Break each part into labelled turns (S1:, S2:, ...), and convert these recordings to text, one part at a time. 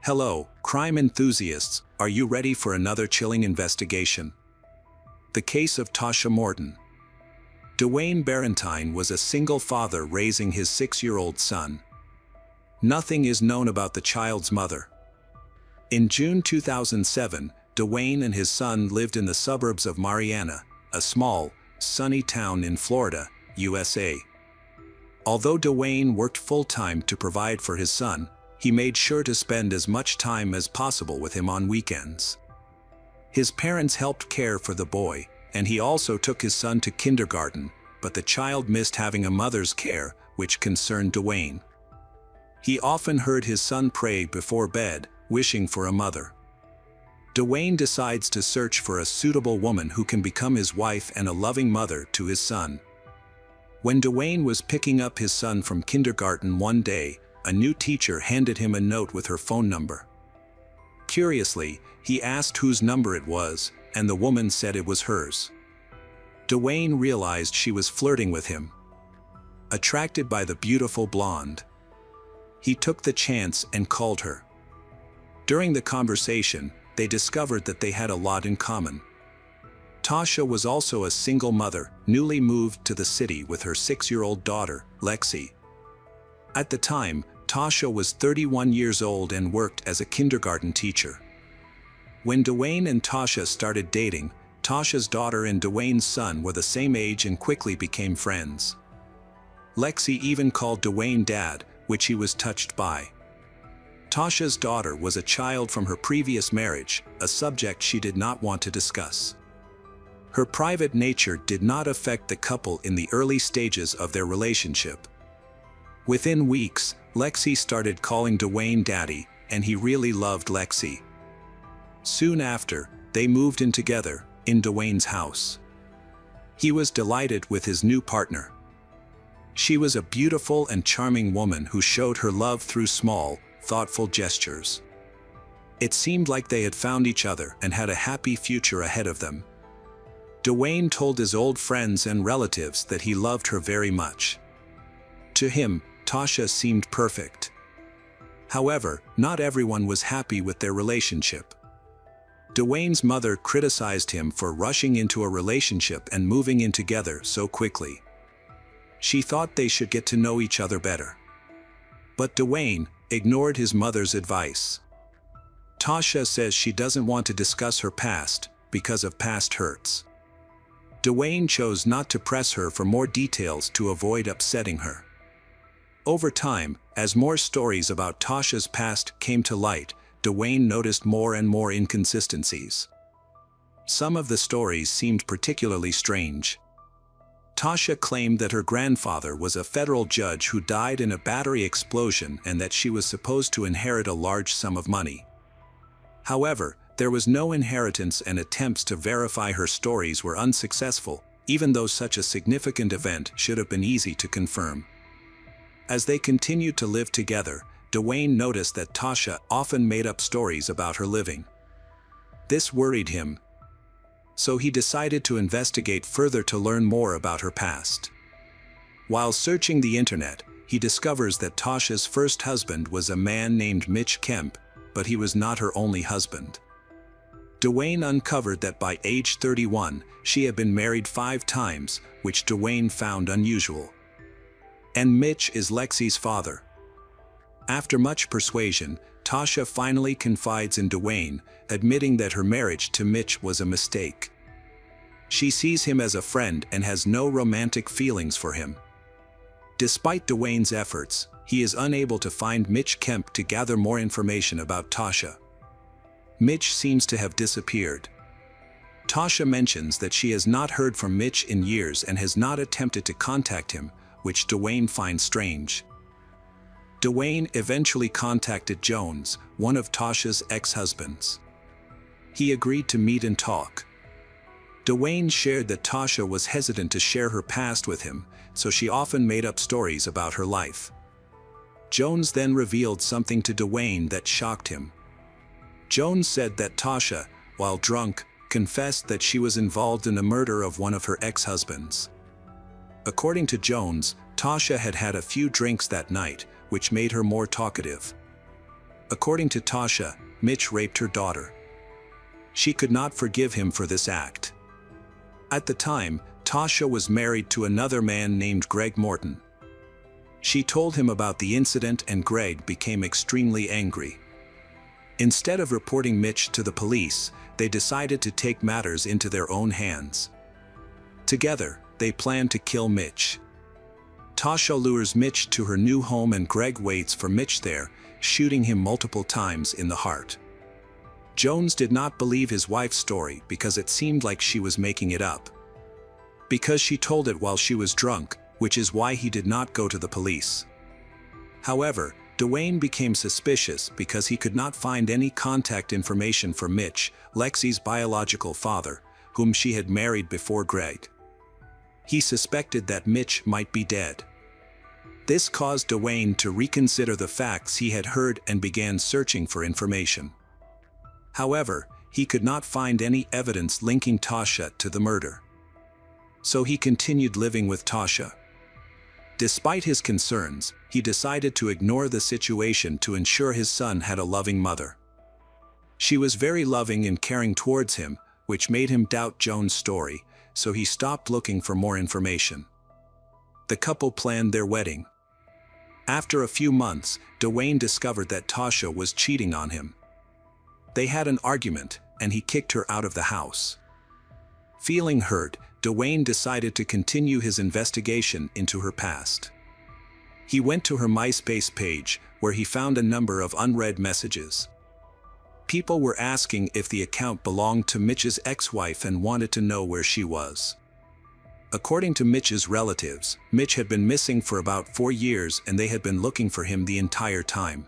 S1: Hello, crime enthusiasts, are you ready for another chilling investigation? The case of Tasha Morton. Dwayne Barrentine was a single father raising his 6-year-old son. Nothing is known about the child's mother. In June 2007, Dwayne and his son lived in the suburbs of Marianna, a small, sunny town in Florida, USA. Although Dwayne worked full-time to provide for his son, he made sure to spend as much time as possible with him on weekends. His parents helped care for the boy, and he also took his son to kindergarten, but the child missed having a mother's care, which concerned Dwayne. He often heard his son pray before bed, wishing for a mother. Dwayne decides to search for a suitable woman who can become his wife and a loving mother to his son. When Dwayne was picking up his son from kindergarten one day, a new teacher handed him a note with her phone number. Curiously, he asked whose number it was, and the woman said it was hers. Dwayne realized she was flirting with him. Attracted by the beautiful blonde, he took the chance and called her. During the conversation, they discovered that they had a lot in common. Tasha was also a single mother, newly moved to the city with her 6-year-old daughter, Lexi. At the time, Tasha was 31 years old and worked as a kindergarten teacher. When Dwayne and Tasha started dating, Tasha's daughter and Dwayne's son were the same age and quickly became friends. Lexi even called Dwayne Dad, which he was touched by. Tasha's daughter was a child from her previous marriage, a subject she did not want to discuss. Her private nature did not affect the couple in the early stages of their relationship. Within weeks, Lexi started calling Dwayne Daddy, and he really loved Lexi. Soon after, they moved in together, in Dwayne's house. He was delighted with his new partner. She was a beautiful and charming woman who showed her love through small, thoughtful gestures. It seemed like they had found each other and had a happy future ahead of them. Dwayne told his old friends and relatives that he loved her very much. To him, Tasha seemed perfect. However, not everyone was happy with their relationship. Dwayne's mother criticized him for rushing into a relationship and moving in together so quickly. She thought they should get to know each other better. But Dwayne ignored his mother's advice. Tasha says she doesn't want to discuss her past because of past hurts. Dwayne chose not to press her for more details to avoid upsetting her. Over time, as more stories about Tasha's past came to light, Dwayne noticed more and more inconsistencies. Some of the stories seemed particularly strange. Tasha claimed that her grandfather was a federal judge who died in a battery explosion and that she was supposed to inherit a large sum of money. However, there was no inheritance, and attempts to verify her stories were unsuccessful, even though such a significant event should have been easy to confirm. As they continued to live together, Dwayne noticed that Tasha often made up stories about her living. This worried him, so he decided to investigate further to learn more about her past. While searching the internet, he discovers that Tasha's first husband was a man named Mitch Kemp, but he was not her only husband. Dwayne uncovered that by age 31, she had been married 5 times, which Dwayne found unusual. And Mitch is Lexi's father. After much persuasion, Tasha finally confides in Dwayne, admitting that her marriage to Mitch was a mistake. She sees him as a friend and has no romantic feelings for him. Despite Dwayne's efforts, he is unable to find Mitch Kemp to gather more information about Tasha. Mitch seems to have disappeared. Tasha mentions that she has not heard from Mitch in years and has not attempted to contact him, which Dwayne finds strange. Dwayne eventually contacted Jones, one of Tasha's ex-husbands. He agreed to meet and talk. Dwayne shared that Tasha was hesitant to share her past with him, so she often made up stories about her life. Jones then revealed something to Dwayne that shocked him. Jones said that Tasha, while drunk, confessed that she was involved in the murder of one of her ex-husbands. According to Jones, Tasha had had a few drinks that night, which made her more talkative. According to Tasha, Mitch raped her daughter. She could not forgive him for this act. At the time, Tasha was married to another man named Greg Morton. She told him about the incident and Greg became extremely angry. Instead of reporting Mitch to the police, they decided to take matters into their own hands. Together, they planned to kill Mitch. Tasha lures Mitch to her new home and Greg waits for Mitch there, shooting him multiple times in the heart. Jones did not believe his wife's story because it seemed like she was making it up. Because she told it while she was drunk, which is why he did not go to the police. However, Dwayne became suspicious because he could not find any contact information for Mitch, Lexi's biological father, whom she had married before Greg. He suspected that Mitch might be dead. This caused Dwayne to reconsider the facts he had heard and began searching for information. However, he could not find any evidence linking Tasha to the murder. So he continued living with Tasha. Despite his concerns, he decided to ignore the situation to ensure his son had a loving mother. She was very loving and caring towards him, which made him doubt Jones' story, so he stopped looking for more information. The couple planned their wedding. After a few months, Dwayne discovered that Tasha was cheating on him. They had an argument, and he kicked her out of the house. Feeling hurt, Dwayne decided to continue his investigation into her past. He went to her MySpace page, where he found a number of unread messages. People were asking if the account belonged to Mitch's ex-wife and wanted to know where she was. According to Mitch's relatives, Mitch had been missing for about 4 years and they had been looking for him the entire time.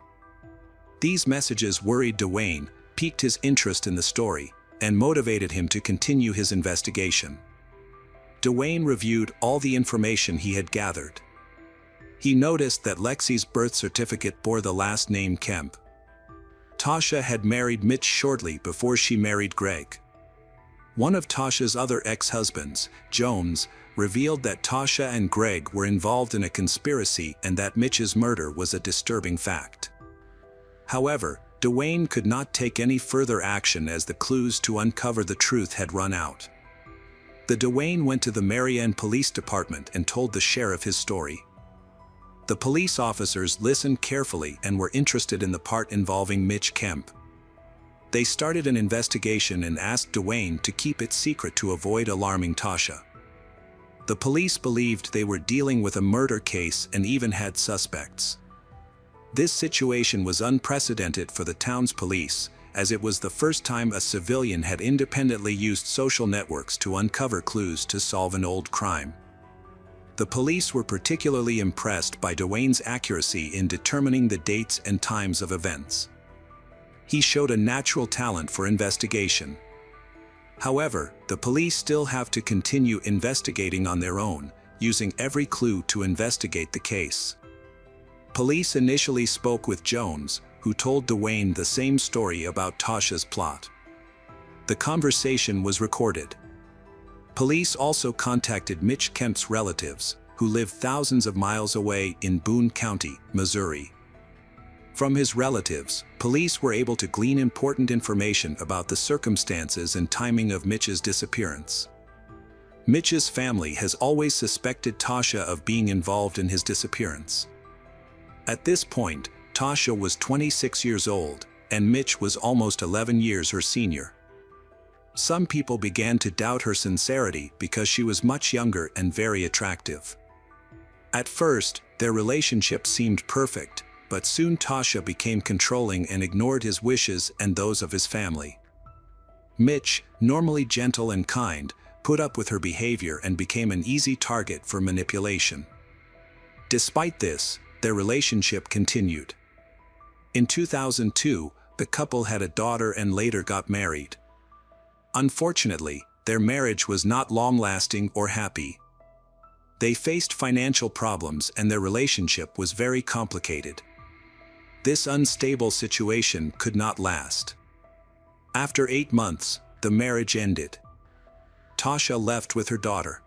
S1: These messages worried Dwayne, piqued his interest in the story, and motivated him to continue his investigation. Dwayne reviewed all the information he had gathered. He noticed that Lexi's birth certificate bore the last name Kemp. Tasha had married Mitch shortly before she married Greg. One of Tasha's other ex-husbands, Jones, revealed that Tasha and Greg were involved in a conspiracy and that Mitch's murder was a disturbing fact. However, Dwayne could not take any further action as the clues to uncover the truth had run out. Dwayne went to the Marianne Police Department and told the sheriff his story. The police officers listened carefully and were interested in the part involving Mitch Kemp. They started an investigation and asked Dwayne to keep it secret to avoid alarming Tasha. The police believed they were dealing with a murder case and even had suspects. This situation was unprecedented for the town's police, as it was the first time a civilian had independently used social networks to uncover clues to solve an old crime. The police were particularly impressed by Dwayne's accuracy in determining the dates and times of events. He showed a natural talent for investigation. However, the police still have to continue investigating on their own, using every clue to investigate the case. Police initially spoke with Jones, who told Dwayne the same story about Tasha's plot. The conversation was recorded. Police also contacted Mitch Kemp's relatives, who lived thousands of miles away in Boone County, Missouri. From his relatives, police were able to glean important information about the circumstances and timing of Mitch's disappearance. Mitch's family has always suspected Tasha of being involved in his disappearance. At this point, Tasha was 26 years old, and Mitch was almost 11 years her senior. Some people began to doubt her sincerity because she was much younger and very attractive. At first, their relationship seemed perfect, but soon Tasha became controlling and ignored his wishes and those of his family. Mitch, normally gentle and kind, put up with her behavior and became an easy target for manipulation. Despite this, their relationship continued. In 2002, the couple had a daughter and later got married. Unfortunately, their marriage was not long-lasting or happy. They faced financial problems and their relationship was very complicated. This unstable situation could not last. After 8 months, the marriage ended. Tasha left with her daughter.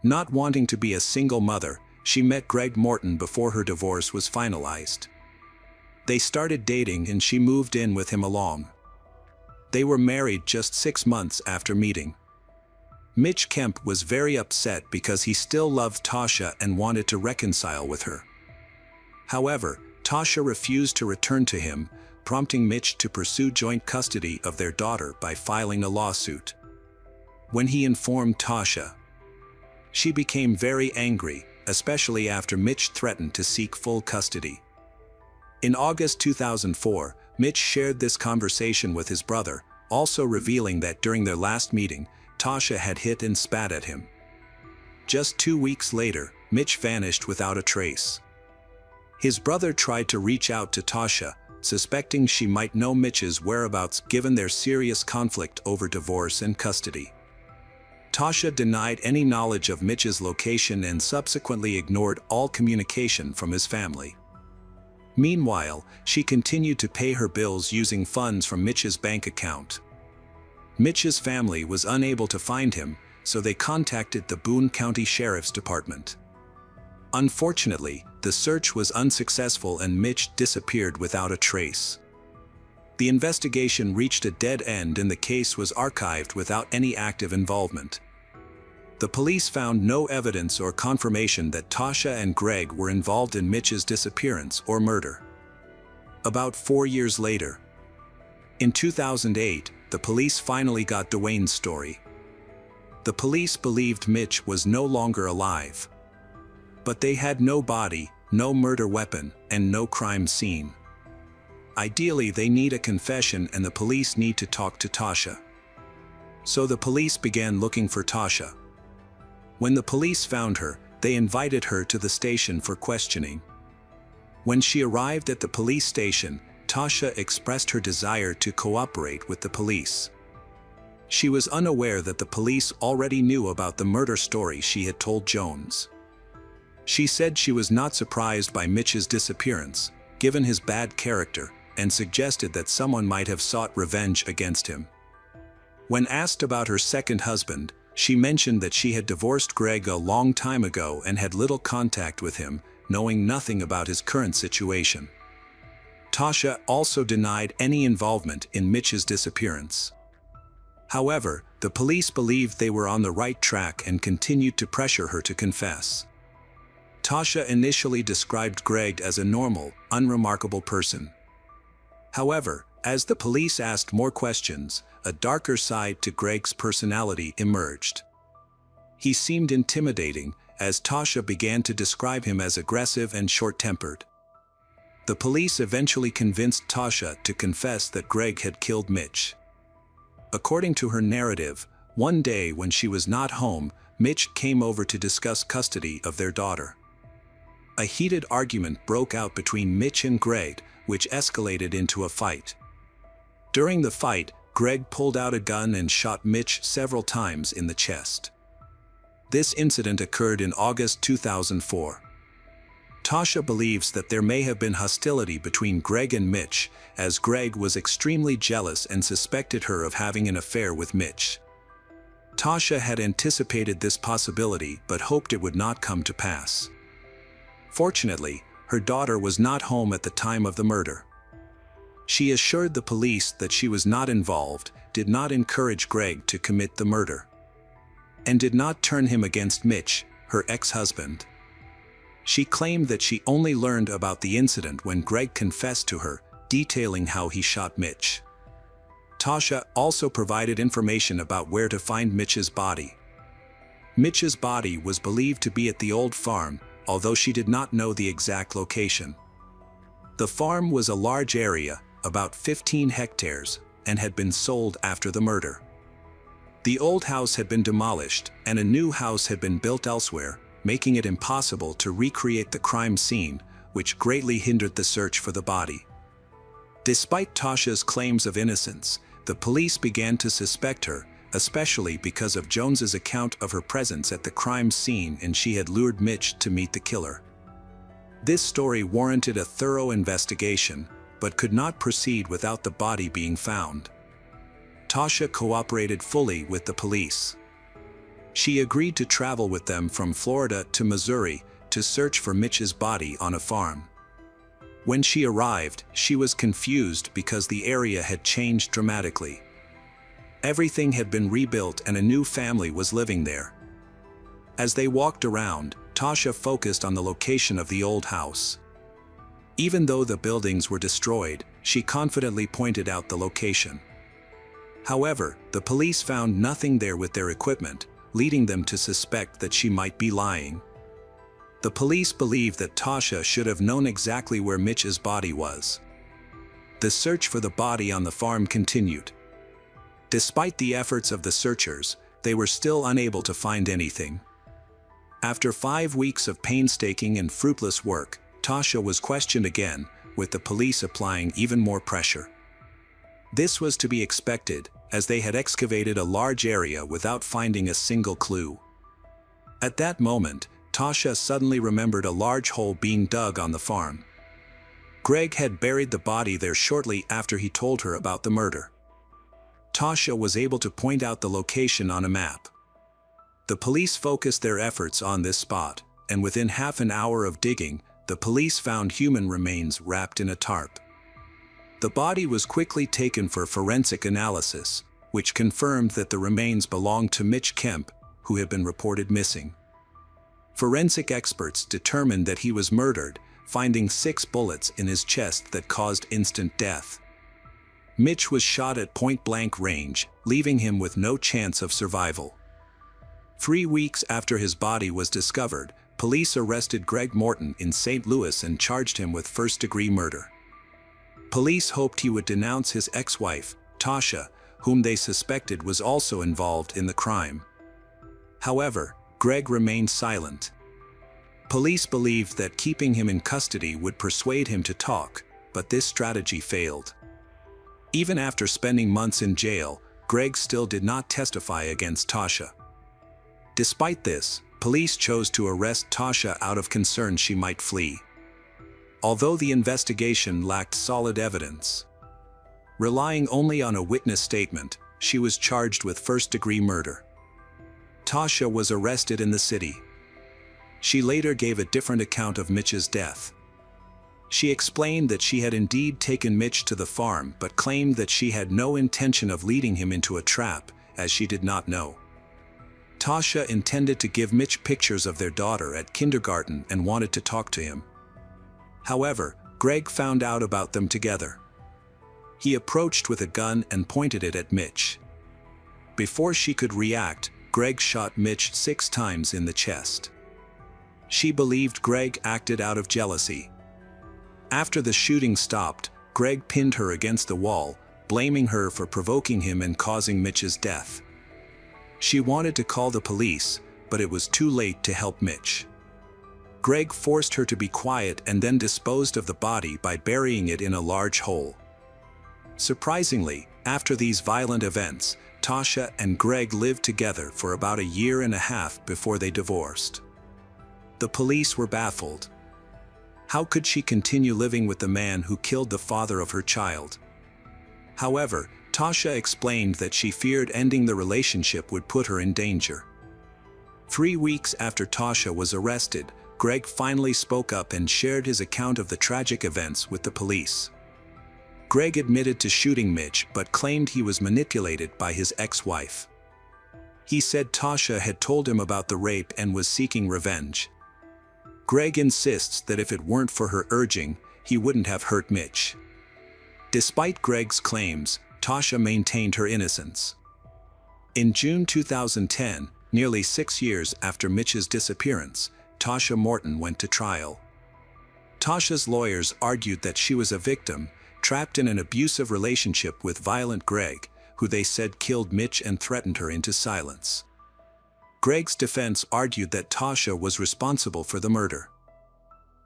S1: Not wanting to be a single mother, she met Greg Morton before her divorce was finalized. They started dating and she moved in with him along. They were married just 6 months after meeting. Mitch Kemp was very upset because he still loved Tasha and wanted to reconcile with her. However, Tasha refused to return to him, prompting Mitch to pursue joint custody of their daughter by filing a lawsuit. When he informed Tasha, she became very angry, especially after Mitch threatened to seek full custody. In August 2004, Mitch shared this conversation with his brother, also revealing that during their last meeting, Tasha had hit and spat at him. Just 2 weeks later, Mitch vanished without a trace. His brother tried to reach out to Tasha, suspecting she might know Mitch's whereabouts given their serious conflict over divorce and custody. Tasha denied any knowledge of Mitch's location and subsequently ignored all communication from his family. Meanwhile, she continued to pay her bills using funds from Mitch's bank account. Mitch's family was unable to find him, so they contacted the Boone County Sheriff's Department. Unfortunately, the search was unsuccessful and Mitch disappeared without a trace. The investigation reached a dead end and the case was archived without any active involvement. The police found no evidence or confirmation that Tasha and Greg were involved in Mitch's disappearance or murder. About 4 years later, in 2008, the police finally got Dwayne's story. The police believed Mitch was no longer alive. But they had no body, no murder weapon, and no crime scene. Ideally, they need a confession and the police need to talk to Tasha. So the police began looking for Tasha. When the police found her, they invited her to the station for questioning. When she arrived at the police station, Tasha expressed her desire to cooperate with the police. She was unaware that the police already knew about the murder story she had told Jones. She said she was not surprised by Mitch's disappearance, given his bad character, and suggested that someone might have sought revenge against him. When asked about her second husband, she mentioned that she had divorced Greg a long time ago and had little contact with him, knowing nothing about his current situation. Tasha also denied any involvement in Mitch's disappearance. However, the police believed they were on the right track and continued to pressure her to confess. Tasha initially described Greg as a normal, unremarkable person. However, as the police asked more questions, a darker side to Greg's personality emerged. He seemed intimidating, as Tasha began to describe him as aggressive and short-tempered. The police eventually convinced Tasha to confess that Greg had killed Mitch. According to her narrative, one day when she was not home, Mitch came over to discuss custody of their daughter. A heated argument broke out between Mitch and Greg, which escalated into a fight. During the fight, Greg pulled out a gun and shot Mitch several times in the chest. This incident occurred in August 2004. Tasha believes that there may have been hostility between Greg and Mitch, as Greg was extremely jealous and suspected her of having an affair with Mitch. Tasha had anticipated this possibility but hoped it would not come to pass. Fortunately, her daughter was not home at the time of the murder. She assured the police that she was not involved, did not encourage Greg to commit the murder, and did not turn him against Mitch, her ex-husband. She claimed that she only learned about the incident when Greg confessed to her, detailing how he shot Mitch. Tasha also provided information about where to find Mitch's body. Mitch's body was believed to be at the old farm, although she did not know the exact location. The farm was a large area, about 15 hectares, and had been sold after the murder. The old house had been demolished, and a new house had been built elsewhere, making it impossible to recreate the crime scene, which greatly hindered the search for the body. Despite Tasha's claims of innocence, the police began to suspect her, especially because of Jones's account of her presence at the crime scene and she had lured Mitch to meet the killer. This story warranted a thorough investigation, but could not proceed without the body being found. Tasha cooperated fully with the police. She agreed to travel with them from Florida to Missouri to search for Mitch's body on a farm. When she arrived, she was confused because the area had changed dramatically. Everything had been rebuilt and a new family was living there. As they walked around, Tasha focused on the location of the old house. Even though the buildings were destroyed, she confidently pointed out the location. However, the police found nothing there with their equipment, leading them to suspect that she might be lying. The police believed that Tasha should have known exactly where Mitch's body was. The search for the body on the farm continued. Despite the efforts of the searchers, they were still unable to find anything. After 5 weeks of painstaking and fruitless work, Tasha was questioned again, with the police applying even more pressure. This was to be expected, as they had excavated a large area without finding a single clue. At that moment, Tasha suddenly remembered a large hole being dug on the farm. Greg had buried the body there shortly after he told her about the murder. Tasha was able to point out the location on a map. The police focused their efforts on this spot, and within half an hour of digging, the police found human remains wrapped in a tarp. The body was quickly taken for forensic analysis, which confirmed that the remains belonged to Mitch Kemp, who had been reported missing. Forensic experts determined that he was murdered, finding 6 bullets in his chest that caused instant death. Mitch was shot at point-blank range, leaving him with no chance of survival. 3 weeks after his body was discovered, police arrested Greg Morton in St. Louis and charged him with first-degree murder. Police hoped he would denounce his ex-wife, Tasha, whom they suspected was also involved in the crime. However, Greg remained silent. Police believed that keeping him in custody would persuade him to talk, but this strategy failed. Even after spending months in jail, Greg still did not testify against Tasha. Despite this, police chose to arrest Tasha out of concern she might flee. Although the investigation lacked solid evidence, relying only on a witness statement, she was charged with first-degree murder. Tasha was arrested in the city. She later gave a different account of Mitch's death. She explained that she had indeed taken Mitch to the farm but claimed that she had no intention of leading him into a trap, as she did not know. Tasha intended to give Mitch pictures of their daughter at kindergarten and wanted to talk to him. However, Greg found out about them together. He approached with a gun and pointed it at Mitch. Before she could react, Greg shot Mitch 6 times in the chest. She believed Greg acted out of jealousy. After the shooting stopped, Greg pinned her against the wall, blaming her for provoking him and causing Mitch's death. She wanted to call the police, but it was too late to help Mitch. Greg forced her to be quiet and then disposed of the body by burying it in a large hole. Surprisingly, after these violent events, Tasha and Greg lived together for about a year and a half before they divorced. The police were baffled. How could she continue living with the man who killed the father of her child? However, Tasha explained that she feared ending the relationship would put her in danger. 3 weeks after Tasha was arrested, Greg finally spoke up and shared his account of the tragic events with the police. Greg admitted to shooting Mitch but claimed he was manipulated by his ex-wife. He said Tasha had told him about the rape and was seeking revenge. Greg insists that if it weren't for her urging, he wouldn't have hurt Mitch. Despite Greg's claims, Tasha maintained her innocence. In June 2010, nearly 6 years after Mitch's disappearance, Tasha Morton went to trial. Tasha's lawyers argued that she was a victim, trapped in an abusive relationship with violent Greg, who they said killed Mitch and threatened her into silence. Greg's defense argued that Tasha was responsible for the murder.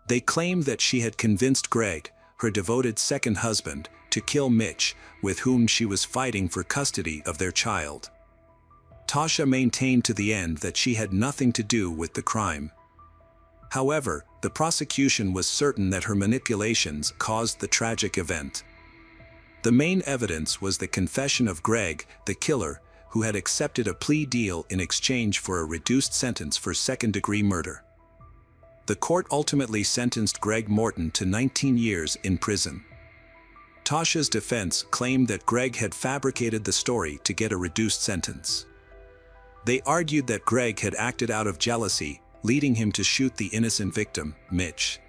S1: They claimed that she had convinced Greg, her devoted second husband, to kill Mitch, with whom she was fighting for custody of their child. Tasha maintained to the end that she had nothing to do with the crime. However, the prosecution was certain that her manipulations caused the tragic event. The main evidence was the confession of Greg, the killer, who had accepted a plea deal in exchange for a reduced sentence for second-degree murder. The court ultimately sentenced Greg Morton to 19 years in prison. Tasha's defense claimed that Greg had fabricated the story to get a reduced sentence. They argued that Greg had acted out of jealousy, leading him to shoot the innocent victim, Mitch.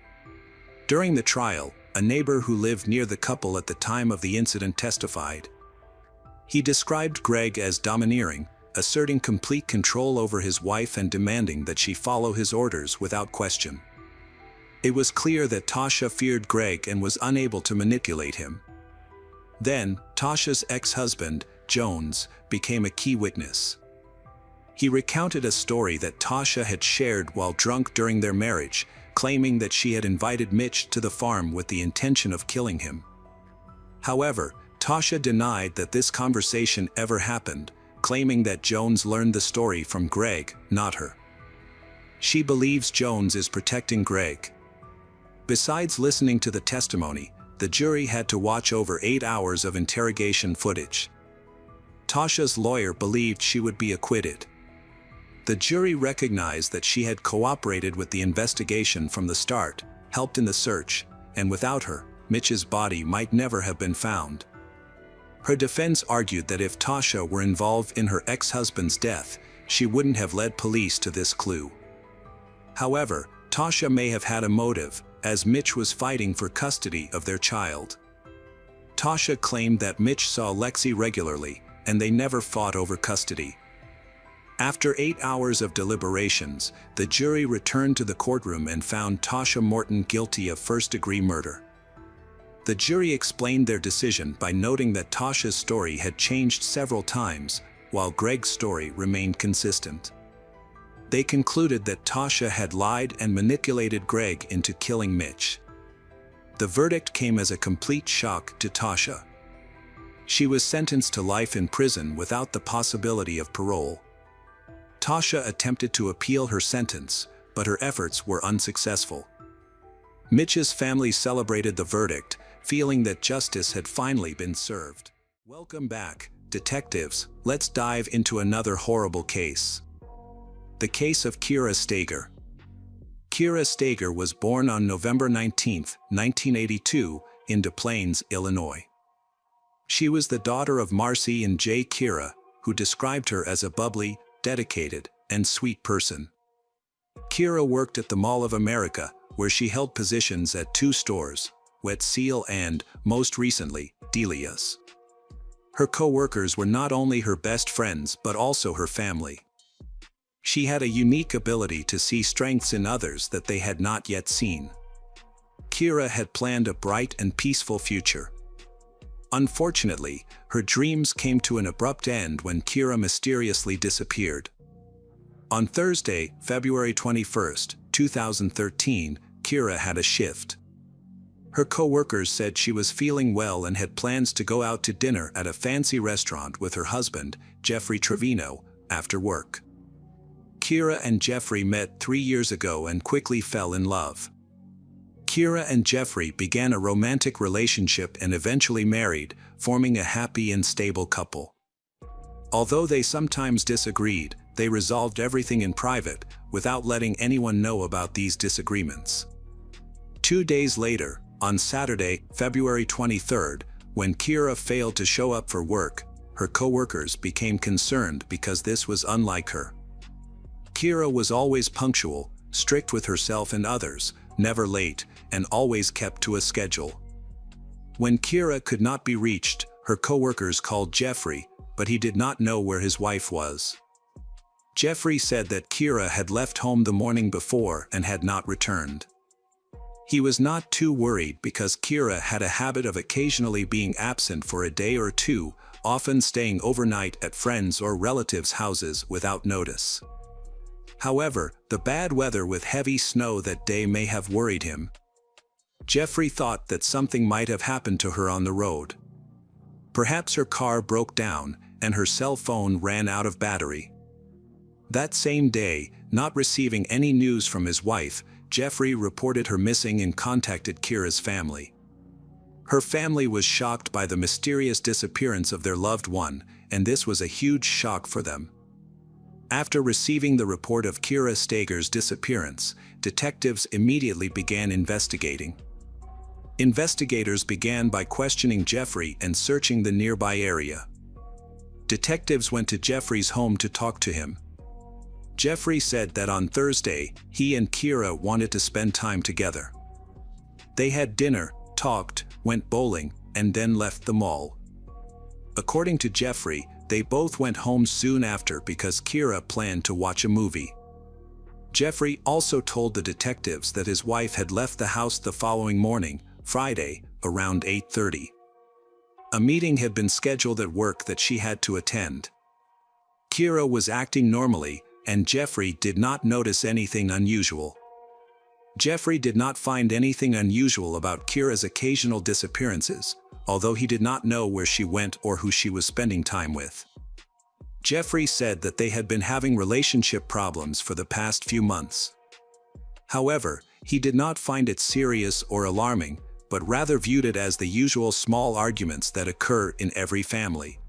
S1: During the trial, a neighbor who lived near the couple at the time of the incident testified. He described Greg as domineering, asserting complete control over his wife and demanding that she follow his orders without question. It was clear that Tasha feared Greg and was unable to manipulate him. Then, Tasha's ex-husband, Jones, became a key witness. He recounted a story that Tasha had shared while drunk during their marriage, claiming that she had invited Mitch to the farm with the intention of killing him. However, Tasha denied that this conversation ever happened, claiming that Jones learned the story from Greg, not her. She believes Jones is protecting Greg. Besides listening to the testimony, the jury had to watch over 8 hours of interrogation footage. Tasha's lawyer believed she would be acquitted. The jury recognized that she had cooperated with the investigation from the start, helped in the search, and without her, Mitch's body might never have been found. Her defense argued that if Tasha were involved in her ex-husband's death, she wouldn't have led police to this clue. However, Tasha may have had a motive, as Mitch was fighting for custody of their child. Tasha claimed that Mitch saw Lexi regularly, and they never fought over custody. After 8 hours of deliberations, the jury returned to the courtroom and found Tasha Morton guilty of first-degree murder. The jury explained their decision by noting that Tasha's story had changed several times, while Greg's story remained consistent. They concluded that Tasha had lied and manipulated Greg into killing Mitch. The verdict came as a complete shock to Tasha. She was sentenced to life in prison without the possibility of parole. Tasha attempted to appeal her sentence, but her efforts were unsuccessful. Mitch's family celebrated the verdict, feeling that justice had finally been served. Welcome back, detectives. Let's dive into another horrible case. The case of Kira Steger. Kira Steger was born on November 19, 1982, in Des Plaines, Illinois. She was the daughter of Marcy and Jay Kira, who described her as a bubbly, dedicated, and sweet person. Kira worked at the Mall of America, where she held positions at 2 stores, Wet Seal and, most recently, Delia's. Her co-workers were not only her best friends but also her family. She had a unique ability to see strengths in others that they had not yet seen. Kira had planned a bright and peaceful future. Unfortunately, her dreams came to an abrupt end when Kira mysteriously disappeared. On Thursday, February 21, 2013, Kira had a shift. Her co-workers said she was feeling well and had plans to go out to dinner at a fancy restaurant with her husband, Jeffrey Trevino, after work. Kira and Jeffrey met 3 years ago and quickly fell in love. Kira and Jeffrey began a romantic relationship and eventually married, forming a happy and stable couple. Although they sometimes disagreed, they resolved everything in private, without letting anyone know about these disagreements. 2 days later, on Saturday, February 23, when Kira failed to show up for work, her co-workers became concerned because this was unlike her. Kira was always punctual, strict with herself and others, never late, and always kept to a schedule. When Kira could not be reached, her co-workers called Jeffrey, but he did not know where his wife was. Jeffrey said that Kira had left home the morning before and had not returned. He was not too worried because Kira had a habit of occasionally being absent for a day or two, often staying overnight at friends' or relatives' houses without notice. However, the bad weather with heavy snow that day may have worried him. Jeffrey thought that something might have happened to her on the road. Perhaps her car broke down, and her cell phone ran out of battery. That same day, not receiving any news from his wife, Jeffrey reported her missing and contacted Kira's family. Her family was shocked by the mysterious disappearance of their loved one, and this was a huge shock for them. After receiving the report of Kira Steger's disappearance, detectives immediately began investigating. Investigators began by questioning Jeffrey and searching the nearby area. Detectives went to Jeffrey's home to talk to him. Jeffrey said that on Thursday, he and Kira wanted to spend time together. They had dinner, talked, went bowling, and then left the mall. According to Jeffrey, they both went home soon after because Kira planned to watch a movie. Jeffrey also told the detectives that his wife had left the house the following morning, Friday, around 8:30. A meeting had been scheduled at work that she had to attend. Kira was acting normally, and Jeffrey did not notice anything unusual. Jeffrey did not find anything unusual about Kira's occasional disappearances, although he did not know where she went or who she was spending time with. Jeffrey said that they had been having relationship problems for the past few months. However, he did not find it serious or alarming, but rather viewed it as the usual small arguments that occur in every family.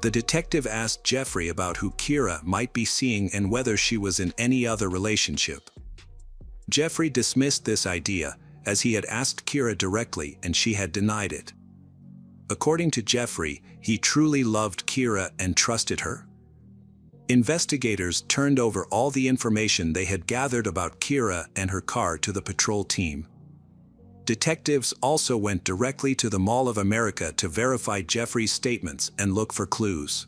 S1: The detective asked Jeffrey about who Kira might be seeing and whether she was in any other relationship. Jeffrey dismissed this idea, as he had asked Kira directly and she had denied it. According to Jeffrey, he truly loved Kira and trusted her. Investigators turned over all the information they had gathered about Kira and her car to the patrol team. Detectives also went directly to the Mall of America to verify Jeffrey's statements and look for clues.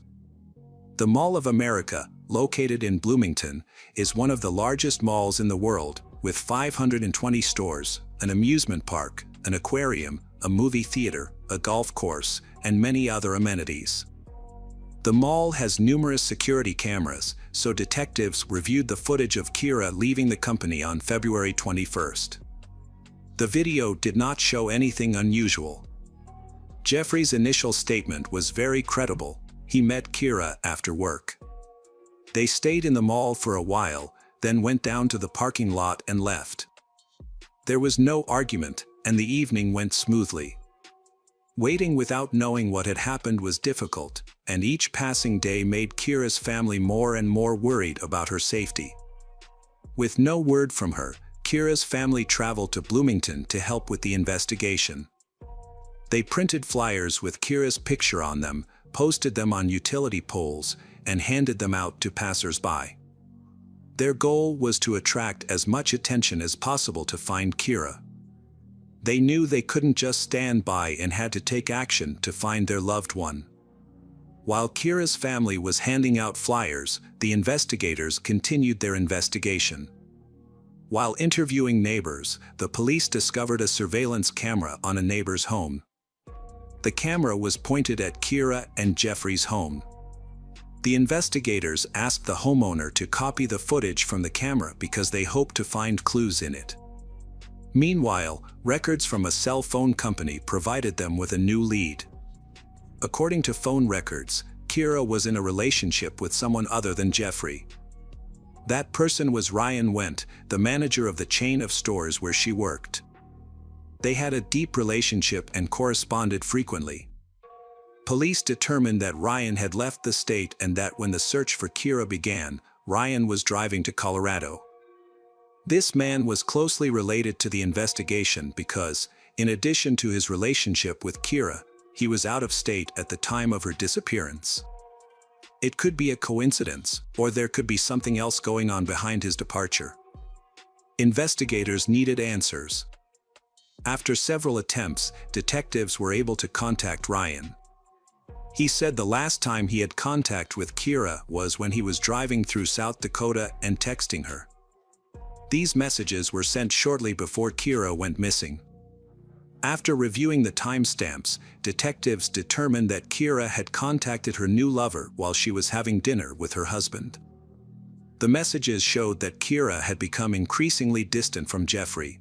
S1: The Mall of America, located in Bloomington, is one of the largest malls in the world, with 520 stores, an amusement park, an aquarium, a movie theater, a golf course, and many other amenities. The mall has numerous security cameras, so detectives reviewed the footage of Kira leaving the company on February 21st. The video did not show anything unusual. Jeffrey's initial statement was very credible. He met Kira after work. They stayed in the mall for a while, then went down to the parking lot and left. There was no argument, and the evening went smoothly. Waiting without knowing what had happened was difficult, and each passing day made Kira's family more and more worried about her safety. With no word from her, Kira's family traveled to Bloomington to help with the investigation. They printed flyers with Kira's picture on them, posted them on utility poles, and handed them out to passers-by. Their goal was to attract as much attention as possible to find Kira. They knew they couldn't just stand by and had to take action to find their loved one. While Kira's family was handing out flyers, the investigators continued their investigation. While interviewing neighbors, the police discovered a surveillance camera on a neighbor's home. The camera was pointed at Kira and Jeffrey's home. The investigators asked the homeowner to copy the footage from the camera because they hoped to find clues in it. Meanwhile, records from a cell phone company provided them with a new lead. According to phone records, Kira was in a relationship with someone other than Jeffrey. That person was Ryan Wendt, the manager of the chain of stores where she worked. They had a deep relationship and corresponded frequently. Police determined that Ryan had left the state and that when the search for Kira began, Ryan was driving to Colorado. This man was closely related to the investigation because, in addition to his relationship with Kira, he was out of state at the time of her disappearance. It could be a coincidence, or there could be something else going on behind his departure. Investigators needed answers. After several attempts, detectives were able to contact Ryan. He said the last time he had contact with Kira was when he was driving through South Dakota and texting her. These messages were sent shortly before Kira went missing. After reviewing the timestamps, detectives determined that Kira had contacted her new lover while she was having dinner with her husband. The messages showed that Kira had become increasingly distant from Jeffrey.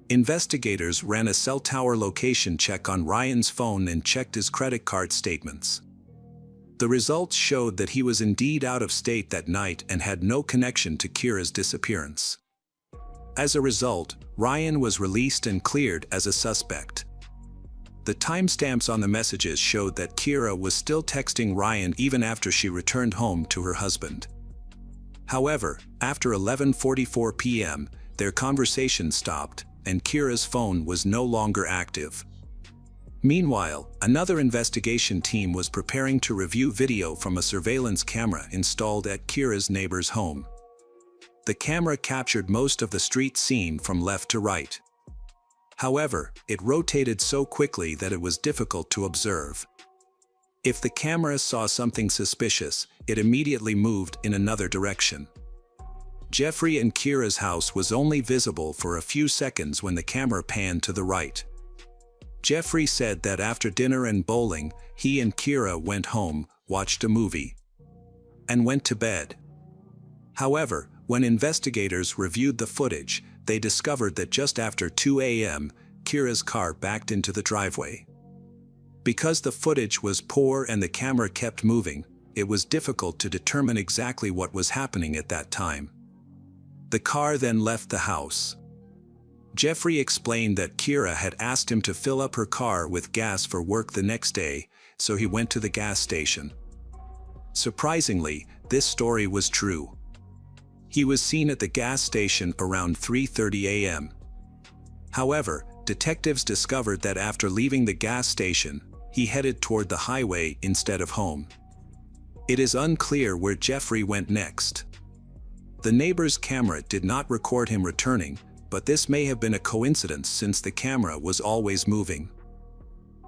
S1: Investigators ran a cell tower location check on Ryan's phone and checked his credit card statements. The results showed that he was indeed out of state that night and had no connection to Kira's disappearance. As a result, Ryan was released and cleared as a suspect. The timestamps on the messages showed that Kira was still texting Ryan even after she returned home to her husband. However, after 11:44 p.m., their conversation stopped, and Kira's phone was no longer active. Meanwhile, another investigation team was preparing to review video from a surveillance camera installed at Kira's neighbor's home. The camera captured most of the street scene from left to right. However, it rotated so quickly that it was difficult to observe. If the camera saw something suspicious, it immediately moved in another direction. Jeffrey and Kira's house was only visible for a few seconds when the camera panned to the right. Jeffrey said that after dinner and bowling, he and Kira went home, watched a movie, and went to bed. However, when investigators reviewed the footage, they discovered that just after 2 a.m., Kira's car backed into the driveway. Because the footage was poor and the camera kept moving, it was difficult to determine exactly what was happening at that time. The car then left the house. Jeffrey explained that Kira had asked him to fill up her car with gas for work the next day, so he went to the gas station. Surprisingly, this story was true. He was seen at the gas station around 3:30 a.m. However, detectives discovered that after leaving the gas station, he headed toward the highway instead of home. It is unclear where Jeffrey went next. The neighbor's camera did not record him returning, but this may have been a coincidence since the camera was always moving.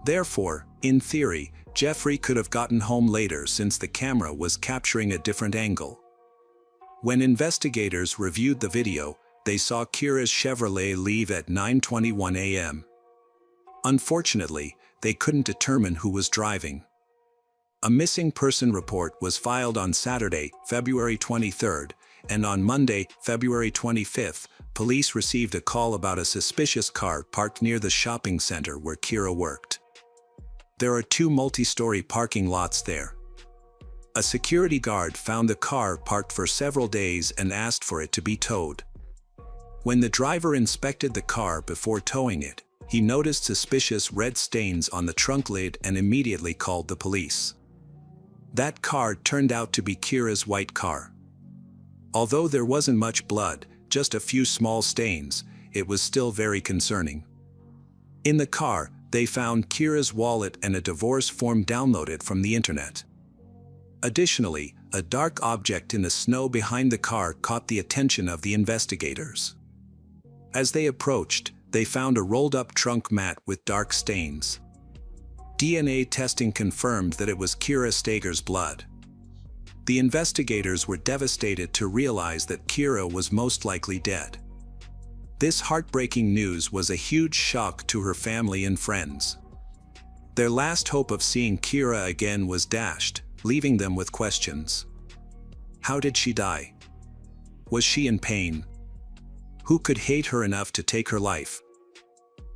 S1: Therefore, in theory, Jeffrey could have gotten home later since the camera was capturing a different angle. When investigators reviewed the video, they saw Kira's Chevrolet leave at 9:21 a.m. Unfortunately, they couldn't determine who was driving. A missing person report was filed on Saturday, February 23rd, and on Monday, February 25th, police received a call about a suspicious car parked near the shopping center where Kira worked. There are 2 multi-story parking lots there. A security guard found the car parked for several days and asked for it to be towed. When the driver inspected the car before towing it, he noticed suspicious red stains on the trunk lid and immediately called the police. That car turned out to be Kira's white car. Although there wasn't much blood, just a few small stains, it was still very concerning. In the car, they found Kira's wallet and a divorce form downloaded from the internet. Additionally, a dark object in the snow behind the car caught the attention of the investigators. As they approached, they found a rolled-up trunk mat with dark stains. DNA testing confirmed that it was Kira Steger's blood. The investigators were devastated to realize that Kira was most likely dead. This heartbreaking news was a huge shock to her family and friends. Their last hope of seeing Kira again was dashed, leaving them with questions. How did she die? Was she in pain? Who could hate her enough to take her life?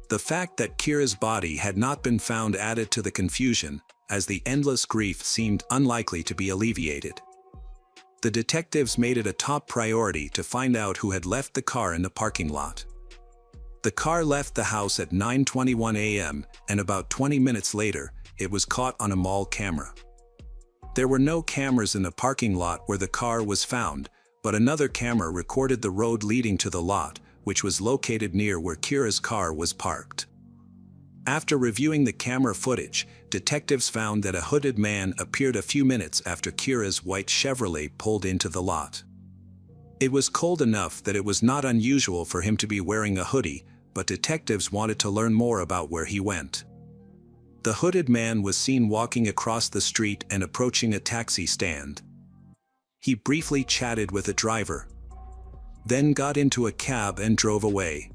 S1: The fact that Kira's body had not been found added to the confusion, as the endless grief seemed unlikely to be alleviated. The detectives made it a top priority to find out who had left the car in the parking lot. The car left the house at 9:21 a.m., and about 20 minutes later, it was caught on a mall camera. There were no cameras in the parking lot where the car was found, but another camera recorded the road leading to the lot, which was located near where Kira's car was parked. After reviewing the camera footage, detectives found that a hooded man appeared a few minutes after Kira's white Chevrolet pulled into the lot. It was cold enough that it was not unusual for him to be wearing a hoodie, but detectives wanted to learn more about where he went. The hooded man was seen walking across the street and approaching a taxi stand. He briefly chatted with a driver, then got into a cab and drove away.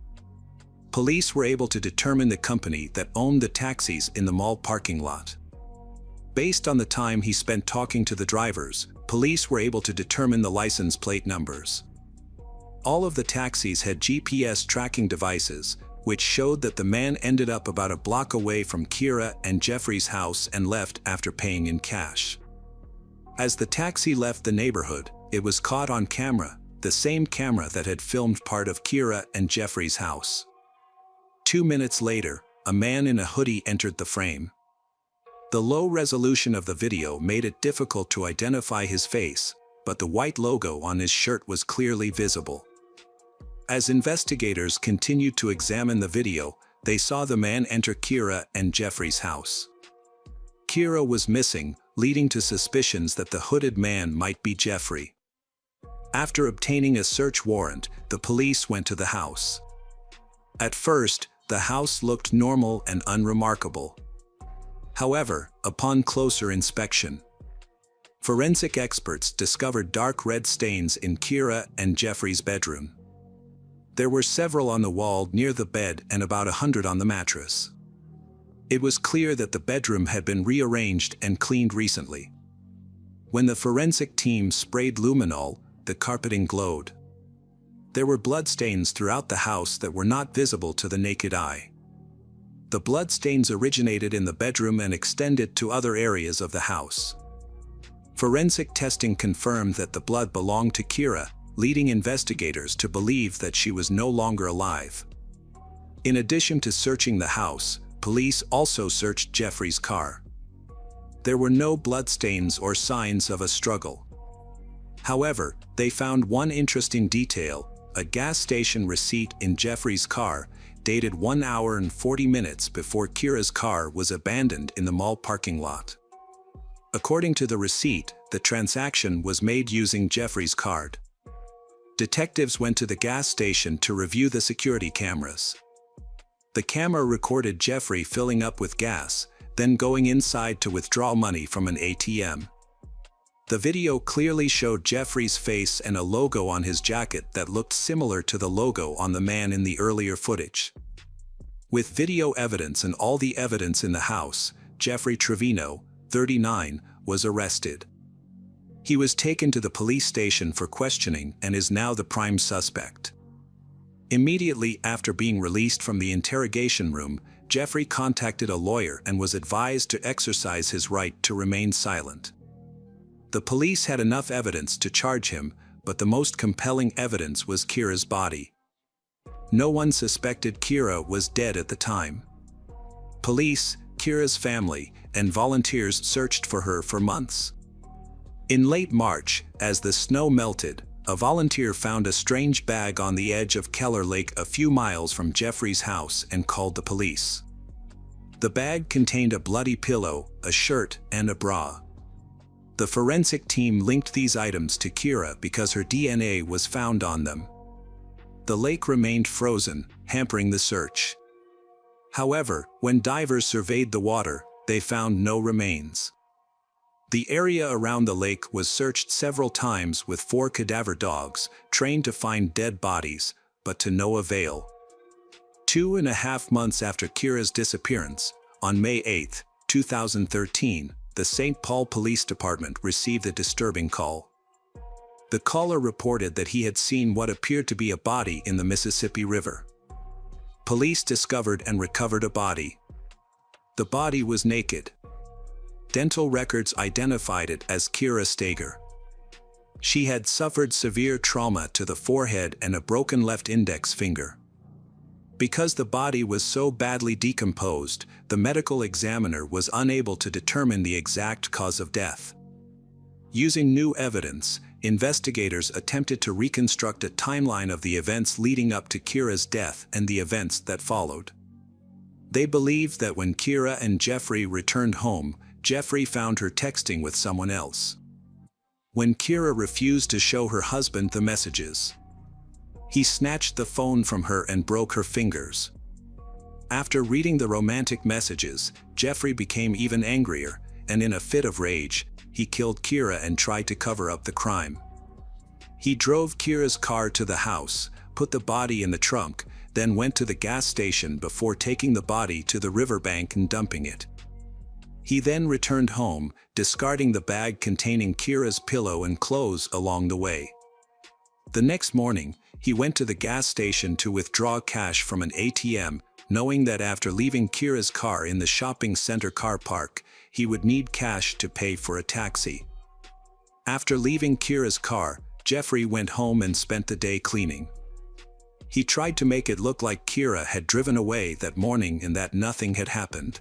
S1: Police were able to determine the company that owned the taxis in the mall parking lot. Based on the time he spent talking to the drivers, police were able to determine the license plate numbers. All of the taxis had GPS tracking devices, which showed that the man ended up about a block away from Kira and Jeffrey's house and left after paying in cash. As the taxi left the neighborhood, it was caught on camera, the same camera that had filmed part of Kira and Jeffrey's house. 2 minutes later, a man in a hoodie entered the frame. The low resolution of the video made it difficult to identify his face, but the white logo on his shirt was clearly visible. As investigators continued to examine the video, they saw the man enter Kira and Jeffrey's house. Kira was missing, leading to suspicions that the hooded man might be Jeffrey. After obtaining a search warrant, the police went to the house. At first, the house looked normal and unremarkable. However, upon closer inspection, forensic experts discovered dark red stains in Kira and Jeffrey's bedroom. There were several on the wall near the bed and about 100 on the mattress. It was clear that the bedroom had been rearranged and cleaned recently. When the forensic team sprayed luminol, the carpeting glowed. There were bloodstains throughout the house that were not visible to the naked eye. The bloodstains originated in the bedroom and extended to other areas of the house. Forensic testing confirmed that the blood belonged to Kira, leading investigators to believe that she was no longer alive. In addition to searching the house, police also searched Jeffrey's car. There were no bloodstains or signs of a struggle. However, they found one interesting detail: a gas station receipt in Jeffrey's car, dated 1 hour and 40 minutes before Kira's car was abandoned in the mall parking lot. According to the receipt, the transaction was made using Jeffrey's card. Detectives went to the gas station to review the security cameras. The camera recorded Jeffrey filling up with gas, then going inside to withdraw money from an ATM. The video clearly showed Jeffrey's face and a logo on his jacket that looked similar to the logo on the man in the earlier footage. With video evidence and all the evidence in the house, Jeffrey Trevino, 39, was arrested. He was taken to the police station for questioning and is now the prime suspect. Immediately after being released from the interrogation room, Jeffrey contacted a lawyer and was advised to exercise his right to remain silent. The police had enough evidence to charge him, but the most compelling evidence was Kira's body. No one suspected Kira was dead at the time. Police, Kira's family, and volunteers searched for her for months. In late March, as the snow melted, a volunteer found a strange bag on the edge of Keller Lake a few miles from Jeffrey's house and called the police. The bag contained a bloody pillow, a shirt, and a bra. The forensic team linked these items to Kira because her DNA was found on them. The lake remained frozen, hampering the search. However, when divers surveyed the water, they found no remains. The area around the lake was searched several times with 4 cadaver dogs, trained to find dead bodies, but to no avail. 2.5 months after Kira's disappearance, on May 8, 2013, the St. Paul Police Department received a disturbing call. The caller reported that he had seen what appeared to be a body in the Mississippi River. Police discovered and recovered a body. The body was naked. Dental records identified it as Kira Steger. She had suffered severe trauma to the forehead and a broken left index finger. Because the body was so badly decomposed, the medical examiner was unable to determine the exact cause of death. Using new evidence, investigators attempted to reconstruct a timeline of the events leading up to Kira's death and the events that followed. They believed that when Kira and Jeffrey returned home, Jeffrey found her texting with someone else. When Kira refused to show her husband the messages, he snatched the phone from her and broke her fingers. After reading the romantic messages, Jeffrey became even angrier, and in a fit of rage, he killed Kira and tried to cover up the crime. He drove Kira's car to the house, put the body in the trunk, then went to the gas station before taking the body to the riverbank and dumping it. He then returned home, discarding the bag containing Kira's pillow and clothes along the way. The next morning, he went to the gas station to withdraw cash from an ATM, knowing that after leaving Kira's car in the shopping center car park, he would need cash to pay for a taxi. After leaving Kira's car, Jeffrey went home and spent the day cleaning. He tried to make it look like Kira had driven away that morning and that nothing had happened.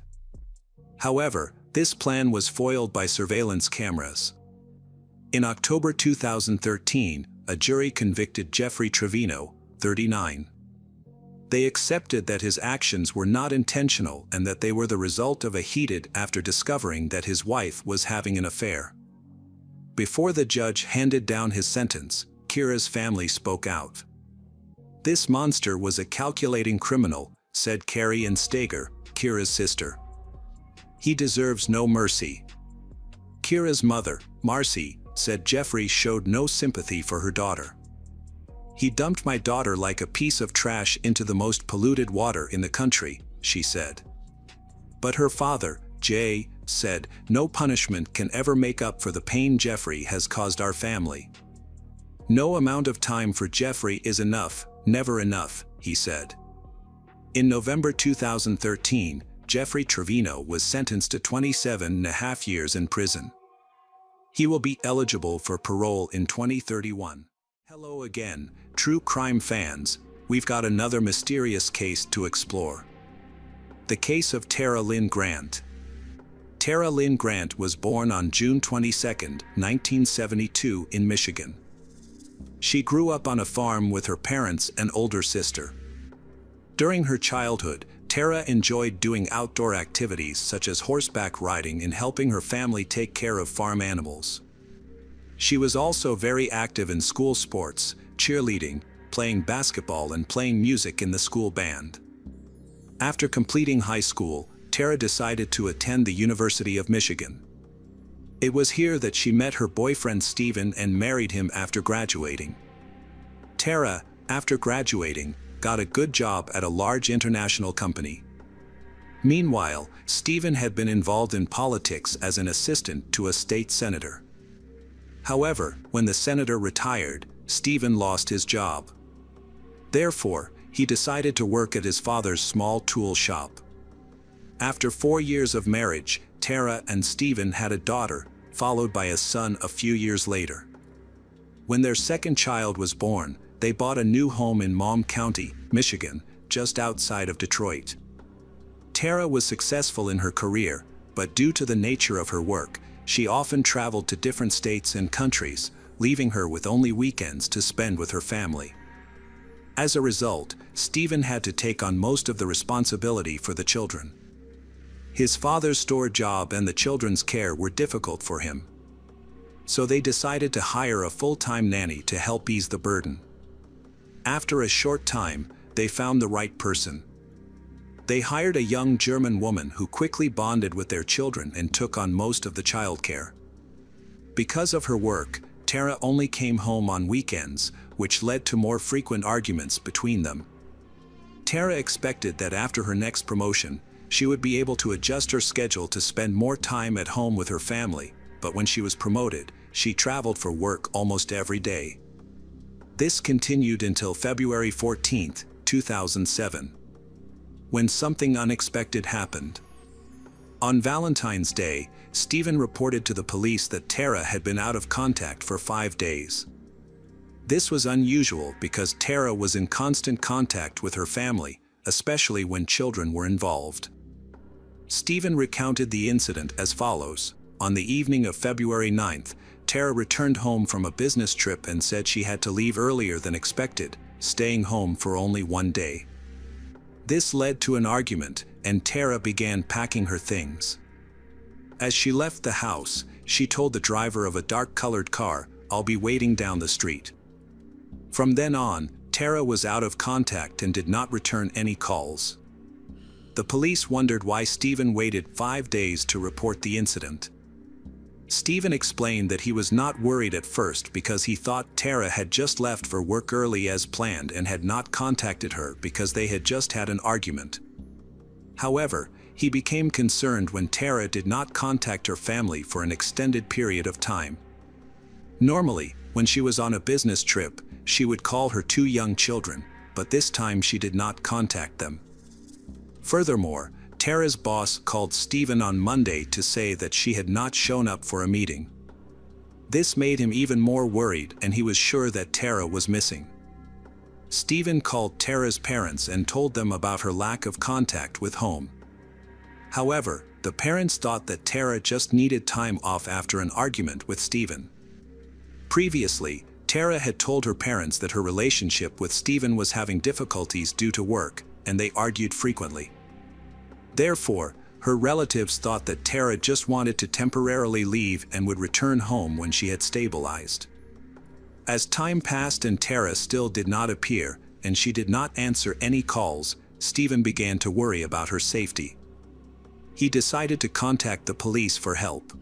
S1: However, this plan was foiled by surveillance cameras. In October 2013, a jury convicted Jeffrey Trevino, 39. They accepted that his actions were not intentional and that they were the result of a heated after discovering that his wife was having an affair. Before the judge handed down his sentence, Kira's family spoke out. "This monster was a calculating criminal," said Carrie Ann Steger, Kira's sister. "He deserves no mercy." Kira's mother, Marcy, said Jeffrey showed no sympathy for her daughter. "He dumped my daughter like a piece of trash into the most polluted water in the country," she said. But her father, Jay, said, "No punishment can ever make up for the pain Jeffrey has caused our family. No amount of time for Jeffrey is enough, never enough," he said. In November 2013, Jeffrey Trevino was sentenced to 27.5 years in prison. He will be eligible for parole in 2031. Hello again, true crime fans. We've got another mysterious case to explore. The case of Tara Lynn Grant. Tara Lynn Grant was born on June 22, 1972 in Michigan. She grew up on a farm with her parents and older sister. During her childhood, Tara enjoyed doing outdoor activities such as horseback riding and helping her family take care of farm animals. She was also very active in school sports, cheerleading, playing basketball and playing music in the school band. After completing high school, Tara decided to attend the University of Michigan. It was here that she met her boyfriend Steven and married him after graduating. Tara, after graduating, got a good job at a large international company. Meanwhile, Steven had been involved in politics as an assistant to a state senator. However, when the senator retired, Steven lost his job. Therefore, he decided to work at his father's small tool shop. After 4 years of marriage, Tara and Steven had a daughter, followed by a son a few years later. When their second child was born, they bought a new home in Malm County, Michigan, just outside of Detroit. Tara was successful in her career, but due to the nature of her work, she often traveled to different states and countries, leaving her with only weekends to spend with her family. As a result, Steven had to take on most of the responsibility for the children. His father's store job and the children's care were difficult for him. So they decided to hire a full-time nanny to help ease the burden. After a short time, they found the right person. They hired a young German woman who quickly bonded with their children and took on most of the childcare. Because of her work, Tara only came home on weekends, which led to more frequent arguments between them. Tara expected that after her next promotion, she would be able to adjust her schedule to spend more time at home with her family, but when she was promoted, she traveled for work almost every day. This continued until February 14, 2007, when something unexpected happened. On Valentine's Day, Steven reported to the police that Tara had been out of contact for 5 days. This was unusual because Tara was in constant contact with her family, especially when children were involved. Steven recounted the incident as follows. On the evening of February 9th, Tara returned home from a business trip and said she had to leave earlier than expected, staying home for only 1 day. This led to an argument, and Tara began packing her things. As she left the house, she told the driver of a dark-colored car, "I'll be waiting down the street." From then on, Tara was out of contact and did not return any calls. The police wondered why Steven waited 5 days to report the incident. Steven explained that he was not worried at first because he thought Tara had just left for work early as planned and had not contacted her because they had just had an argument. However, he became concerned when Tara did not contact her family for an extended period of time. Normally, when she was on a business trip, she would call her 2 young children, but this time she did not contact them. Furthermore, Tara's boss called Steven on Monday to say that she had not shown up for a meeting. This made him even more worried, and he was sure that Tara was missing. Stephen called Tara's parents and told them about her lack of contact with home. However, the parents thought that Tara just needed time off after an argument with Stephen. Previously, Tara had told her parents that her relationship with Stephen was having difficulties due to work, and they argued frequently. Therefore, her relatives thought that Tara just wanted to temporarily leave and would return home when she had stabilized. As time passed and Tara still did not appear, and she did not answer any calls, Stephen began to worry about her safety. He decided to contact the police for help.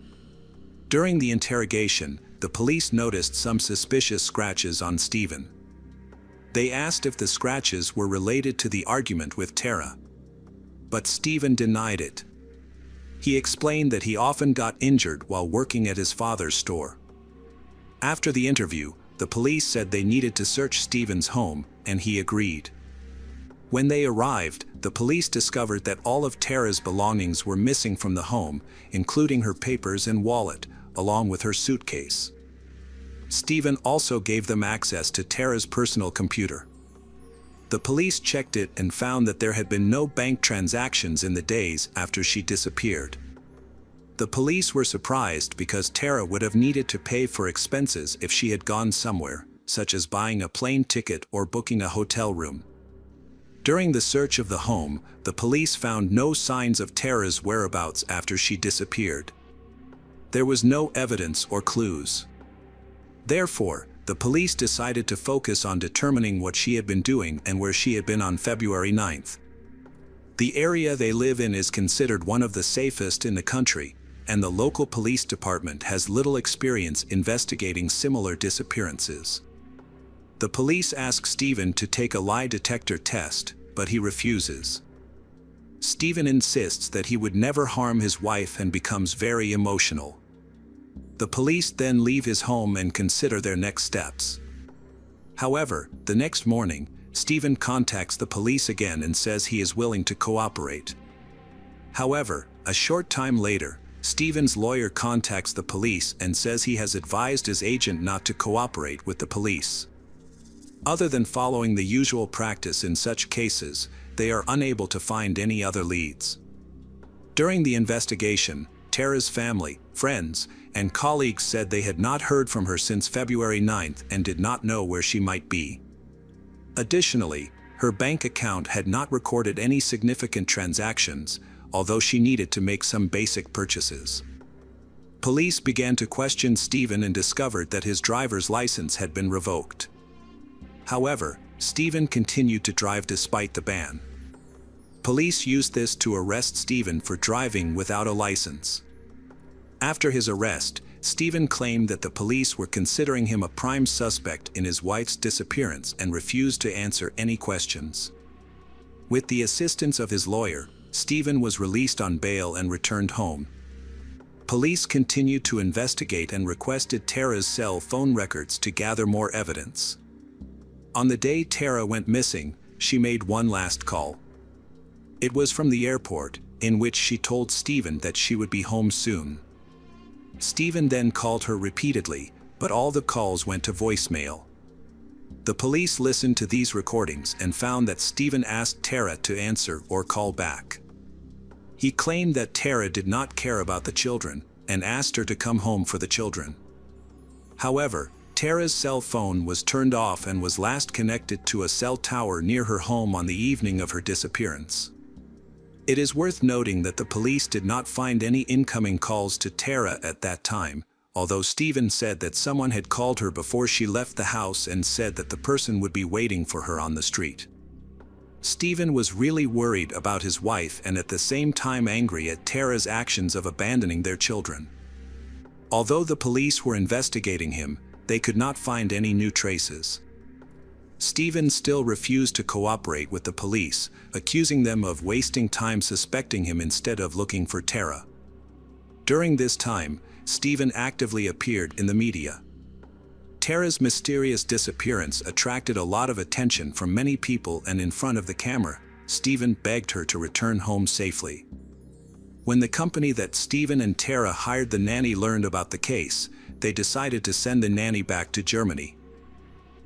S1: During the interrogation, the police noticed some suspicious scratches on Stephen. They asked if the scratches were related to the argument with Tara. But Stephen denied it. He explained that he often got injured while working at his father's store. After the interview, the police said they needed to search Stephen's home, and he agreed. When they arrived, the police discovered that all of Tara's belongings were missing from the home, including her papers and wallet, along with her suitcase. Stephen also gave them access to Tara's personal computer. The police checked it and found that there had been no bank transactions in the days after she disappeared. The police were surprised because Tara would have needed to pay for expenses if she had gone somewhere, such as buying a plane ticket or booking a hotel room. During the search of the home, the police found no signs of Tara's whereabouts after she disappeared. There was no evidence or clues. Therefore, the police decided to focus on determining what she had been doing and where she had been on February 9th. The area they live in is considered one of the safest in the country, and the local police department has little experience investigating similar disappearances. The police ask Stephen to take a lie detector test, but he refuses. Stephen insists that he would never harm his wife and becomes very emotional. The police then leave his home and consider their next steps. However, the next morning, Stephen contacts the police again and says he is willing to cooperate. However, a short time later, Stephen's lawyer contacts the police and says he has advised his agent not to cooperate with the police. Other than following the usual practice in such cases, they are unable to find any other leads. During the investigation, Tara's family, friends, and colleagues said they had not heard from her since February 9th and did not know where she might be. Additionally, her bank account had not recorded any significant transactions, although she needed to make some basic purchases. Police began to question Stephen and discovered that his driver's license had been revoked. However, Stephen continued to drive despite the ban. Police used this to arrest Stephen for driving without a license. After his arrest, Stephen claimed that the police were considering him a prime suspect in his wife's disappearance and refused to answer any questions. With the assistance of his lawyer, Stephen was released on bail and returned home. Police continued to investigate and requested Tara's cell phone records to gather more evidence. On the day Tara went missing, she made one last call. It was from the airport, in which she told Stephen that she would be home soon. Stephen then called her repeatedly, but all the calls went to voicemail. The police listened to these recordings and found that Stephen asked Tara to answer or call back. He claimed that Tara did not care about the children and asked her to come home for the children. However, Tara's cell phone was turned off and was last connected to a cell tower near her home on the evening of her disappearance. It is worth noting that the police did not find any incoming calls to Tara at that time, although Stephen said that someone had called her before she left the house and said that the person would be waiting for her on the street. Stephen was really worried about his wife and at the same time angry at Tara's actions of abandoning their children. Although the police were investigating him, they could not find any new traces. Stephen still refused to cooperate with the police, accusing them of wasting time suspecting him instead of looking for Tara. During this time, Stephen actively appeared in the media. Tara's mysterious disappearance attracted a lot of attention from many people, and in front of the camera, Stephen begged her to return home safely. When the company that Stephen and Tara hired the nanny learned about the case, they decided to send the nanny back to Germany.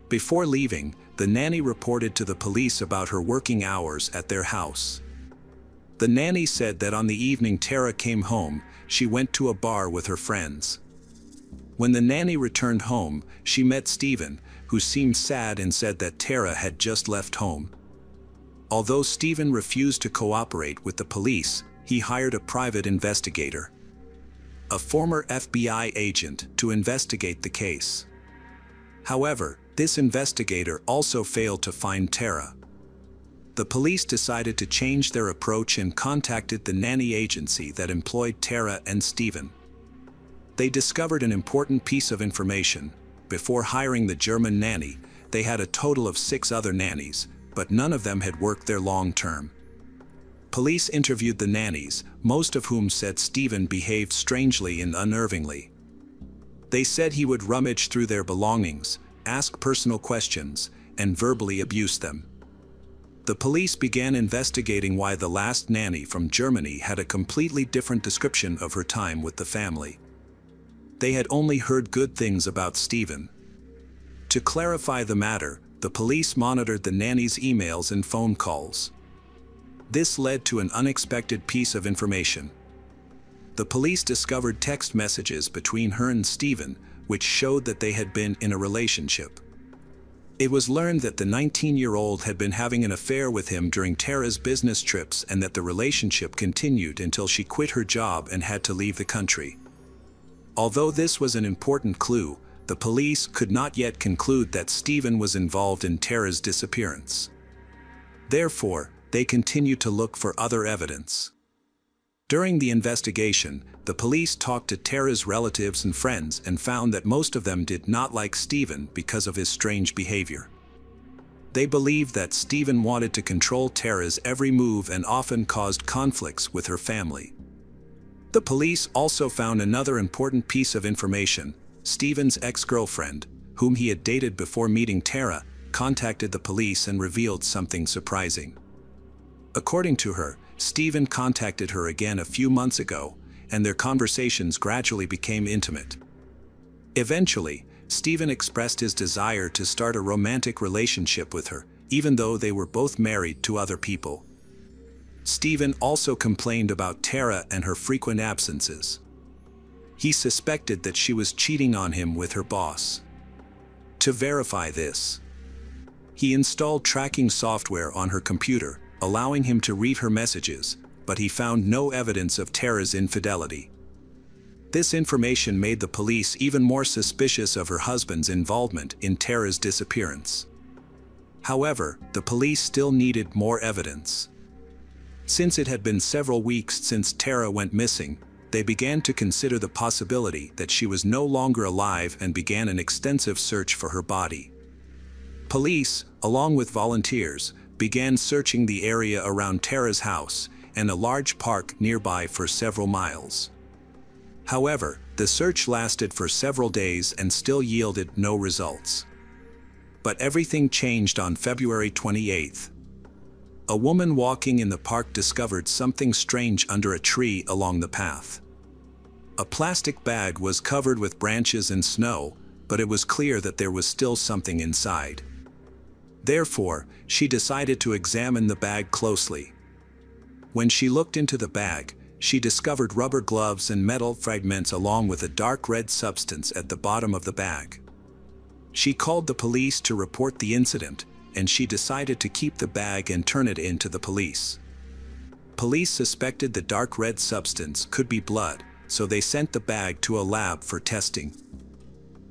S1: Before leaving, the nanny reported to the police about her working hours at their house. The nanny said that on the evening Tara came home, she went to a bar with her friends. When the nanny returned home, she met Stephen, who seemed sad and said that Tara had just left home. Although Stephen refused to cooperate with the police, he hired a private investigator, a former FBI agent, to investigate the case. However, this investigator also failed to find Tara. The police decided to change their approach and contacted the nanny agency that employed Tara and Stephen. They discovered an important piece of information. Before hiring the German nanny, they had a total of 6 other nannies, but none of them had worked there long term. Police interviewed the nannies, most of whom said Stephen behaved strangely and unnervingly. They said he would rummage through their belongings, ask personal questions, and verbally abuse them. The police began investigating why the last nanny from Germany had a completely different description of her time with the family. They had only heard good things about Stephen. To clarify the matter, the police monitored the nanny's emails and phone calls. This led to an unexpected piece of information. The police discovered text messages between her and Stephen, which showed that they had been in a relationship. It was learned that the 19-year-old had been having an affair with him during Tara's business trips and that the relationship continued until she quit her job and had to leave the country. Although this was an important clue, the police could not yet conclude that Stephen was involved in Tara's disappearance. Therefore, they continued to look for other evidence. During the investigation, the police talked to Tara's relatives and friends and found that most of them did not like Stephen because of his strange behavior. They believed that Stephen wanted to control Tara's every move and often caused conflicts with her family. The police also found another important piece of information. Stephen's ex-girlfriend, whom he had dated before meeting Tara, contacted the police and revealed something surprising. According to her, Stephen contacted her again a few months ago, and their conversations gradually became intimate. Eventually, Stephen expressed his desire to start a romantic relationship with her, even though they were both married to other people. Stephen also complained about Tara and her frequent absences. He suspected that she was cheating on him with her boss. To verify this, he installed tracking software on her computer, allowing him to read her messages, but he found no evidence of Tara's infidelity. This information made the police even more suspicious of her husband's involvement in Tara's disappearance. However, the police still needed more evidence. Since it had been several weeks since Tara went missing, they began to consider the possibility that she was no longer alive and began an extensive search for her body. Police, along with volunteers, began searching the area around Tara's house and a large park nearby for several miles. However, the search lasted for several days and still yielded no results. But everything changed on February 28th. A woman walking in the park discovered something strange under a tree along the path. A plastic bag was covered with branches and snow, but it was clear that there was still something inside. Therefore, she decided to examine the bag closely. When she looked into the bag, she discovered rubber gloves and metal fragments along with a dark red substance at the bottom of the bag. She called the police to report the incident, and she decided to keep the bag and turn it in to the police. Police suspected the dark red substance could be blood, so they sent the bag to a lab for testing.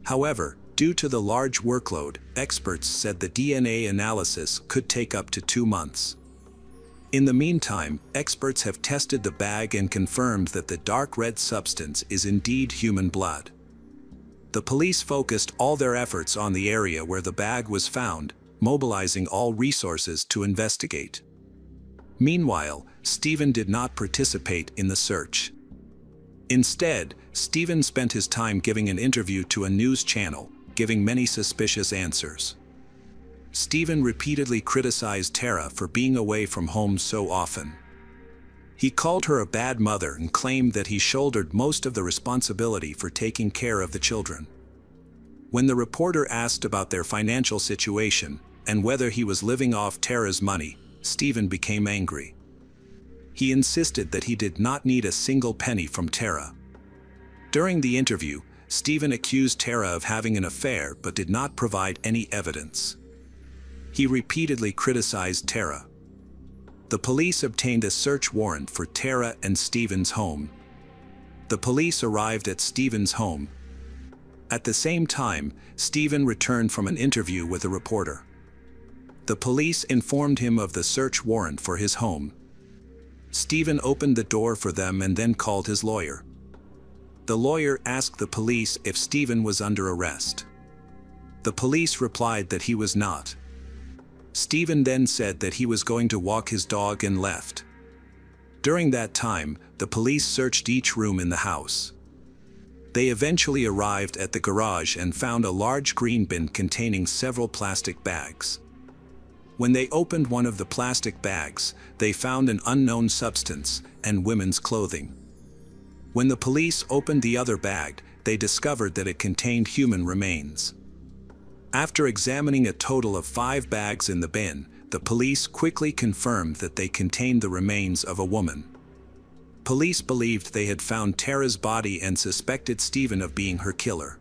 S1: However, due to the large workload, experts said the DNA analysis could take up to 2 months. In the meantime, experts have tested the bag and confirmed that the dark red substance is indeed human blood. The police focused all their efforts on the area where the bag was found, mobilizing all resources to investigate. Meanwhile, Stephen did not participate in the search. Instead, Stephen spent his time giving an interview to a news channel, giving many suspicious answers. Stephen repeatedly criticized Tara for being away from home so often. He called her a bad mother and claimed that he shouldered most of the responsibility for taking care of the children. When the reporter asked about their financial situation, and whether he was living off Tara's money, Stephen became angry. He insisted that he did not need a single penny from Tara. During the interview, Stephen accused Tara of having an affair but did not provide any evidence. He repeatedly criticized Tara. The police obtained a search warrant for Tara and Stephen's home. The police arrived at Stephen's home. At the same time, Stephen returned from an interview with a reporter. The police informed him of the search warrant for his home. Stephen opened the door for them and then called his lawyer. The lawyer asked the police if Stephen was under arrest. The police replied that he was not. Stephen then said that he was going to walk his dog and left. During that time, the police searched each room in the house. They eventually arrived at the garage and found a large green bin containing several plastic bags. When they opened one of the plastic bags, they found an unknown substance and women's clothing. When the police opened the other bag, they discovered that it contained human remains. After examining a total of 5 bags in the bin, the police quickly confirmed that they contained the remains of a woman. Police believed they had found Tara's body and suspected Stephen of being her killer.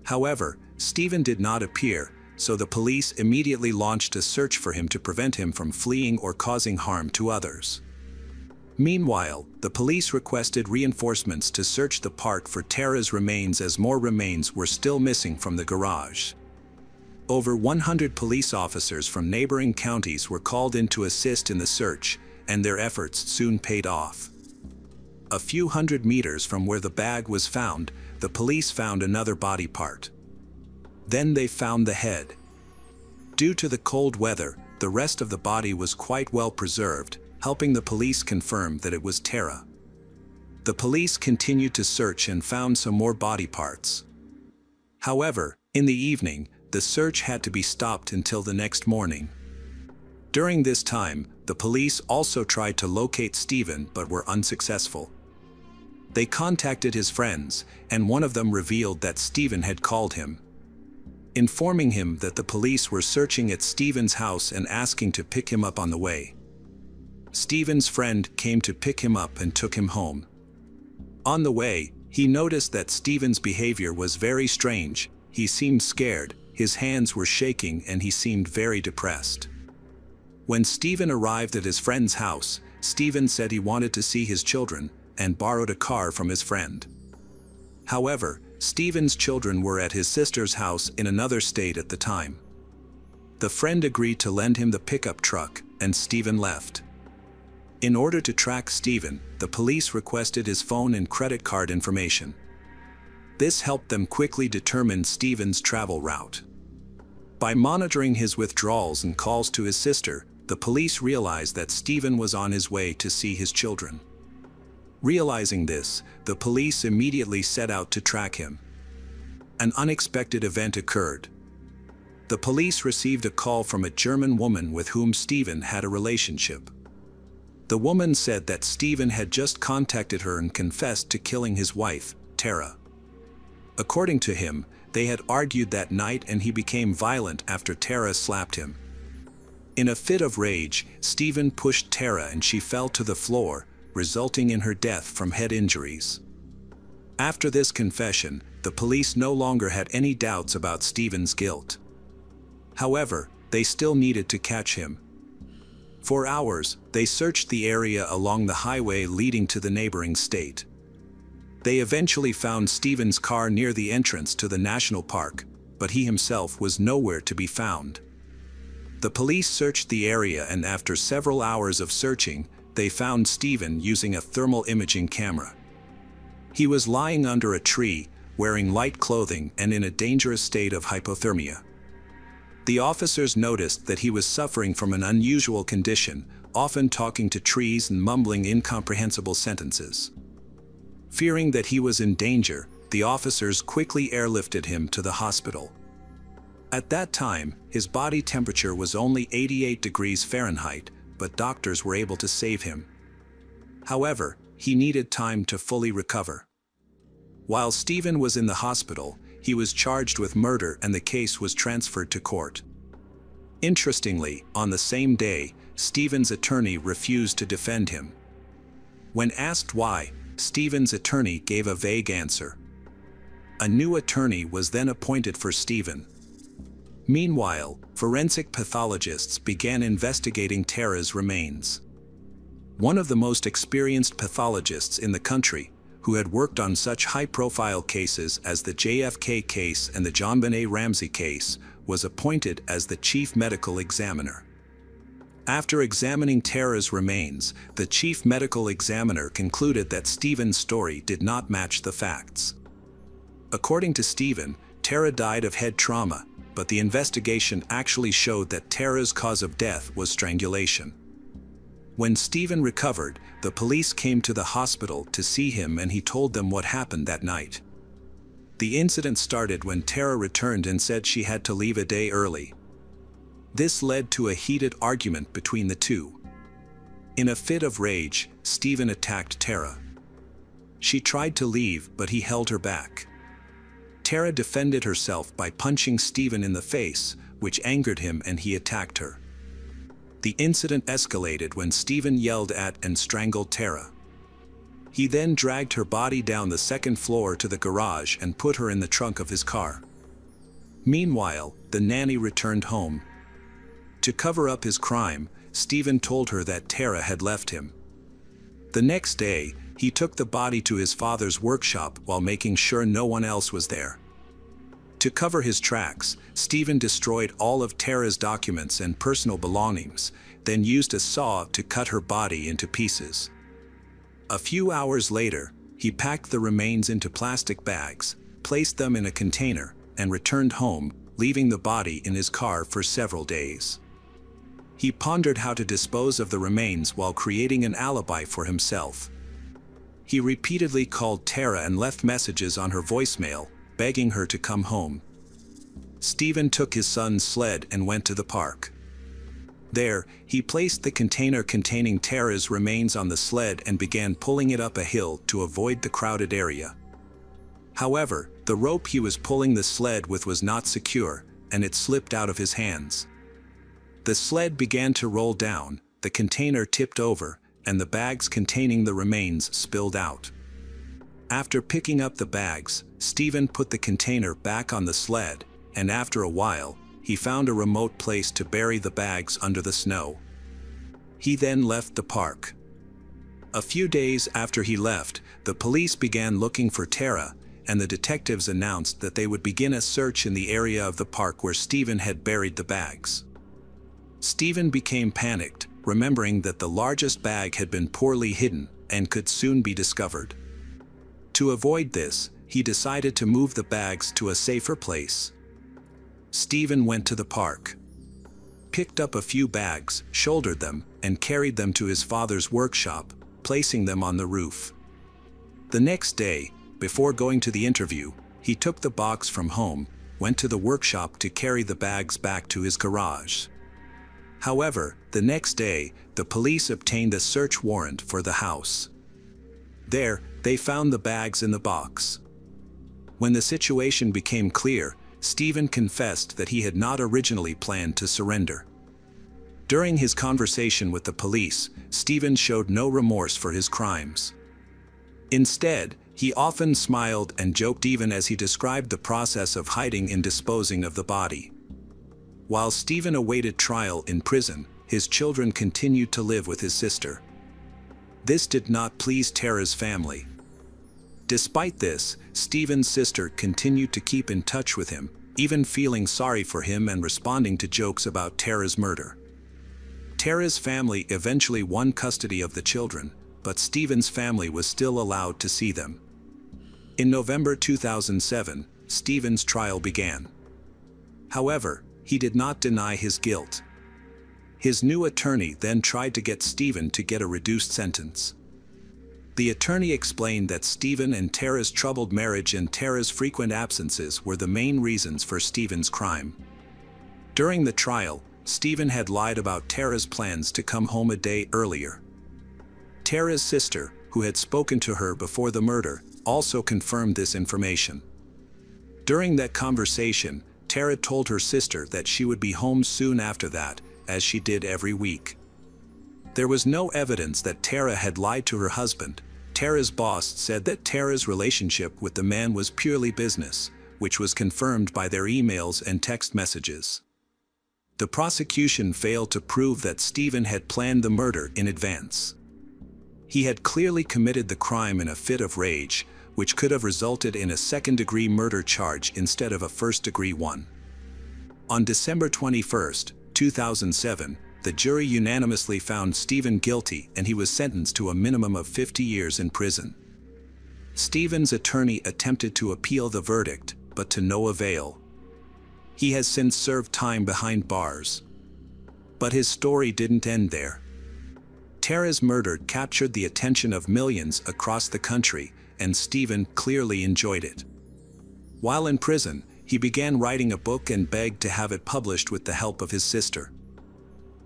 S1: However, Stephen did not appear, so the police immediately launched a search for him to prevent him from fleeing or causing harm to others. Meanwhile, the police requested reinforcements to search the park for Tara's remains as more remains were still missing from the garage. Over 100 police officers from neighboring counties were called in to assist in the search, and their efforts soon paid off. A few hundred meters from where the bag was found, the police found another body part. Then they found the head. Due to the cold weather, the rest of the body was quite well preserved, helping the police confirm that it was Tara. The police continued to search and found some more body parts. However, in the evening, the search had to be stopped until the next morning. During this time, the police also tried to locate Stephen but were unsuccessful. They contacted his friends, and one of them revealed that Stephen had called him, informing him that the police were searching at Stephen's house and asking to pick him up on the way. Stephen's friend came to pick him up and took him home. On the way, he noticed that Stephen's behavior was very strange. He seemed scared, his hands were shaking, and he seemed very depressed. When Stephen arrived at his friend's house, Stephen said he wanted to see his children and borrowed a car from his friend. However, Stephen's children were at his sister's house in another state at the time. The friend agreed to lend him the pickup truck, and Stephen left. In order to track Stephen, the police requested his phone and credit card information. This helped them quickly determine Stephen's travel route. By monitoring his withdrawals and calls to his sister, the police realized that Stephen was on his way to see his children. Realizing this, the police immediately set out to track him. An unexpected event occurred. The police received a call from a German woman with whom Stephen had a relationship. The woman said that Stephen had just contacted her and confessed to killing his wife, Tara. According to him, they had argued that night and he became violent after Tara slapped him. In a fit of rage, Stephen pushed Tara and she fell to the floor, resulting in her death from head injuries. After this confession, the police no longer had any doubts about Stephen's guilt. However, they still needed to catch him. For hours, they searched the area along the highway leading to the neighboring state. They eventually found Stephen's car near the entrance to the national park, but he himself was nowhere to be found. The police searched the area and after several hours of searching, they found Stephen using a thermal imaging camera. He was lying under a tree, wearing light clothing and in a dangerous state of hypothermia. The officers noticed that he was suffering from an unusual condition, often talking to trees and mumbling incomprehensible sentences. Fearing that he was in danger, the officers quickly airlifted him to the hospital. At that time, his body temperature was only 88 degrees Fahrenheit, but doctors were able to save him. However, he needed time to fully recover. While Stephen was in the hospital, he was charged with murder and the case was transferred to court. Interestingly, on the same day, Stephen's attorney refused to defend him. When asked why, Stephen's attorney gave a vague answer. A new attorney was then appointed for Stephen. Meanwhile, forensic pathologists began investigating Tara's remains. One of the most experienced pathologists in the country, who had worked on such high-profile cases as the JFK case and the JonBenet Ramsey case, was appointed as the chief medical examiner. After examining Tara's remains, the chief medical examiner concluded that Stephen's story did not match the facts. According to Stephen, Tara died of head trauma, but the investigation actually showed that Tara's cause of death was strangulation. When Stephen recovered, the police came to the hospital to see him and he told them what happened that night. The incident started when Tara returned and said she had to leave a day early. This led to a heated argument between the two. In a fit of rage, Stephen attacked Tara. She tried to leave, but he held her back. Tara defended herself by punching Stephen in the face, which angered him and he attacked her. The incident escalated when Stephen yelled at and strangled Tara. He then dragged her body down the second floor to the garage and put her in the trunk of his car. Meanwhile, the nanny returned home. To cover up his crime, Stephen told her that Tara had left him. The next day, he took the body to his father's workshop while making sure no one else was there. To cover his tracks, Stephen destroyed all of Tara's documents and personal belongings, then used a saw to cut her body into pieces. A few hours later, he packed the remains into plastic bags, placed them in a container, and returned home, leaving the body in his car for several days. He pondered how to dispose of the remains while creating an alibi for himself. He repeatedly called Tara and left messages on her voicemail, begging her to come home. Stephen took his son's sled and went to the park. There, he placed the container containing Tara's remains on the sled and began pulling it up a hill to avoid the crowded area. However, the rope he was pulling the sled with was not secure, and it slipped out of his hands. The sled began to roll down, the container tipped over, and the bags containing the remains spilled out. After picking up the bags, Stephen put the container back on the sled, and after a while, he found a remote place to bury the bags under the snow. He then left the park. A few days after he left, the police began looking for Tara, and the detectives announced that they would begin a search in the area of the park where Stephen had buried the bags. Stephen became panicked, remembering that the largest bag had been poorly hidden and could soon be discovered. To avoid this, he decided to move the bags to a safer place. Stephen went to the park, picked up a few bags, shouldered them, and carried them to his father's workshop, placing them on the roof. The next day, before going to the interview, he took the box from home, went to the workshop to carry the bags back to his garage. However, the next day, the police obtained a search warrant for the house. There, they found the bags in the box. When the situation became clear, Stephen confessed that he had not originally planned to surrender. During his conversation with the police, Stephen showed no remorse for his crimes. Instead, he often smiled and joked even as he described the process of hiding and disposing of the body. While Stephen awaited trial in prison, his children continued to live with his sister. This did not please Tara's family. Despite this, Stephen's sister continued to keep in touch with him, even feeling sorry for him and responding to jokes about Tara's murder. Tara's family eventually won custody of the children, but Stephen's family was still allowed to see them. In November 2007, Stephen's trial began. However, he did not deny his guilt. His new attorney then tried to get Stephen to get a reduced sentence. The attorney explained that Stephen and Tara's troubled marriage and Tara's frequent absences were the main reasons for Stephen's crime. During the trial, Stephen had lied about Tara's plans to come home a day earlier. Tara's sister, who had spoken to her before the murder, also confirmed this information. During that conversation, Tara told her sister that she would be home soon after that, as she did every week. There was no evidence that Tara had lied to her husband. Tara's boss said that Tara's relationship with the man was purely business, which was confirmed by their emails and text messages. The prosecution failed to prove that Stephen had planned the murder in advance. He had clearly committed the crime in a fit of rage, which could have resulted in a second-degree murder charge instead of a first-degree one. On December 21, 2007, the jury unanimously found Stephen guilty and he was sentenced to a minimum of 50 years in prison. Stephen's attorney attempted to appeal the verdict, but to no avail. He has since served time behind bars. But his story didn't end there. Tara's murder captured the attention of millions across the country, and Stephen clearly enjoyed it. While in prison, he began writing a book and begged to have it published with the help of his sister.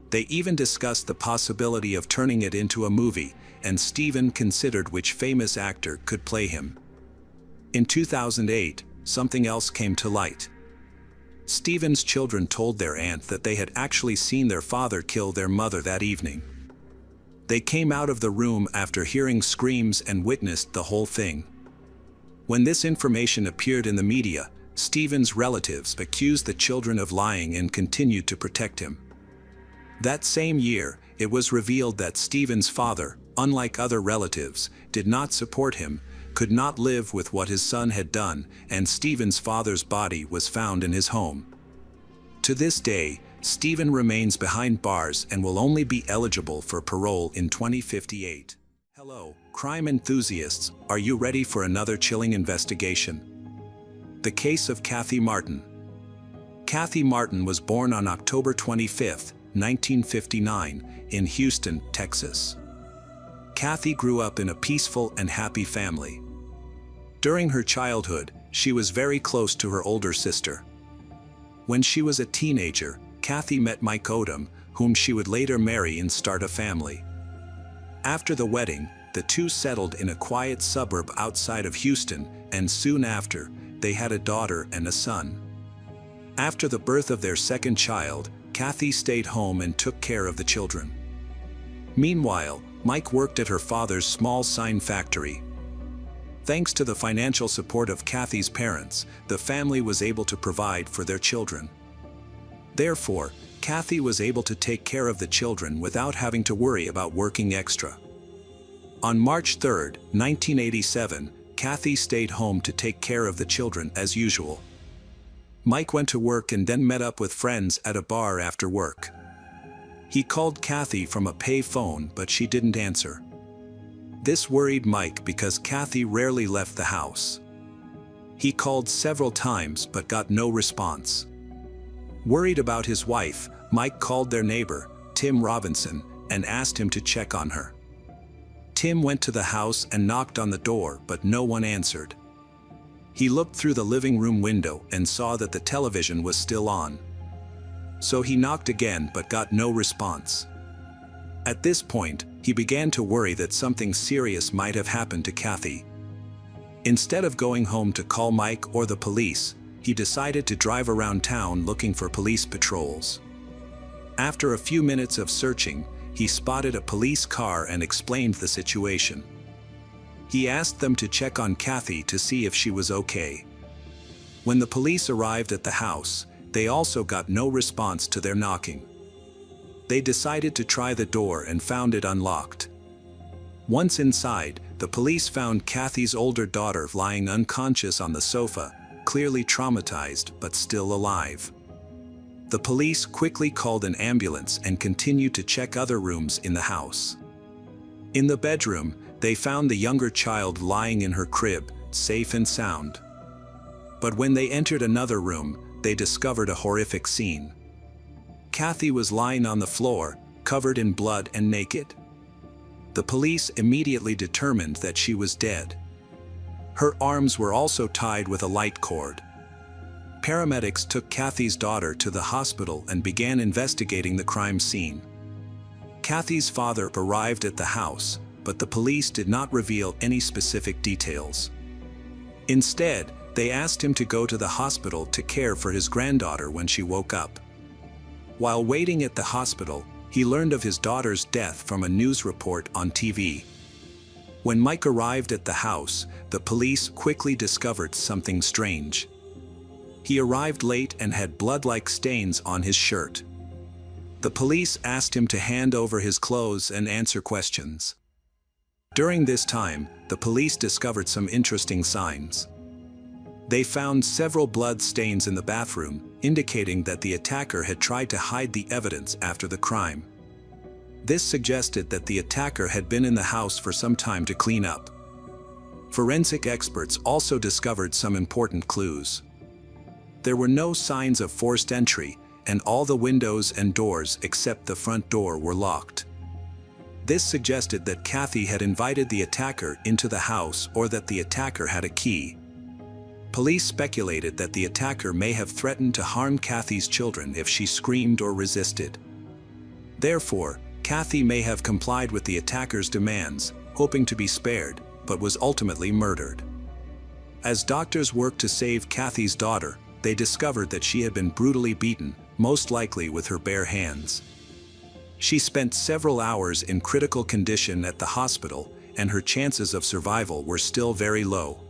S1: They even discussed the possibility of turning it into a movie, and Stephen considered which famous actor could play him. In 2008, something else came to light. Stephen's children told their aunt that they had actually seen their father kill their mother that evening. They came out of the room after hearing screams and witnessed the whole thing. When this information appeared in the media, Stephen's relatives accused the children of lying and continued to protect him. That same year, it was revealed that Stephen's father, unlike other relatives, did not support him, could not live with what his son had done, and Stephen's father's body was found in his home. To this day, Stephen remains behind bars and will only be eligible for parole in 2058. Hello, crime enthusiasts, are you ready for another chilling investigation? The case of Kathy Martin. Kathy Martin was born on October 25, 1959, in Houston, Texas. Kathy grew up in a peaceful and happy family. During her childhood, she was very close to her older sister. When she was a teenager, Kathy met Mike Odom, whom she would later marry and start a family. After the wedding, the two settled in a quiet suburb outside of Houston, and soon after, they had a daughter and a son. After the birth of their second child, Kathy stayed home and took care of the children. Meanwhile, Mike worked at her father's small sign factory. Thanks to the financial support of Kathy's parents, the family was able to provide for their children. Therefore, Kathy was able to take care of the children without having to worry about working extra. On March 3, 1987, Kathy stayed home to take care of the children as usual. Mike went to work and then met up with friends at a bar after work. He called Kathy from a pay phone, but she didn't answer. This worried Mike because Kathy rarely left the house. He called several times but got no response. Worried about his wife, Mike called their neighbor, Tim Robinson, and asked him to check on her. Tim went to the house and knocked on the door, but no one answered. He looked through the living room window and saw that the television was still on. So he knocked again but got no response. At this point, he began to worry that something serious might have happened to Kathy. Instead of going home to call Mike or the police, he decided to drive around town looking for police patrols. After a few minutes of searching, he spotted a police car and explained the situation. He asked them to check on Kathy to see if she was okay. When the police arrived at the house, they also got no response to their knocking. They decided to try the door and found it unlocked. Once inside, the police found Kathy's older daughter lying unconscious on the sofa, clearly traumatized but still alive. The police quickly called an ambulance and continued to check other rooms in the house. In the bedroom, they found the younger child lying in her crib, safe and sound. But when they entered another room, they discovered a horrific scene. Kathy was lying on the floor, covered in blood and naked. The police immediately determined that she was dead. Her arms were also tied with a light cord. Paramedics took Kathy's daughter to the hospital and began investigating the crime scene. Kathy's father arrived at the house, but the police did not reveal any specific details. Instead, They asked him to go to the hospital to care for his granddaughter when she woke up. While waiting at the hospital, he learned of his daughter's death from a news report on TV. When Mike arrived at the house, the police quickly discovered something strange. He arrived late and had blood-like stains on his shirt. The police asked him to hand over his clothes and answer questions. During this time, the police discovered some interesting signs. They found several blood stains in the bathroom, indicating that the attacker had tried to hide the evidence after the crime. This suggested that the attacker had been in the house for some time to clean up. Forensic experts also discovered some important clues. There were no signs of forced entry, and all the windows and doors except the front door were locked. This suggested that Kathy had invited the attacker into the house or that the attacker had a key. Police speculated that the attacker may have threatened to harm Kathy's children if she screamed or resisted. Therefore, Kathy may have complied with the attacker's demands, hoping to be spared, but was ultimately murdered. As doctors worked to save Kathy's daughter, they discovered that she had been brutally beaten, most likely with her bare hands. She spent several hours in critical condition at the hospital, and her chances of survival were still very low.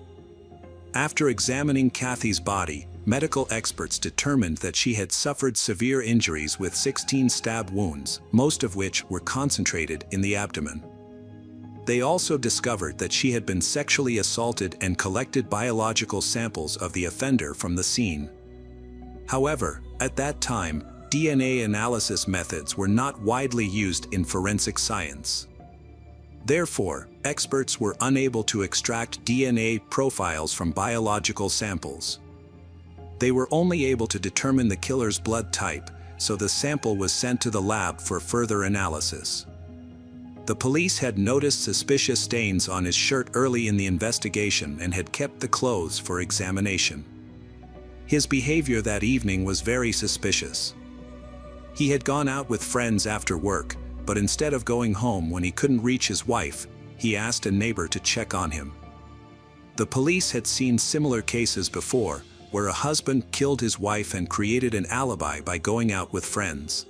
S1: After examining Kathy's body, medical experts determined that she had suffered severe injuries with 16 stab wounds, most of which were concentrated in the abdomen. They also discovered that she had been sexually assaulted and collected biological samples of the offender from the scene. However, at that time, DNA analysis methods were not widely used in forensic science. Therefore, experts were unable to extract DNA profiles from biological samples. They were only able to determine the killer's blood type, so the sample was sent to the lab for further analysis. The police had noticed suspicious stains on his shirt early in the investigation and had kept the clothes for examination. His behavior that evening was very suspicious. He had gone out with friends after work, but instead of going home when he couldn't reach his wife, he asked a neighbor to check on him. The police had seen similar cases before, where a husband killed his wife and created an alibi by going out with friends.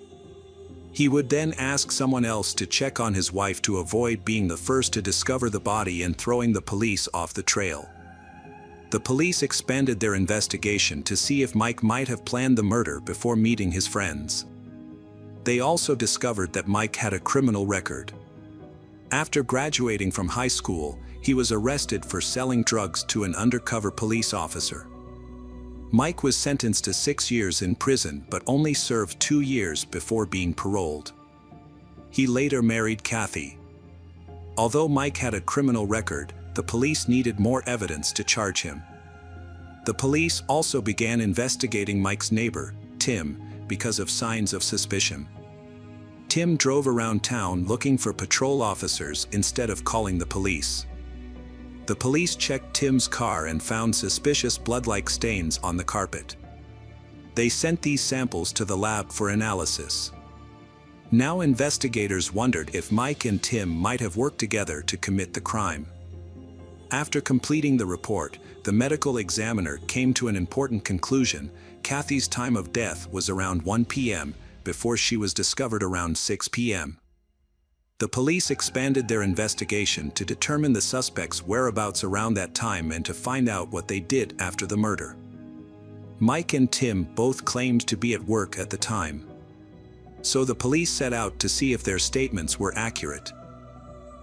S1: He would then ask someone else to check on his wife to avoid being the first to discover the body and throwing the police off the trail. The police expanded their investigation to see if Mike might have planned the murder before meeting his friends. They also discovered that Mike had a criminal record. After graduating from high school, he was arrested for selling drugs to an undercover police officer. Mike was sentenced to 6 years in prison but only served 2 years before being paroled. He later married Kathy. Although Mike had a criminal record, the police needed more evidence to charge him. The police also began investigating Mike's neighbor, Tim, because of signs of suspicion. Tim drove around town looking for patrol officers instead of calling the police. The police checked Tim's car and found suspicious blood-like stains on the carpet. They sent these samples to the lab for analysis. Now investigators wondered if Mike and Tim might have worked together to commit the crime. After completing the report, the medical examiner came to an important conclusion. Kathy's time of death was around 1 p.m. before she was discovered around 6 p.m. The police expanded their investigation to determine the suspect's whereabouts around that time and to find out what they did after the murder. Mike and Tim both claimed to be at work at the time. So the police set out to see if their statements were accurate.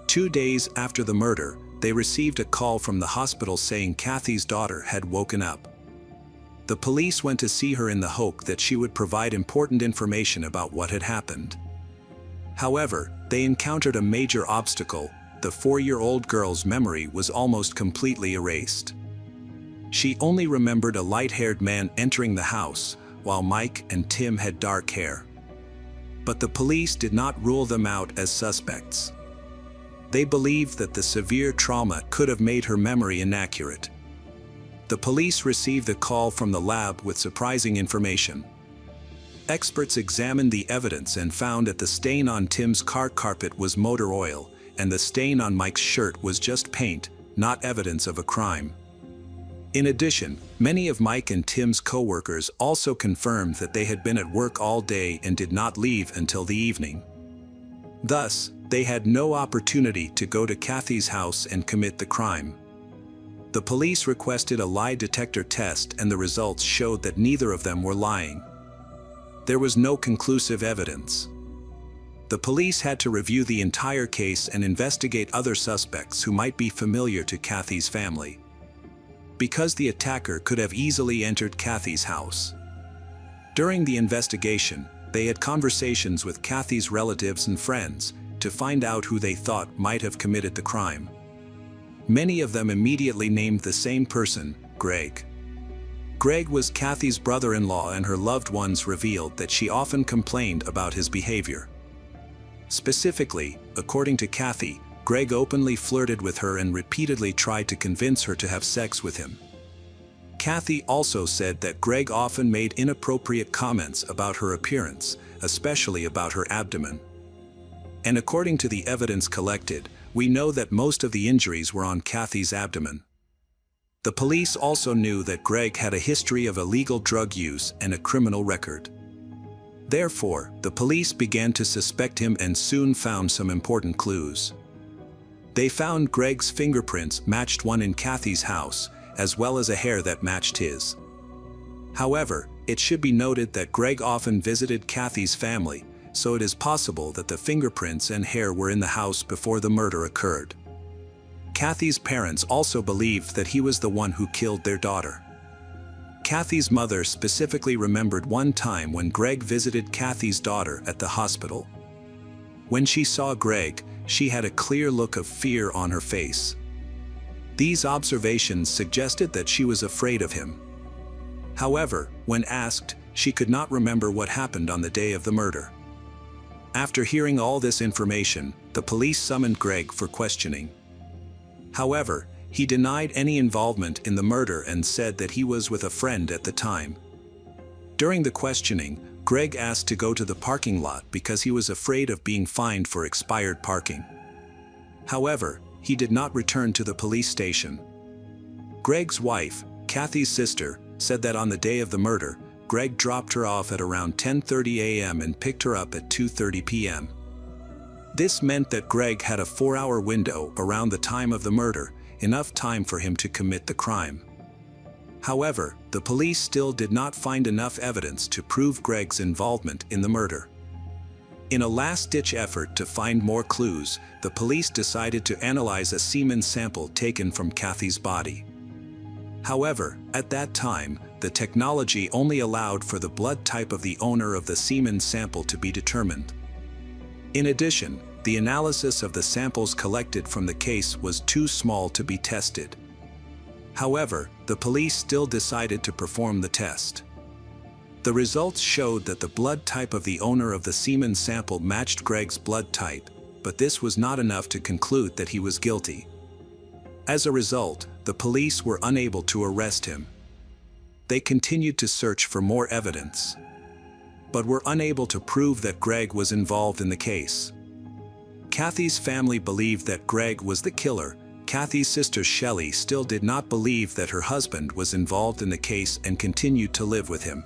S1: 2 days after the murder, they received a call from the hospital saying Kathy's daughter had woken up. The police went to see her in the hope that she would provide important information about what had happened. However, they encountered a major obstacle. The 4-year-old girl's memory was almost completely erased. She only remembered a light-haired man entering the house, while Mike and Tim had dark hair. But the police did not rule them out as suspects. They believed that the severe trauma could have made her memory inaccurate. The police received a call from the lab with surprising information. Experts examined the evidence and found that the stain on Tim's car carpet was motor oil, and the stain on Mike's shirt was just paint, not evidence of a crime. In addition, many of Mike and Tim's co-workers also confirmed that they had been at work all day and did not leave until the evening. Thus, they had no opportunity to go to Kathy's house and commit the crime. The police requested a lie detector test and the results showed that neither of them were lying. There was no conclusive evidence. The police had to review the entire case and investigate other suspects who might be familiar to Kathy's family, because the attacker could have easily entered Kathy's house. During the investigation, they had conversations with Kathy's relatives and friends to find out who they thought might have committed the crime. Many of them immediately named the same person, Greg. Greg was Kathy's brother-in-law, and her loved ones revealed that she often complained about his behavior. Specifically, according to Kathy, Greg openly flirted with her and repeatedly tried to convince her to have sex with him. Kathy also said that Greg often made inappropriate comments about her appearance, especially about her abdomen. And according to the evidence collected, we know that most of the injuries were on Kathy's abdomen. The police also knew that Greg had a history of illegal drug use and a criminal record. Therefore, the police began to suspect him and soon found some important clues. They found Greg's fingerprints matched one in Kathy's house, as well as a hair that matched his. However, it should be noted that Greg often visited Kathy's family, so it is possible that the fingerprints and hair were in the house before the murder occurred. Kathy's parents also believed that he was the one who killed their daughter. Kathy's mother specifically remembered one time when Greg visited Kathy's daughter at the hospital. When she saw Greg, she had a clear look of fear on her face. These observations suggested that she was afraid of him. However, when asked, she could not remember what happened on the day of the murder. After hearing all this information, the police summoned Greg for questioning. However, he denied any involvement in the murder and said that he was with a friend at the time. During the questioning, Greg asked to go to the parking lot because he was afraid of being fined for expired parking. However, he did not return to the police station. Greg's wife, Kathy's sister, said that on the day of the murder, Greg dropped her off at around 10:30 a.m. and picked her up at 2:30 p.m. This meant that Greg had a 4-hour window around the time of the murder, enough time for him to commit the crime. However, the police still did not find enough evidence to prove Greg's involvement in the murder. In a last-ditch effort to find more clues, the police decided to analyze a semen sample taken from Kathy's body. However, at that time, the technology only allowed for the blood type of the owner of the semen sample to be determined. In addition, the analysis of the samples collected from the case was too small to be tested. However, the police still decided to perform the test. The results showed that the blood type of the owner of the semen sample matched Greg's blood type, but this was not enough to conclude that he was guilty. As a result, the police were unable to arrest him. They continued to search for more evidence, but were unable to prove that Greg was involved in the case. Kathy's family believed that Greg was the killer. Kathy's sister Shelley still did not believe that her husband was involved in the case and continued to live with him.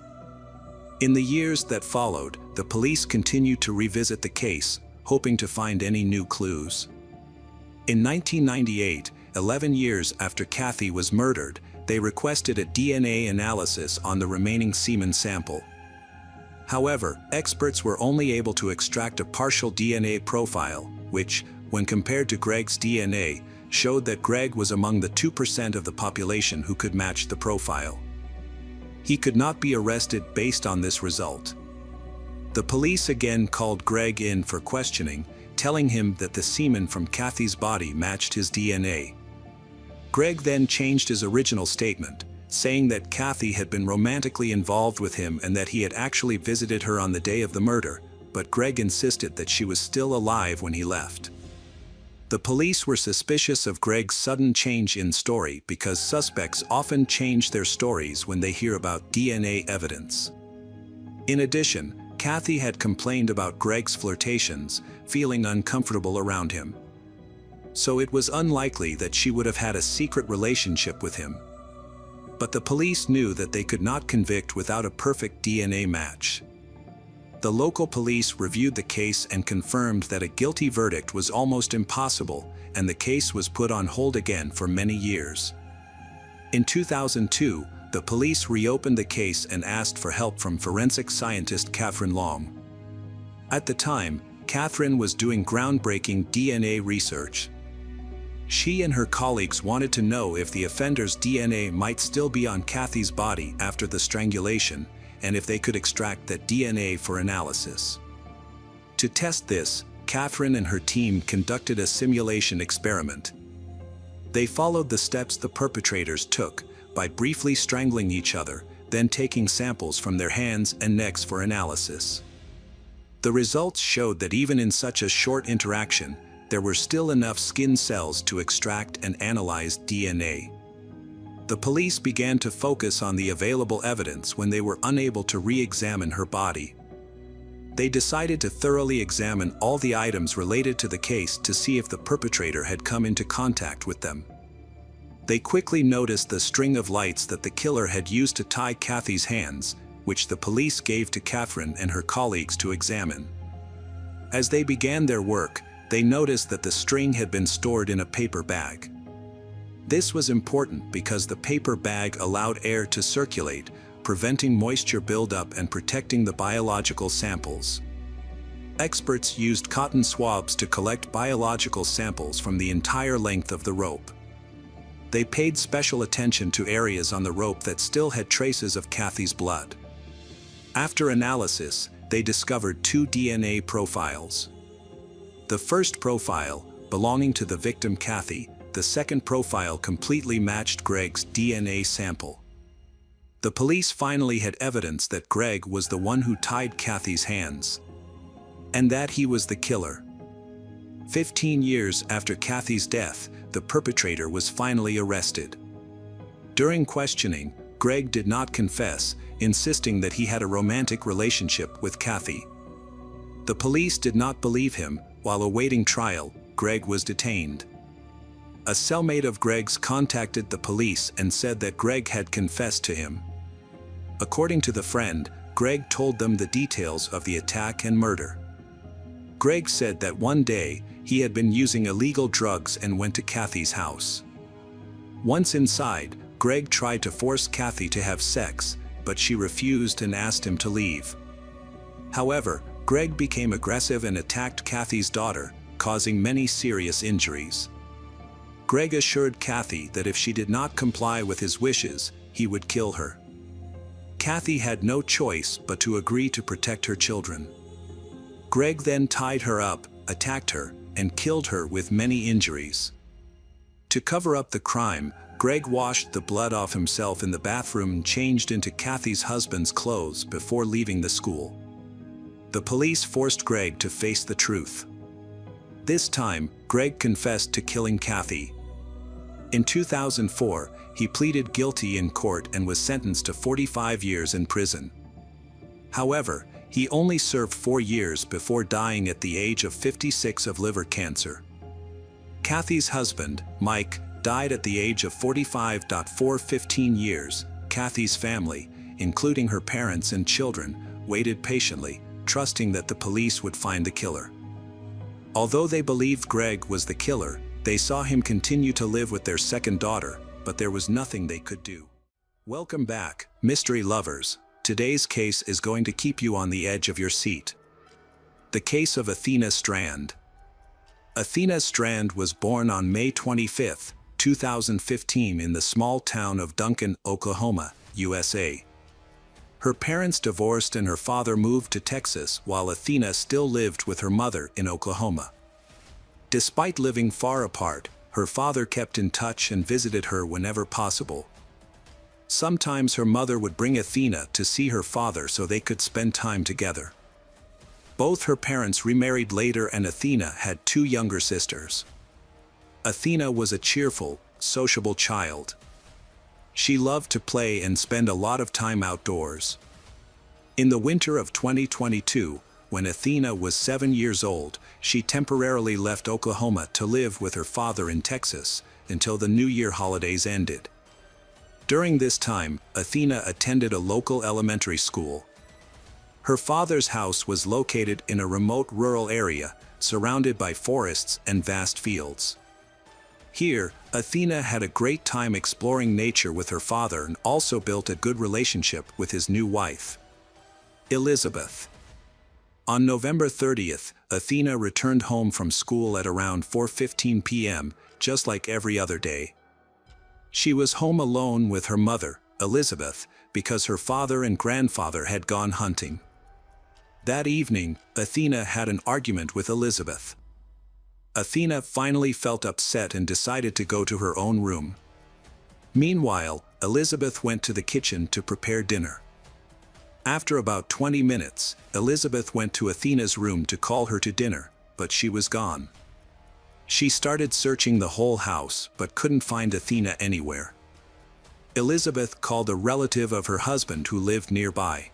S1: In the years that followed, the police continued to revisit the case, hoping to find any new clues. In 1998, 11 years after Kathy was murdered, they requested a DNA analysis on the remaining semen sample. However, experts were only able to extract a partial DNA profile, which, when compared to Greg's DNA, showed that Greg was among the 2% of the population who could match the profile. He could not be arrested based on this result. The police again called Greg in for questioning, telling him that the semen from Kathy's body matched his DNA. Greg then changed his original statement, saying that Kathy had been romantically involved with him and that he had actually visited her on the day of the murder, but Greg insisted that she was still alive when he left. The police were suspicious of Greg's sudden change in story because suspects often change their stories when they hear about DNA evidence. In addition, Kathy had complained about Greg's flirtations, feeling uncomfortable around him. So it was unlikely that she would have had a secret relationship with him. But the police knew that they could not convict without a perfect DNA match. The local police reviewed the case and confirmed that a guilty verdict was almost impossible, and the case was put on hold again for many years. In 2002, the police reopened the case and asked for help from forensic scientist Catherine Long. At the time, Catherine was doing groundbreaking DNA research. She and her colleagues wanted to know if the offender's DNA might still be on Kathy's body after the strangulation, and if they could extract that DNA for analysis. To test this, Catherine and her team conducted a simulation experiment. They followed the steps the perpetrators took by briefly strangling each other, then taking samples from their hands and necks for analysis. The results showed that even in such a short interaction, there were still enough skin cells to extract and analyze DNA. The police began to focus on the available evidence when they were unable to re-examine her body. They decided to thoroughly examine all the items related to the case to see if the perpetrator had come into contact with them. They quickly noticed the string of lights that the killer had used to tie Kathy's hands, which the police gave to Catherine and her colleagues to examine. As they began their work, they noticed that the string had been stored in a paper bag. This was important because the paper bag allowed air to circulate, preventing moisture buildup and protecting the biological samples. Experts used cotton swabs to collect biological samples from the entire length of the rope. They paid special attention to areas on the rope that still had traces of Kathy's blood. After analysis, they discovered 2 DNA profiles. The first profile, belonging to the victim Kathy, the second profile completely matched Greg's DNA sample. The police finally had evidence that Greg was the one who tied Kathy's hands, and that he was the killer. 15 years after Kathy's death, the perpetrator was finally arrested. During questioning, Greg did not confess, insisting that he had a romantic relationship with Kathy. The police did not believe him. While awaiting trial, Greg was detained. A cellmate of Greg's contacted the police and said that Greg had confessed to him. According to the friend, Greg told them the details of the attack and murder. Greg said that one day, he had been using illegal drugs and went to Kathy's house. Once inside, Greg tried to force Kathy to have sex, but she refused and asked him to leave. However, Greg became aggressive and attacked Kathy's daughter, causing many serious injuries. Greg assured Kathy that if she did not comply with his wishes, he would kill her. Kathy had no choice but to agree to protect her children. Greg then tied her up, attacked her, and killed her with many injuries. To cover up the crime, Greg washed the blood off himself in the bathroom and changed into Kathy's husband's clothes before leaving the school. The police forced Greg to face the truth. This time, Greg confessed to killing Kathy. In 2004, he pleaded guilty in court and was sentenced to 45 years in prison. However, he only served 4 years before dying at the age of 56 of liver cancer. Kathy's husband, Mike, died at the age of 45. For 15 years, Kathy's family, including her parents and children, waited patiently, trusting that the police would find the killer. Although they believed Greg was the killer, they saw him continue to live with their second daughter, but there was nothing they could do. Welcome back, mystery lovers. Today's case is going to keep you on the edge of your seat. The case of Athena Strand. Athena Strand was born on May 25, 2015 in the small town of Duncan, Oklahoma, USA. Her parents divorced and her father moved to Texas while Athena still lived with her mother in Oklahoma. Despite living far apart, her father kept in touch and visited her whenever possible. Sometimes her mother would bring Athena to see her father so they could spend time together. Both her parents remarried later and Athena had 2 younger sisters. Athena was a cheerful, sociable child. She loved to play and spend a lot of time outdoors. In the winter of 2022, when Athena was 7 years old, she temporarily left Oklahoma to live with her father in Texas until the New Year holidays ended. During this time, Athena attended a local elementary school. Her father's house was located in a remote rural area, surrounded by forests and vast fields. Here, Athena had a great time exploring nature with her father and also built a good relationship with his new wife, Elizabeth. On November 30th, Athena returned home from school at around 4:15 p.m., just like every other day. She was home alone with her mother, Elizabeth, because her father and grandfather had gone hunting. That evening, Athena had an argument with Elizabeth. Athena finally felt upset and decided to go to her own room. Meanwhile, Elizabeth went to the kitchen to prepare dinner. After about 20 minutes, Elizabeth went to Athena's room to call her to dinner, but she was gone. She started searching the whole house but couldn't find Athena anywhere. Elizabeth called a relative of her husband who lived nearby.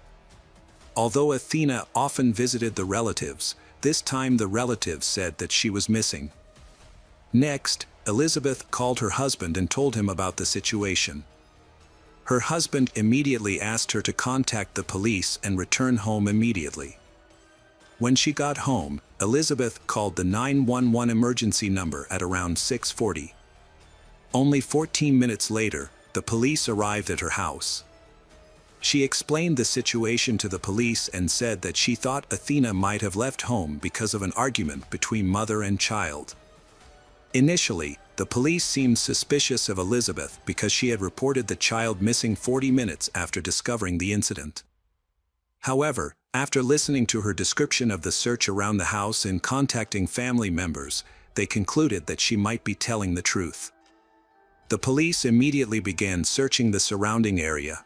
S1: Although Athena often visited the relatives, this time the relative said that she was missing. Next, Elizabeth called her husband and told him about the situation. Her husband immediately asked her to contact the police and return home immediately. When she got home, Elizabeth called the 911 emergency number at around 6:40. Only 14 minutes later, the police arrived at her house. She explained the situation to the police and said that she thought Athena might have left home because of an argument between mother and child. Initially, the police seemed suspicious of Elizabeth because she had reported the child missing 40 minutes after discovering the incident. However, after listening to her description of the search around the house and contacting family members, they concluded that she might be telling the truth. The police immediately began searching the surrounding area.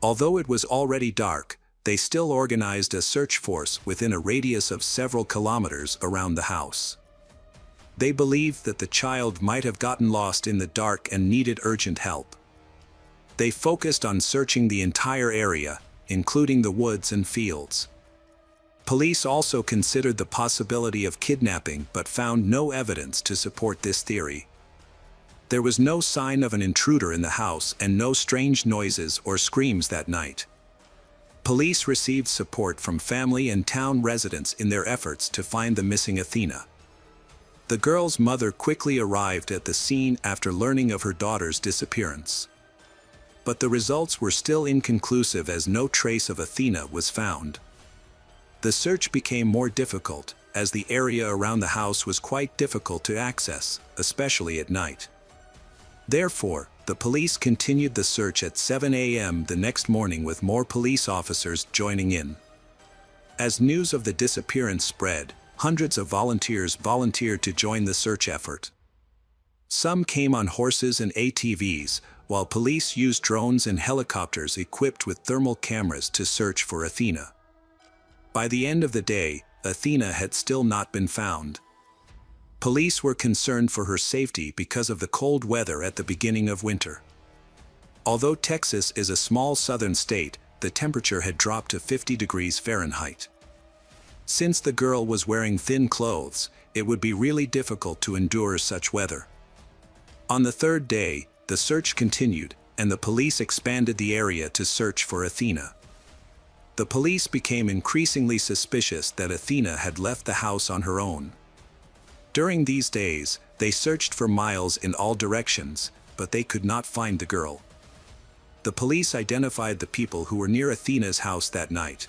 S1: Although it was already dark, they still organized a search force within a radius of several kilometers around the house. They believed that the child might have gotten lost in the dark and needed urgent help. They focused on searching the entire area, including the woods and fields. Police also considered the possibility of kidnapping but found no evidence to support this theory. There was no sign of an intruder in the house and no strange noises or screams that night. Police received support from family and town residents in their efforts to find the missing Athena. The girl's mother quickly arrived at the scene after learning of her daughter's disappearance. But the results were still inconclusive as no trace of Athena was found. The search became more difficult, as the area around the house was quite difficult to access, especially at night. Therefore, the police continued the search at 7 a.m. the next morning with more police officers joining in. As news of the disappearance spread, hundreds of volunteers volunteered to join the search effort. Some came on horses and ATVs, while police used drones and helicopters equipped with thermal cameras to search for Athena. By the end of the day, Athena had still not been found. Police were concerned for her safety because of the cold weather at the beginning of winter. Although Texas is a small southern state, the temperature had dropped to 50 degrees Fahrenheit. Since the girl was wearing thin clothes, it would be really difficult to endure such weather. On the third day, the search continued, and the police expanded the area to search for Athena. The police became increasingly suspicious that Athena had left the house on her own. During these days, they searched for miles in all directions, but they could not find the girl. The police identified the people who were near Athena's house that night.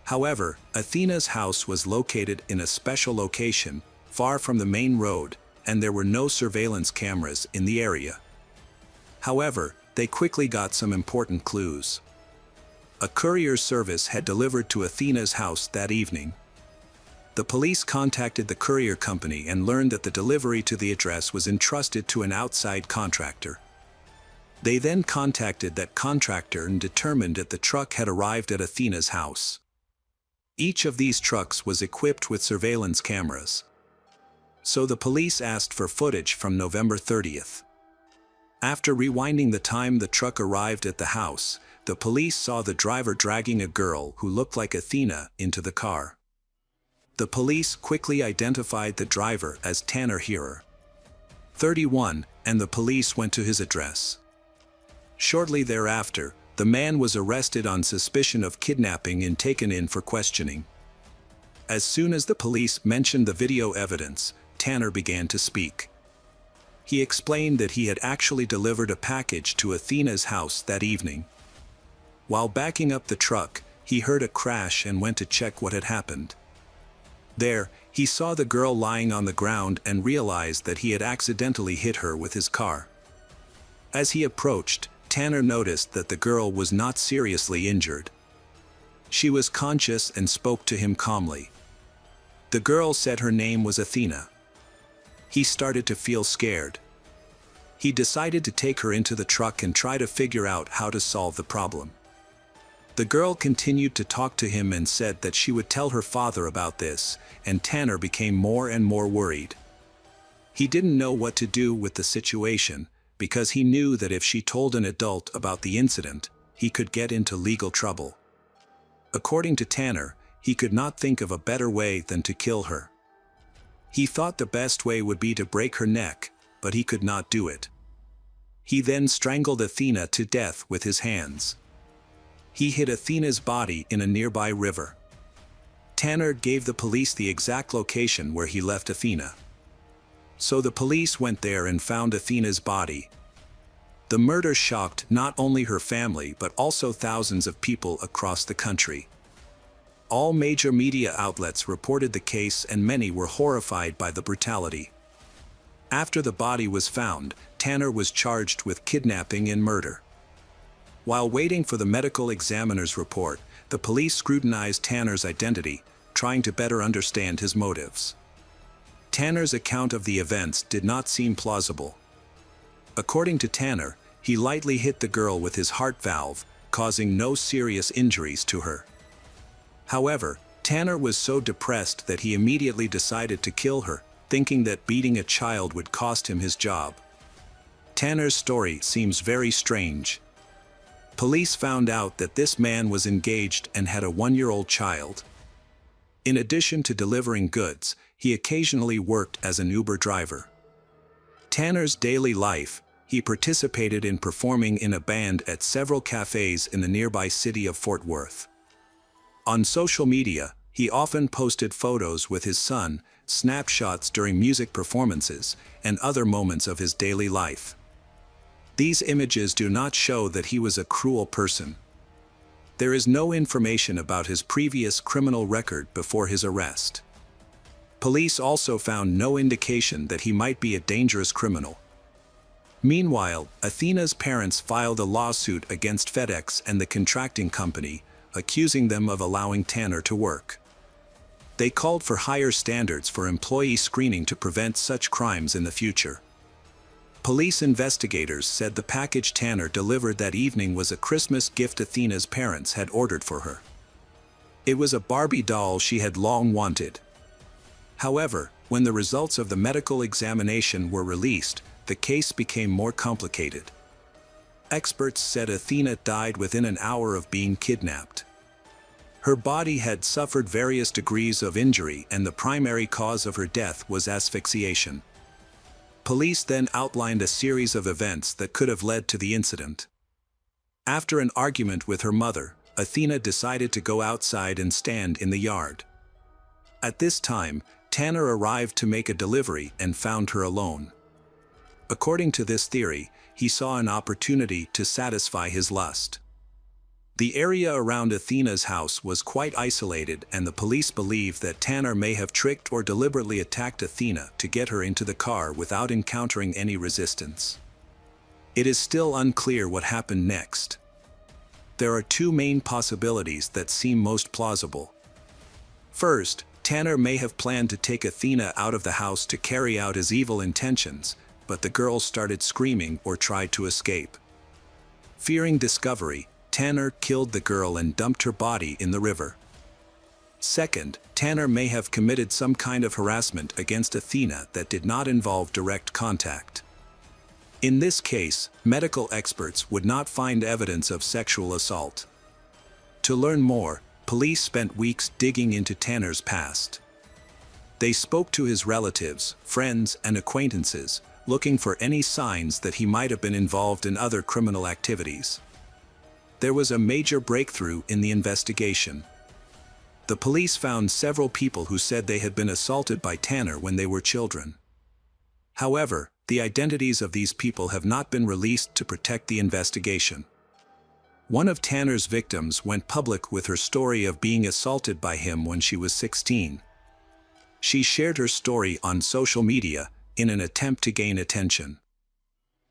S1: However, Athena's house was located in a special location, far from the main road, and there were no surveillance cameras in the area. However, they quickly got some important clues. A courier service had delivered to Athena's house that evening. The police contacted the courier company and learned that the delivery to the address was entrusted to an outside contractor. They then contacted that contractor and determined that the truck had arrived at Athena's house. Each of these trucks was equipped with surveillance cameras. So the police asked for footage from November 30th. After rewinding the time the truck arrived at the house, the police saw the driver dragging a girl who looked like Athena into the car. The police quickly identified the driver as Tanner Hearer, 31, and the police went to his address. Shortly thereafter, the man was arrested on suspicion of kidnapping and taken in for questioning. As soon as the police mentioned the video evidence, Tanner began to speak. He explained that he had actually delivered a package to Athena's house that evening. While backing up the truck, he heard a crash and went to check what had happened. There, he saw the girl lying on the ground and realized that he had accidentally hit her with his car. As he approached, Tanner noticed that the girl was not seriously injured. She was conscious and spoke to him calmly. The girl said her name was Athena. He started to feel scared. He decided to take her into the truck and try to figure out how to solve the problem. The girl continued to talk to him and said that she would tell her father about this, and Tanner became more and more worried. He didn't know what to do with the situation, because he knew that if she told an adult about the incident, he could get into legal trouble. According to Tanner, he could not think of a better way than to kill her. He thought the best way would be to break her neck, but he could not do it. He then strangled Athena to death with his hands. He hid Athena's body in a nearby river. Tanner gave the police the exact location where he left Athena. So the police went there and found Athena's body. The murder shocked not only her family but also thousands of people across the country. All major media outlets reported the case and many were horrified by the brutality. After the body was found, Tanner was charged with kidnapping and murder. While waiting for the medical examiner's report, the police scrutinized Tanner's identity, trying to better understand his motives. Tanner's account of the events did not seem plausible. According to Tanner, he lightly hit the girl with his heart valve, causing no serious injuries to her. However, Tanner was so depressed that he immediately decided to kill her, thinking that beating a child would cost him his job. Tanner's story seems very strange. Police found out that this man was engaged and had a 1-year-old child. In addition to delivering goods, he occasionally worked as an Uber driver. Tanner's daily life, he participated in performing in a band at several cafes in the nearby city of Fort Worth. On social media, he often posted photos with his son, snapshots during music performances, and other moments of his daily life. These images do not show that he was a cruel person. There is no information about his previous criminal record before his arrest. Police also found no indication that he might be a dangerous criminal. Meanwhile, Athena's parents filed a lawsuit against FedEx and the contracting company, accusing them of allowing Tanner to work. They called for higher standards for employee screening to prevent such crimes in the future. Police investigators said the package Tanner delivered that evening was a Christmas gift Athena's parents had ordered for her. It was a Barbie doll she had long wanted. However, when the results of the medical examination were released, the case became more complicated. Experts said Athena died within an hour of being kidnapped. Her body had suffered various degrees of injury and the primary cause of her death was asphyxiation. Police then outlined a series of events that could have led to the incident. After an argument with her mother, Athena decided to go outside and stand in the yard. At this time, Tanner arrived to make a delivery and found her alone. According to this theory, he saw an opportunity to satisfy his lust. The area around Athena's house was quite isolated and the police believe that Tanner may have tricked or deliberately attacked Athena to get her into the car without encountering any resistance. It is still unclear what happened next. There are two main possibilities that seem most plausible. First, Tanner may have planned to take Athena out of the house to carry out his evil intentions, but the girl started screaming or tried to escape. Fearing discovery, Tanner killed the girl and dumped her body in the river. Second, Tanner may have committed some kind of harassment against Athena that did not involve direct contact. In this case, medical experts would not find evidence of sexual assault. To learn more, police spent weeks digging into Tanner's past. They spoke to his relatives, friends, and acquaintances, looking for any signs that he might have been involved in other criminal activities. There was a major breakthrough in the investigation. The police found several people who said they had been assaulted by Tanner when they were children. However, the identities of these people have not been released to protect the investigation. One of Tanner's victims went public with her story of being assaulted by him when she was 16. She shared her story on social media in an attempt to gain attention.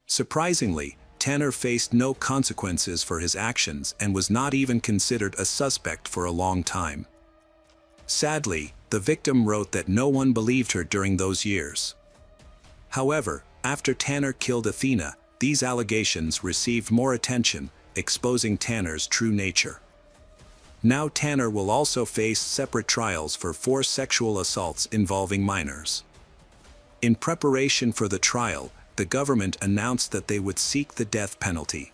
S1: Surprisingly, Tanner faced no consequences for his actions and was not even considered a suspect for a long time. Sadly, the victim wrote that no one believed her during those years. However, after Tanner killed Athena, these allegations received more attention, exposing Tanner's true nature. Now Tanner will also face separate trials for 4 sexual assaults involving minors. In preparation for the trial, the government announced that they would seek the death penalty.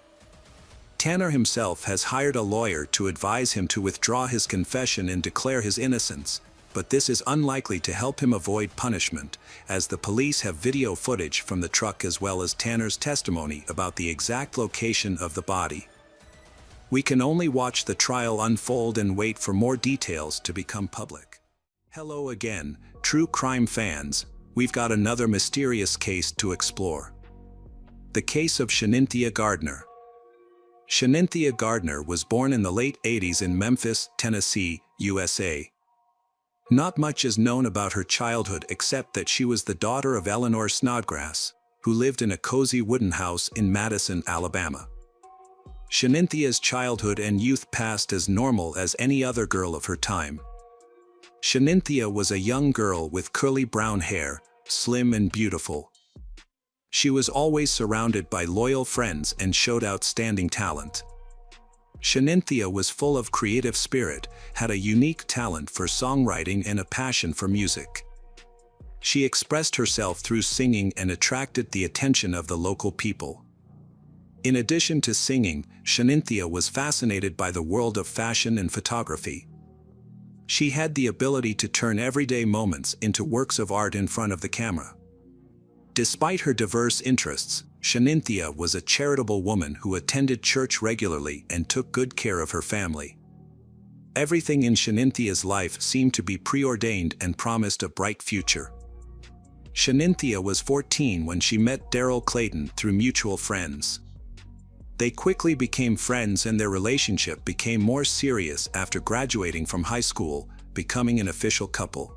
S1: Tanner himself has hired a lawyer to advise him to withdraw his confession and declare his innocence, but this is unlikely to help him avoid punishment, as the police have video footage from the truck as well as Tanner's testimony about the exact location of the body. We can only watch the trial unfold and wait for more details to become public. Hello again, true crime fans. We've got another mysterious case to explore. The case of Shanynthia Gardner. Shanynthia Gardner was born in the late 80s in Memphis, Tennessee, USA. Not much is known about her childhood except that she was the daughter of Eleanor Snodgrass, who lived in a cozy wooden house in Madison, Alabama. Shanintia's childhood and youth passed as normal as any other girl of her time. Shanynthia was a young girl with curly brown hair, slim and beautiful. She was always surrounded by loyal friends and showed outstanding talent. Shanynthia was full of creative spirit, had a unique talent for songwriting and a passion for music. She expressed herself through singing and attracted the attention of the local people. In addition to singing, Shanynthia was fascinated by the world of fashion and photography. She had the ability to turn everyday moments into works of art in front of the camera. Despite her diverse interests, Shanynthia was a charitable woman who attended church regularly and took good care of her family. Everything in Shanintia's life seemed to be preordained and promised a bright future. Shanynthia was 14 when she met Daryl Clayton through mutual friends. They quickly became friends and their relationship became more serious after graduating from high school, becoming an official couple.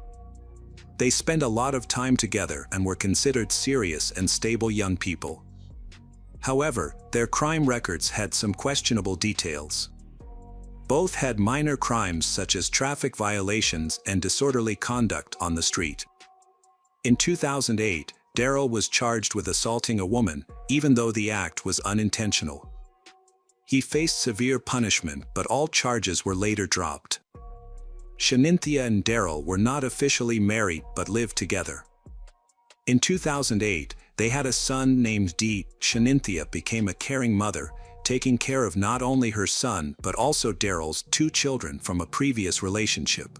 S1: They spent a lot of time together and were considered serious and stable young people. However, their crime records had some questionable details. Both had minor crimes such as traffic violations and disorderly conduct on the street. In 2008, Daryl was charged with assaulting a woman, even though the act was unintentional. He faced severe punishment, but all charges were later dropped. Shanynthia and Daryl were not officially married but lived together. In 2008, they had a son named Dee. Shanynthia became a caring mother, taking care of not only her son but also Daryl's 2 children from a previous relationship.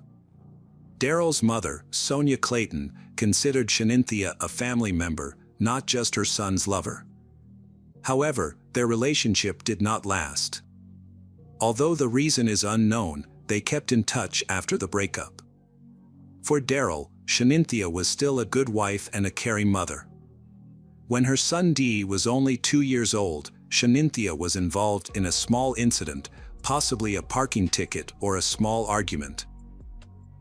S1: Daryl's mother, Sonia Clayton, considered Shanynthia a family member, not just her son's lover. However, their relationship did not last. Although the reason is unknown, they kept in touch after the breakup. For Daryl, Shanynthia was still a good wife and a caring mother. When her son Dee was only 2 years old, Shanynthia was involved in a small incident, possibly a parking ticket or a small argument.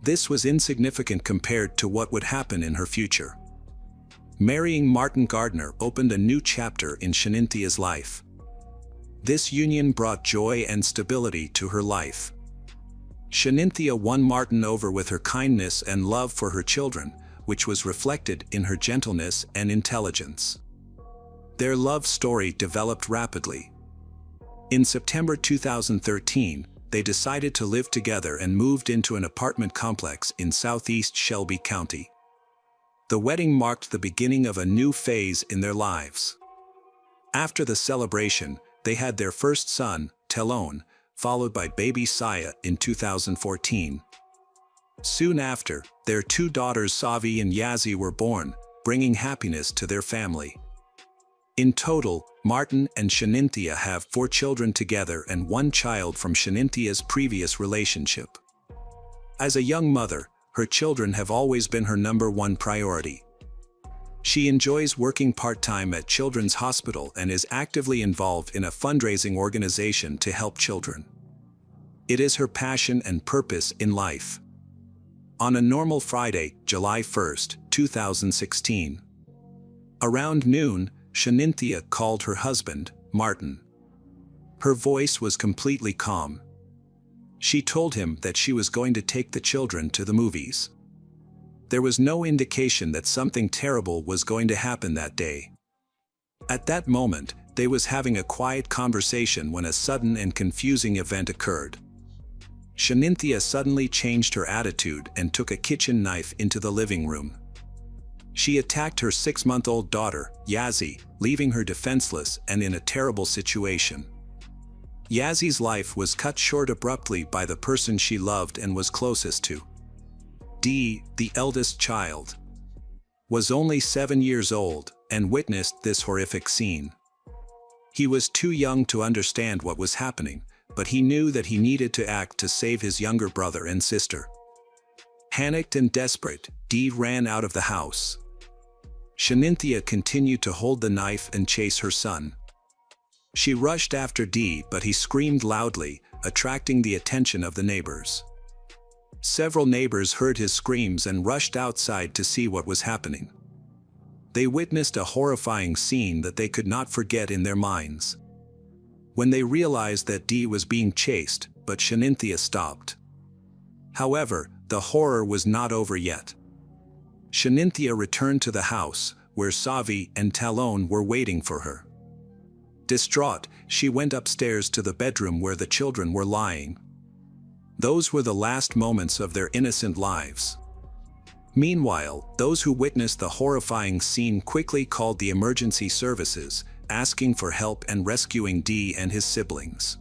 S1: This was insignificant compared to what would happen in her future. Marrying Martin Gardner opened a new chapter in Shaninthia's life. This union brought joy and stability to her life. Shanynthia won Martin over with her kindness and love for her children, which was reflected in her gentleness and intelligence. Their love story developed rapidly. In September 2013, they decided to live together and moved into an apartment complex in southeast Shelby County. The wedding marked the beginning of a new phase in their lives. After the celebration, they had their first son, Telone, followed by baby Saya in 2014. Soon after, their 2 daughters Savi and Yazzie were born, bringing happiness to their family. In total, Martin and Shanynthia have 4 children together and 1 child from Shaninthia's previous relationship. As a young mother, her children have always been her #1 priority. She enjoys working part-time at Children's Hospital and is actively involved in a fundraising organization to help children. It is her passion and purpose in life. On a normal Friday, July 1, 2016. Around noon, Shanynthia called her husband, Martin. Her voice was completely calm. She told him that she was going to take the children to the movies. There was no indication that something terrible was going to happen that day. At that moment, they was having a quiet conversation when a sudden and confusing event occurred. Shanynthia suddenly changed her attitude and took a kitchen knife into the living room. She attacked her 6-month-old daughter, Yazzie, leaving her defenseless and in a terrible situation. Yazzie's life was cut short abruptly by the person she loved and was closest to. Dee, the eldest child, was only 7 years old and witnessed this horrific scene. He was too young to understand what was happening, but he knew that he needed to act to save his younger brother and sister. Panicked and desperate, Dee ran out of the house. Shanynthia continued to hold the knife and chase her son. She rushed after Dee, but he screamed loudly, attracting the attention of the neighbors. Several neighbors heard his screams and rushed outside to see what was happening. They witnessed a horrifying scene that they could not forget in their minds. When they realized that Dee was being chased, but Shanynthia stopped. However, the horror was not over yet. Shanynthia returned to the house, where Savi and Talon were waiting for her. Distraught, she went upstairs to the bedroom where the children were lying. Those were the last moments of their innocent lives. Meanwhile, those who witnessed the horrifying scene quickly called the emergency services, asking for help and rescuing Dee and his siblings.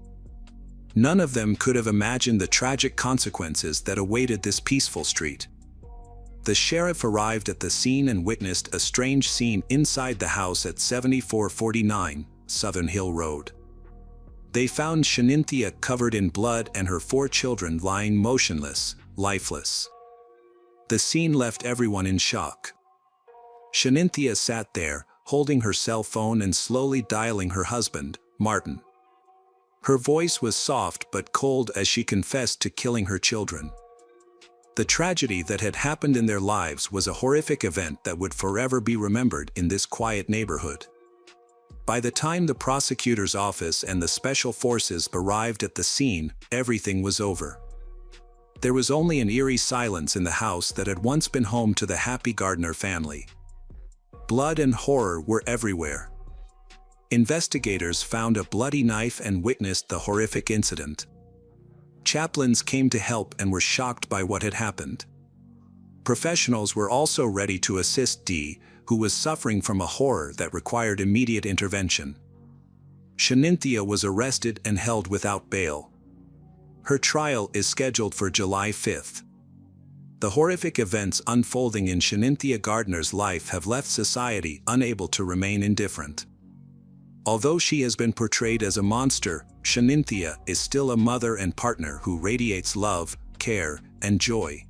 S1: None of them could have imagined the tragic consequences that awaited this peaceful street. The sheriff arrived at the scene and witnessed a strange scene inside the house at 7449 Southern Hill Road. They found Shanynthia covered in blood and her 4 children lying motionless, lifeless. The scene left everyone in shock. Shanynthia sat there, holding her cell phone and slowly dialing her husband, Martin. Her voice was soft but cold as she confessed to killing her children. The tragedy that had happened in their lives was a horrific event that would forever be remembered in this quiet neighborhood. By the time the prosecutor's office and the special forces arrived at the scene, everything was over. There was only an eerie silence in the house that had once been home to the Happy Gardner family. Blood and horror were everywhere. Investigators found a bloody knife and witnessed the horrific incident. Chaplains came to help and were shocked by what had happened. Professionals were also ready to assist Dee, who was suffering from a horror that required immediate intervention. Shanynthia was arrested and held without bail. Her trial is scheduled for July 5th. The horrific events unfolding in Shanynthia Gardner's life have left society unable to remain indifferent. Although she has been portrayed as a monster, Shanynthia is still a mother and partner who radiates love, care, and joy.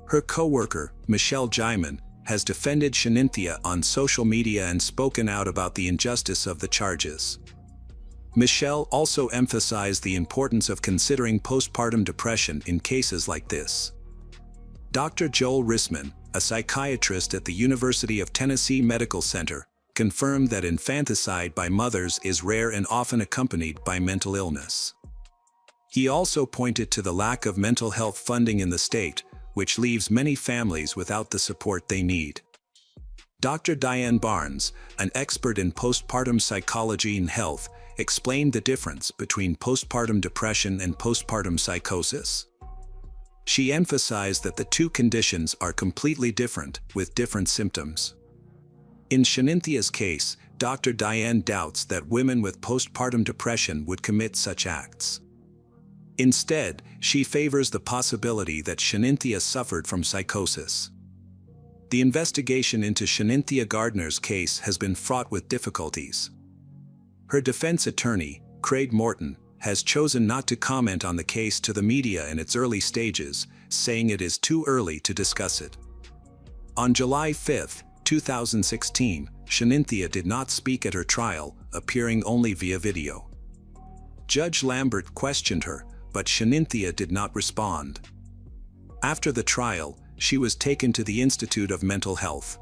S1: Her co-worker, Michelle Jaiman, has defended Shanynthia on social media and spoken out about the injustice of the charges. Michelle also emphasized the importance of considering postpartum depression in cases like this. Dr. Joel Rissman, a psychiatrist at the University of Tennessee Medical Center, confirmed that infanticide by mothers is rare and often accompanied by mental illness. He also pointed to the lack of mental health funding in the state, which leaves many families without the support they need. Dr. Diane Barnes, an expert in postpartum psychology and health, explained the difference between postpartum depression and postpartum psychosis. She emphasized that the 2 conditions are completely different, with different symptoms. In Shanintia's case, Dr. Diane doubts that women with postpartum depression would commit such acts. Instead, she favors the possibility that Shanynthia suffered from psychosis. the investigation into Shanynthia Gardner's case has been fraught with difficulties. Her defense attorney, Craig Morton, has chosen not to comment on the case to the media in its early stages, saying it is too early to discuss it. On July 5, 2016, Shanynthia did not speak at her trial, appearing only via video. Judge Lambert questioned her, but Shanynthia did not respond. After the trial, she was taken to the Institute of Mental Health.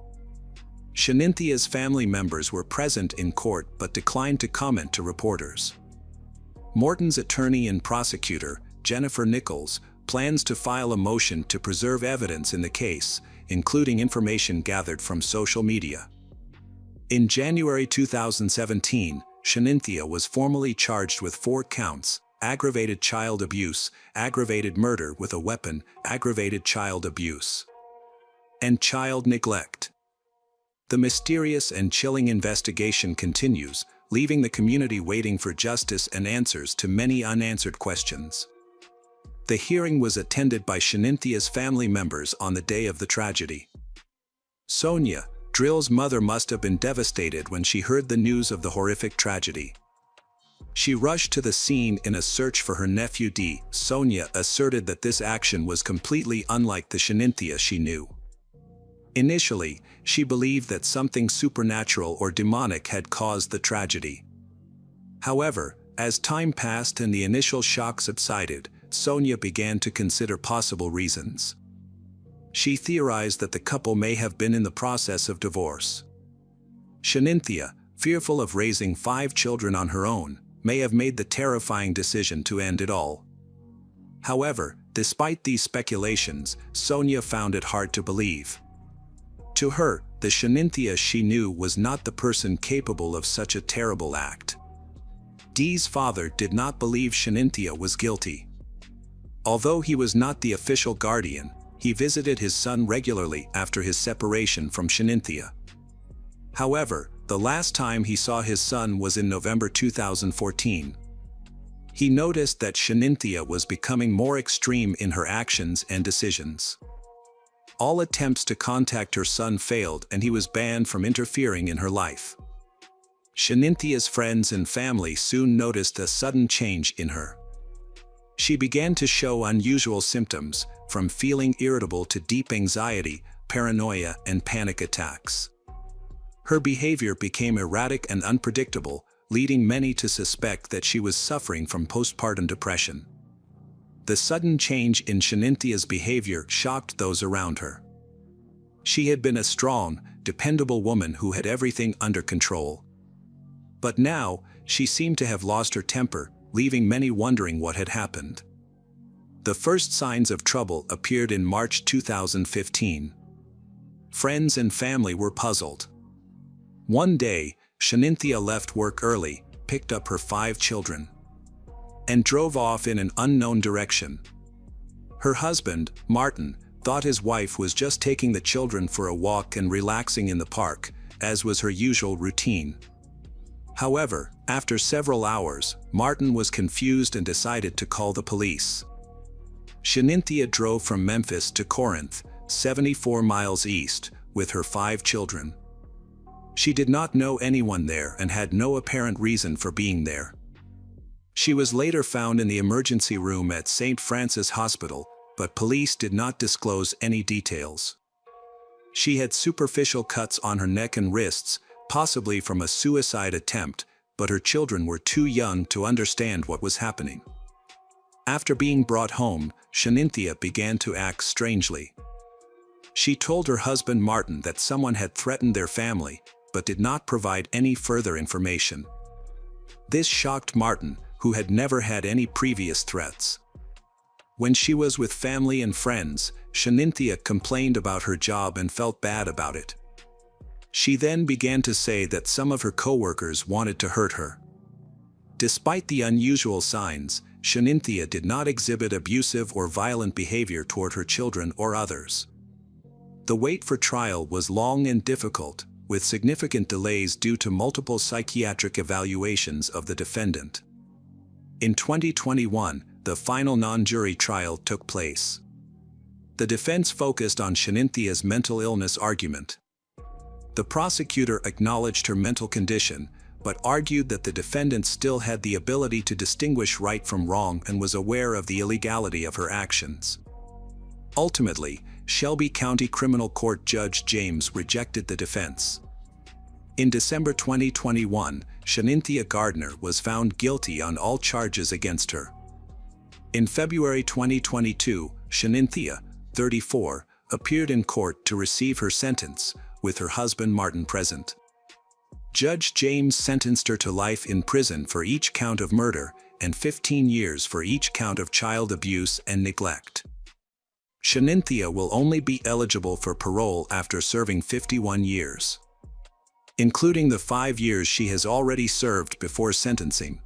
S1: Shaninthia's family members were present in court but declined to comment to reporters. Morton's attorney and prosecutor, Jennifer Nichols, plans to file a motion to preserve evidence in the case, including information gathered from social media. In January 2017, Shanynthia was formally charged with 4 counts: aggravated child abuse, aggravated murder with a weapon, aggravated child abuse, and child neglect. The mysterious and chilling investigation continues, leaving the community waiting for justice and answers to many unanswered questions. The hearing was attended by Shaninthia's family members on the day of the tragedy. Sonia, Drill's mother, must have been devastated when she heard the news of the horrific tragedy. She rushed to the scene in a search for her nephew D. Sonia asserted that this action was completely unlike the Shanynthia she knew. Initially, she believed that something supernatural or demonic had caused the tragedy. However, as time passed and the initial shock subsided, Sonia began to consider possible reasons. She theorized that the couple may have been in the process of divorce. Shanynthia, fearful of raising 5 children on her own, may have made the terrifying decision to end it all. However, despite these speculations, Sonia found it hard to believe. To her, the Shanynthia she knew was not the person capable of such a terrible act. Dee's father did not believe Shanynthia was guilty. Although he was not the official guardian, he visited his son regularly after his separation from Shanynthia. However, the last time he saw his son was in November 2014. He noticed that Shanynthia was becoming more extreme in her actions and decisions. All attempts to contact her son failed and he was banned from interfering in her life. Shaninthia's friends and family soon noticed a sudden change in her. She began to show unusual symptoms, from feeling irritable to deep anxiety, paranoia, and panic attacks. Her behavior became erratic and unpredictable, leading many to suspect that she was suffering from postpartum depression. The sudden change in Shaninthia's behavior shocked those around her. She had been a strong, dependable woman who had everything under control. But now, she seemed to have lost her temper, leaving many wondering what had happened. The first signs of trouble appeared in March 2015. Friends and family were puzzled. One day, Shanynthia left work early, picked up her 5 children, and drove off in an unknown direction. Her husband, Martin, thought his wife was just taking the children for a walk and relaxing in the park, as was her usual routine. However, after several hours, Martin was confused and decided to call the police. Shanynthia drove from Memphis to Corinth, 74 miles east, with her 5 children. She did not know anyone there and had no apparent reason for being there. She was later found in the emergency room at St. Francis Hospital, but police did not disclose any details. She had superficial cuts on her neck and wrists, possibly from a suicide attempt, but her children were too young to understand what was happening. After being brought home, Shanynthia began to act strangely. She told her husband Martin that someone had threatened their family, but did not provide any further information. This shocked Martin, who had never had any previous threats. When she was with family and friends, Shanynthia complained about her job and felt bad about it. She then began to say that some of her coworkers wanted to hurt her. Despite the unusual signs, Shanynthia did not exhibit abusive or violent behavior toward her children or others. The wait for trial was long and difficult, with significant delays due to multiple psychiatric evaluations of the defendant. In 2021, the final non-jury trial took place. The defense focused on Shaninthia's mental illness argument. The prosecutor acknowledged her mental condition, but argued that the defendant still had the ability to distinguish right from wrong and was aware of the illegality of her actions. Ultimately, Shelby County Criminal Court Judge James rejected the defense. In December 2021, Shanynthia Gardner was found guilty on all charges against her. In February 2022, Shanynthia, 34, appeared in court to receive her sentence, with her husband Martin present. Judge James sentenced her to life in prison for each count of murder and 15 years for each count of child abuse and neglect. Shanynthia will only be eligible for parole after serving 51 years, including the 5 years she has already served before sentencing.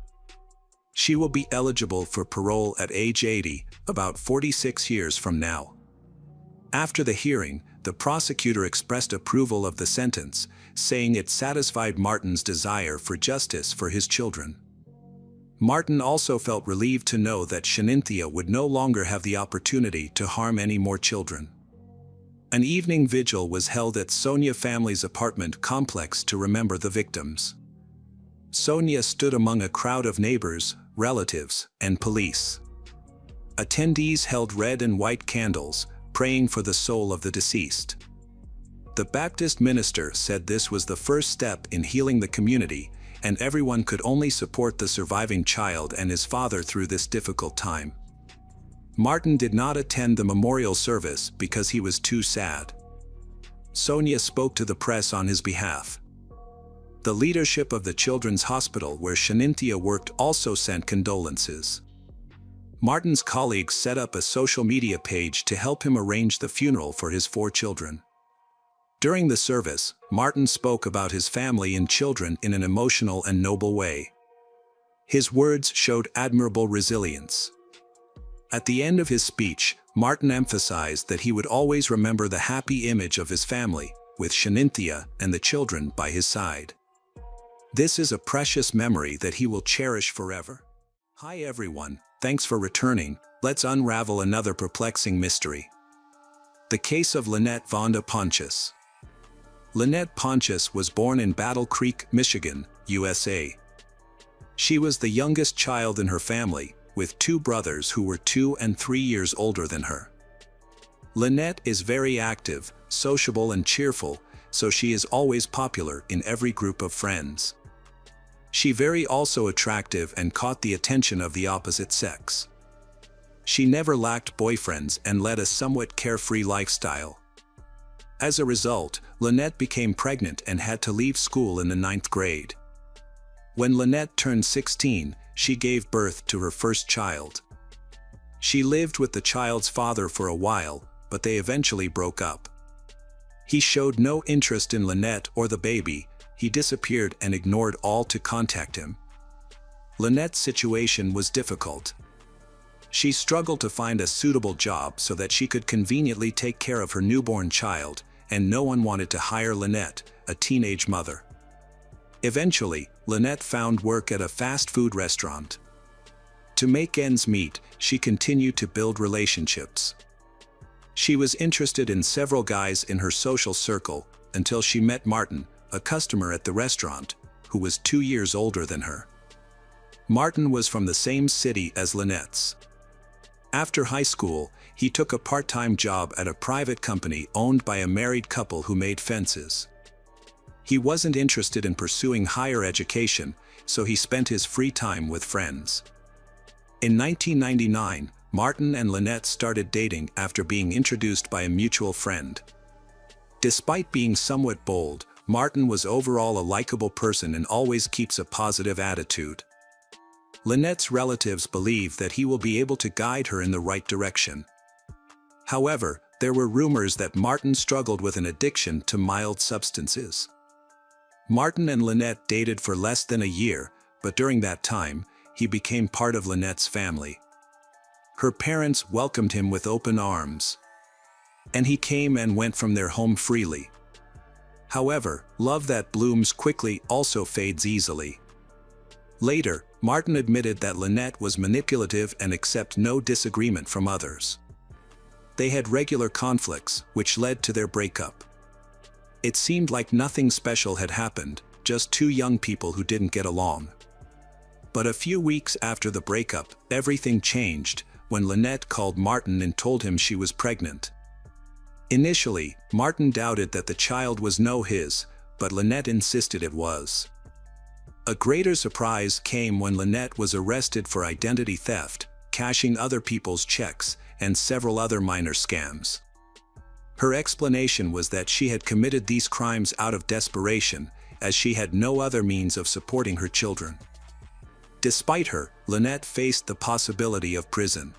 S1: She will be eligible for parole at age 80, about 46 years from now. After the hearing, the prosecutor expressed approval of the sentence, saying it satisfied Martin's desire for justice for his children. Martin also felt relieved to know that Shanynthia would no longer have the opportunity to harm any more children. An evening vigil was held at Sonia family's apartment complex to remember the victims. Sonia stood among a crowd of neighbors, relatives, and police. Attendees held red and white candles, praying for the soul of the deceased. The Baptist minister said this was the first step in healing the community, and everyone could only support the surviving child and his father through this difficult time. Martin did not attend the memorial service because he was too sad. Sonia spoke to the press on his behalf. The leadership of the Children's Hospital where Shanynthia worked also sent condolences. Martin's colleagues set up a social media page to help him arrange the funeral for his 4 children. During the service, Martin spoke about his family and children in an emotional and noble way. His words showed admirable resilience. At the end of his speech, Martin emphasized that he would always remember the happy image of his family, with Shanynthia and the children by his side. This is a precious memory that he will cherish forever. Hi everyone, thanks for returning. Let's unravel another perplexing mystery. The case of Lynette Vonda Pontius. Lynette Pontius was born in Battle Creek, Michigan, USA. She was the youngest child in her family, with 2 brothers who were 2 and 3 years older than her. Lynette is very active, sociable and cheerful, so she is always popular in every group of friends. She very also attractive and caught the attention of the opposite sex. She never lacked boyfriends and led a somewhat carefree lifestyle. As a result, Lynette became pregnant and had to leave school in the 9th grade. When Lynette turned 16, she gave birth to her first child. She lived with the child's father for a while, but they eventually broke up. He showed no interest in Lynette or the baby. He disappeared and ignored all to contact him. Lynette's situation was difficult. She struggled to find a suitable job so that she could conveniently take care of her newborn child, and no one wanted to hire Lynette, a teenage mother. Eventually, Lynette found work at a fast food restaurant. To make ends meet, she continued to build relationships. She was interested in several guys in her social circle until she met Martin, a customer at the restaurant, who was 2 years older than her. Martin was from the same city as Lynette's. After high school, he took a part-time job at a private company owned by a married couple who made fences. He wasn't interested in pursuing higher education, so he spent his free time with friends. In 1999, Martin and Lynette started dating after being introduced by a mutual friend. Despite being somewhat bold, Martin was overall a likable person and always keeps a positive attitude. Lynette's relatives believe that he will be able to guide her in the right direction. However, there were rumors that Martin struggled with an addiction to mild substances. Martin and Lynette dated for less than a year, but during that time, he became part of Lynette's family. Her parents welcomed him with open arms, and he came and went from their home freely. However, love that blooms quickly also fades easily. Later, Martin admitted that Lynette was manipulative and accepted no disagreement from others. They had regular conflicts, which led to their breakup. It seemed like nothing special had happened, just two young people who didn't get along. But a few weeks after the breakup, everything changed when Lynette called Martin and told him she was pregnant. Initially, Martin doubted that the child was his, but Lynette insisted it was. A greater surprise came when Lynette was arrested for identity theft, cashing other people's checks, and several other minor scams. Her explanation was that she had committed these crimes out of desperation, as she had no other means of supporting her children. Despite her, Lynette faced the possibility of prison.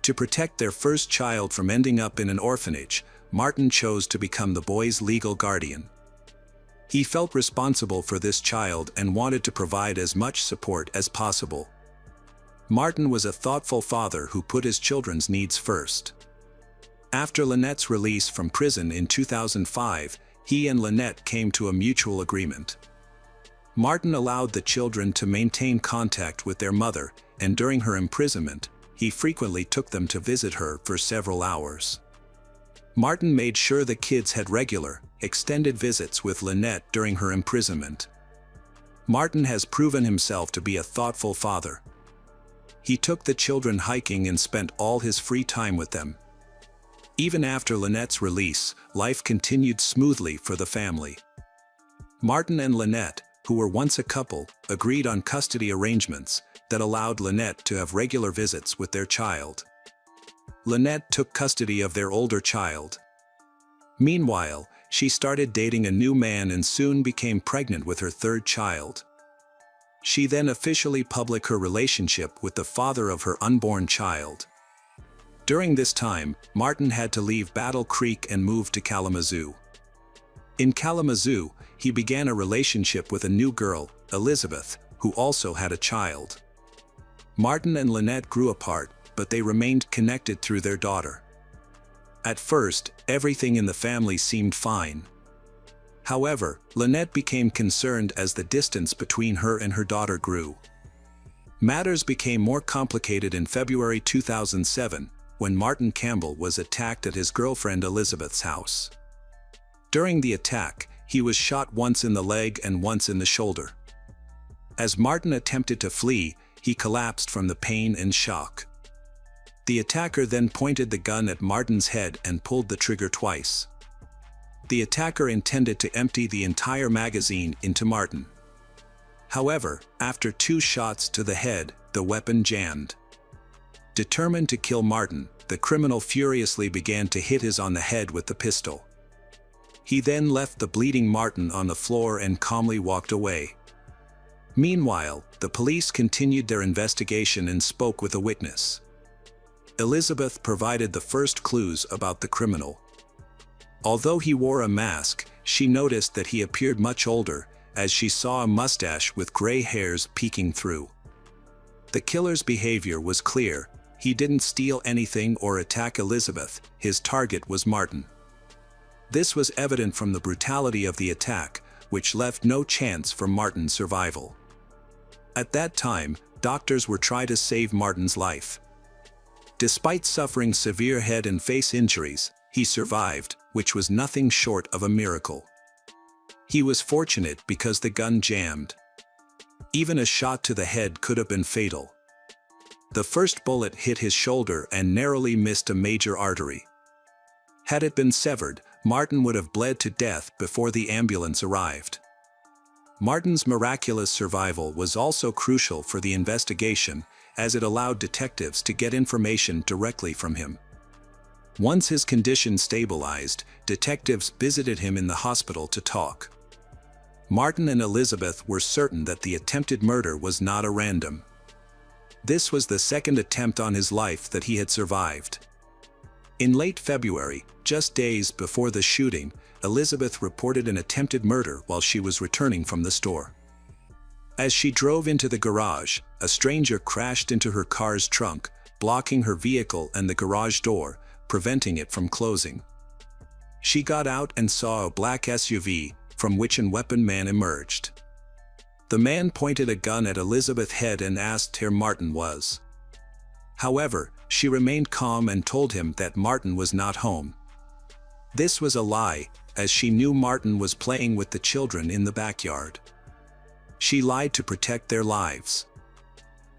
S1: To protect their first child from ending up in an orphanage, Martin chose to become the boy's legal guardian. He felt responsible for this child and wanted to provide as much support as possible. Martin was a thoughtful father who put his children's needs first. After Lynette's release from prison in 2005, he and Lynette came to a mutual agreement. Martin allowed the children to maintain contact with their mother, and during her imprisonment, he frequently took them to visit her for several hours. Martin made sure the kids had regular, extended visits with Lynette during her imprisonment. Martin has proven himself to be a thoughtful father. He took the children hiking and spent all his free time with them. Even after Lynette's release, life continued smoothly for the family. Martin and Lynette, who were once a couple, agreed on custody arrangements that allowed Lynette to have regular visits with their child. Lynette took custody of their older child. Meanwhile, she started dating a new man and soon became pregnant with her third child. She then officially published her relationship with the father of her unborn child. During this time, Martin had to leave Battle Creek and move to Kalamazoo. In Kalamazoo, he began a relationship with a new girl, Elizabeth, who also had a child. Martin and Lynette grew apart, but they remained connected through their daughter. At first, everything in the family seemed fine. However, Lynette became concerned as the distance between her and her daughter grew. Matters became more complicated in February 2007, when Martin Campbell was attacked at his girlfriend Elizabeth's house. During the attack, he was shot once in the leg and once in the shoulder. As Martin attempted to flee, he collapsed from the pain and shock. The attacker then pointed the gun at Martin's head and pulled the trigger twice. The attacker intended to empty the entire magazine into Martin. However, after 2 shots to the head, the weapon jammed. Determined to kill Martin, the criminal furiously began to hit his on the head with the pistol. He then left the bleeding Martin on the floor and calmly walked away. Meanwhile, the police continued their investigation and spoke with a witness. Elizabeth provided the first clues about the criminal. Although he wore a mask, she noticed that he appeared much older, as she saw a mustache with gray hairs peeking through. The killer's behavior was clear. He didn't steal anything or attack Elizabeth. His target was Martin. This was evident from the brutality of the attack, which left no chance for Martin's survival. At that time, doctors were trying to save Martin's life. Despite suffering severe head and face injuries, he survived, which was nothing short of a miracle. He was fortunate because the gun jammed. Even a shot to the head could have been fatal. The first bullet hit his shoulder and narrowly missed a major artery. Had it been severed, Martin would have bled to death before the ambulance arrived. Martin's miraculous survival was also crucial for the investigation, as it allowed detectives to get information directly from him. Once his condition stabilized, detectives visited him in the hospital to talk. Martin and Elizabeth were certain that the attempted murder was not a random. This was the second attempt on his life that he had survived. In late February, just days before the shooting, Elizabeth reported an attempted murder while she was returning from the store. As she drove into the garage, a stranger crashed into her car's trunk, blocking her vehicle and the garage door, preventing it from closing. She got out and saw a black SUV, from which a weapon man emerged. The man pointed a gun at Elizabeth's head and asked where Martin was. However, she remained calm and told him that Martin was not home. This was a lie, as she knew Martin was playing with the children in the backyard. She lied to protect their lives.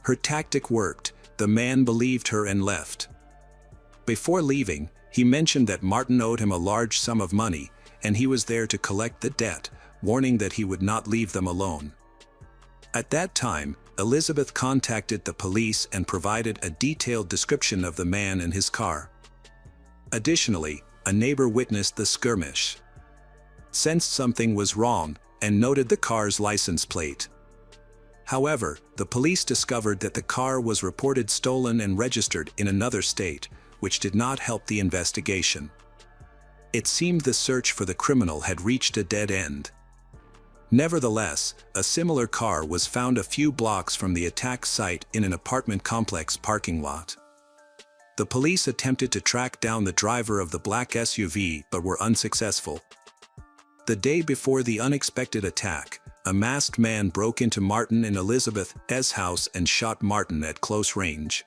S1: Her tactic worked. The man believed her and left. Before leaving, he mentioned that Martin owed him a large sum of money, and he was there to collect the debt, warning that he would not leave them alone. At that time, Elizabeth contacted the police and provided a detailed description of the man and his car. Additionally, a neighbor witnessed the skirmish, sensed something was wrong, and noted the car's license plate. However, the police discovered that the car was reported stolen and registered in another state, which did not help the investigation. It seemed the search for the criminal had reached a dead end. Nevertheless, a similar car was found a few blocks from the attack site in an apartment complex parking lot. The police attempted to track down the driver of the black SUV but were unsuccessful. The day before the unexpected attack, a masked man broke into Martin and Elizabeth's house and shot Martin at close range.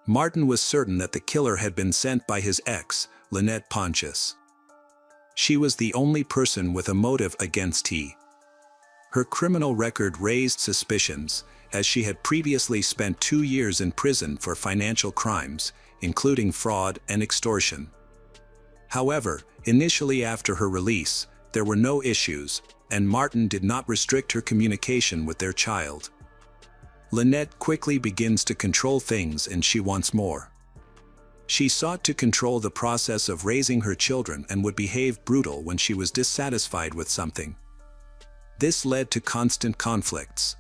S1: Martin was certain that the killer had been sent by his ex, Lynette Pontius. She was the only person with a motive against he. Her criminal record raised suspicions, as she had previously spent 2 years in prison for financial crimes, including fraud and extortion. However, initially after her release, there were no issues, and Martin did not restrict her communication with their child. Lynette quickly begins to control things and she wants more. She sought to control the process of raising her children and would behave brutal when she was dissatisfied with something. This led to constant conflicts.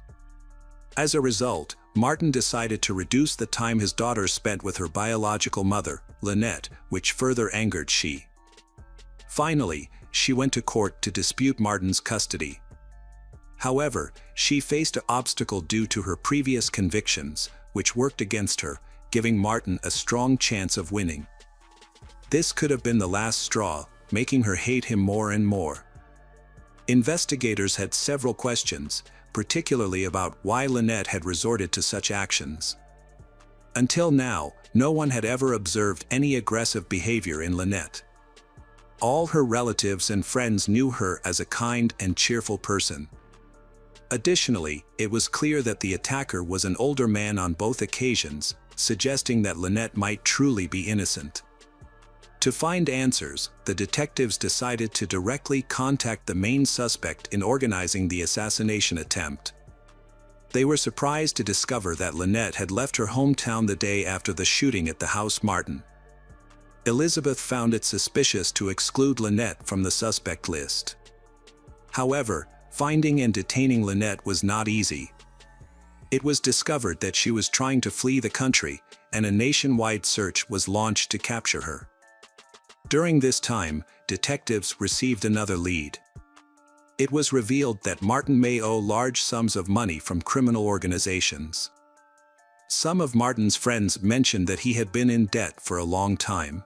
S1: As a result, Martin decided to reduce the time his daughter spent with her biological mother, Lynette, which further angered she. Finally, she went to court to dispute Martin's custody. However, she faced an obstacle due to her previous convictions, which worked against her, giving Martin a strong chance of winning. This could have been the last straw, making her hate him more and more. Investigators had several questions, particularly about why Lynette had resorted to such actions. Until now, no one had ever observed any aggressive behavior in Lynette. All her relatives and friends knew her as a kind and cheerful person. Additionally, it was clear that the attacker was an older man on both occasions, suggesting that Lynette might truly be innocent. To find answers, the detectives decided to directly contact the main suspect in organizing the assassination attempt. They were surprised to discover that Lynette had left her hometown the day after the shooting at the house Martin. Elizabeth found it suspicious to exclude Lynette from the suspect list. However, finding and detaining Lynette was not easy. It was discovered that she was trying to flee the country, and a nationwide search was launched to capture her. During this time, detectives received another lead. It was revealed that Martin may owe large sums of money from criminal organizations. Some of Martin's friends mentioned that he had been in debt for a long time.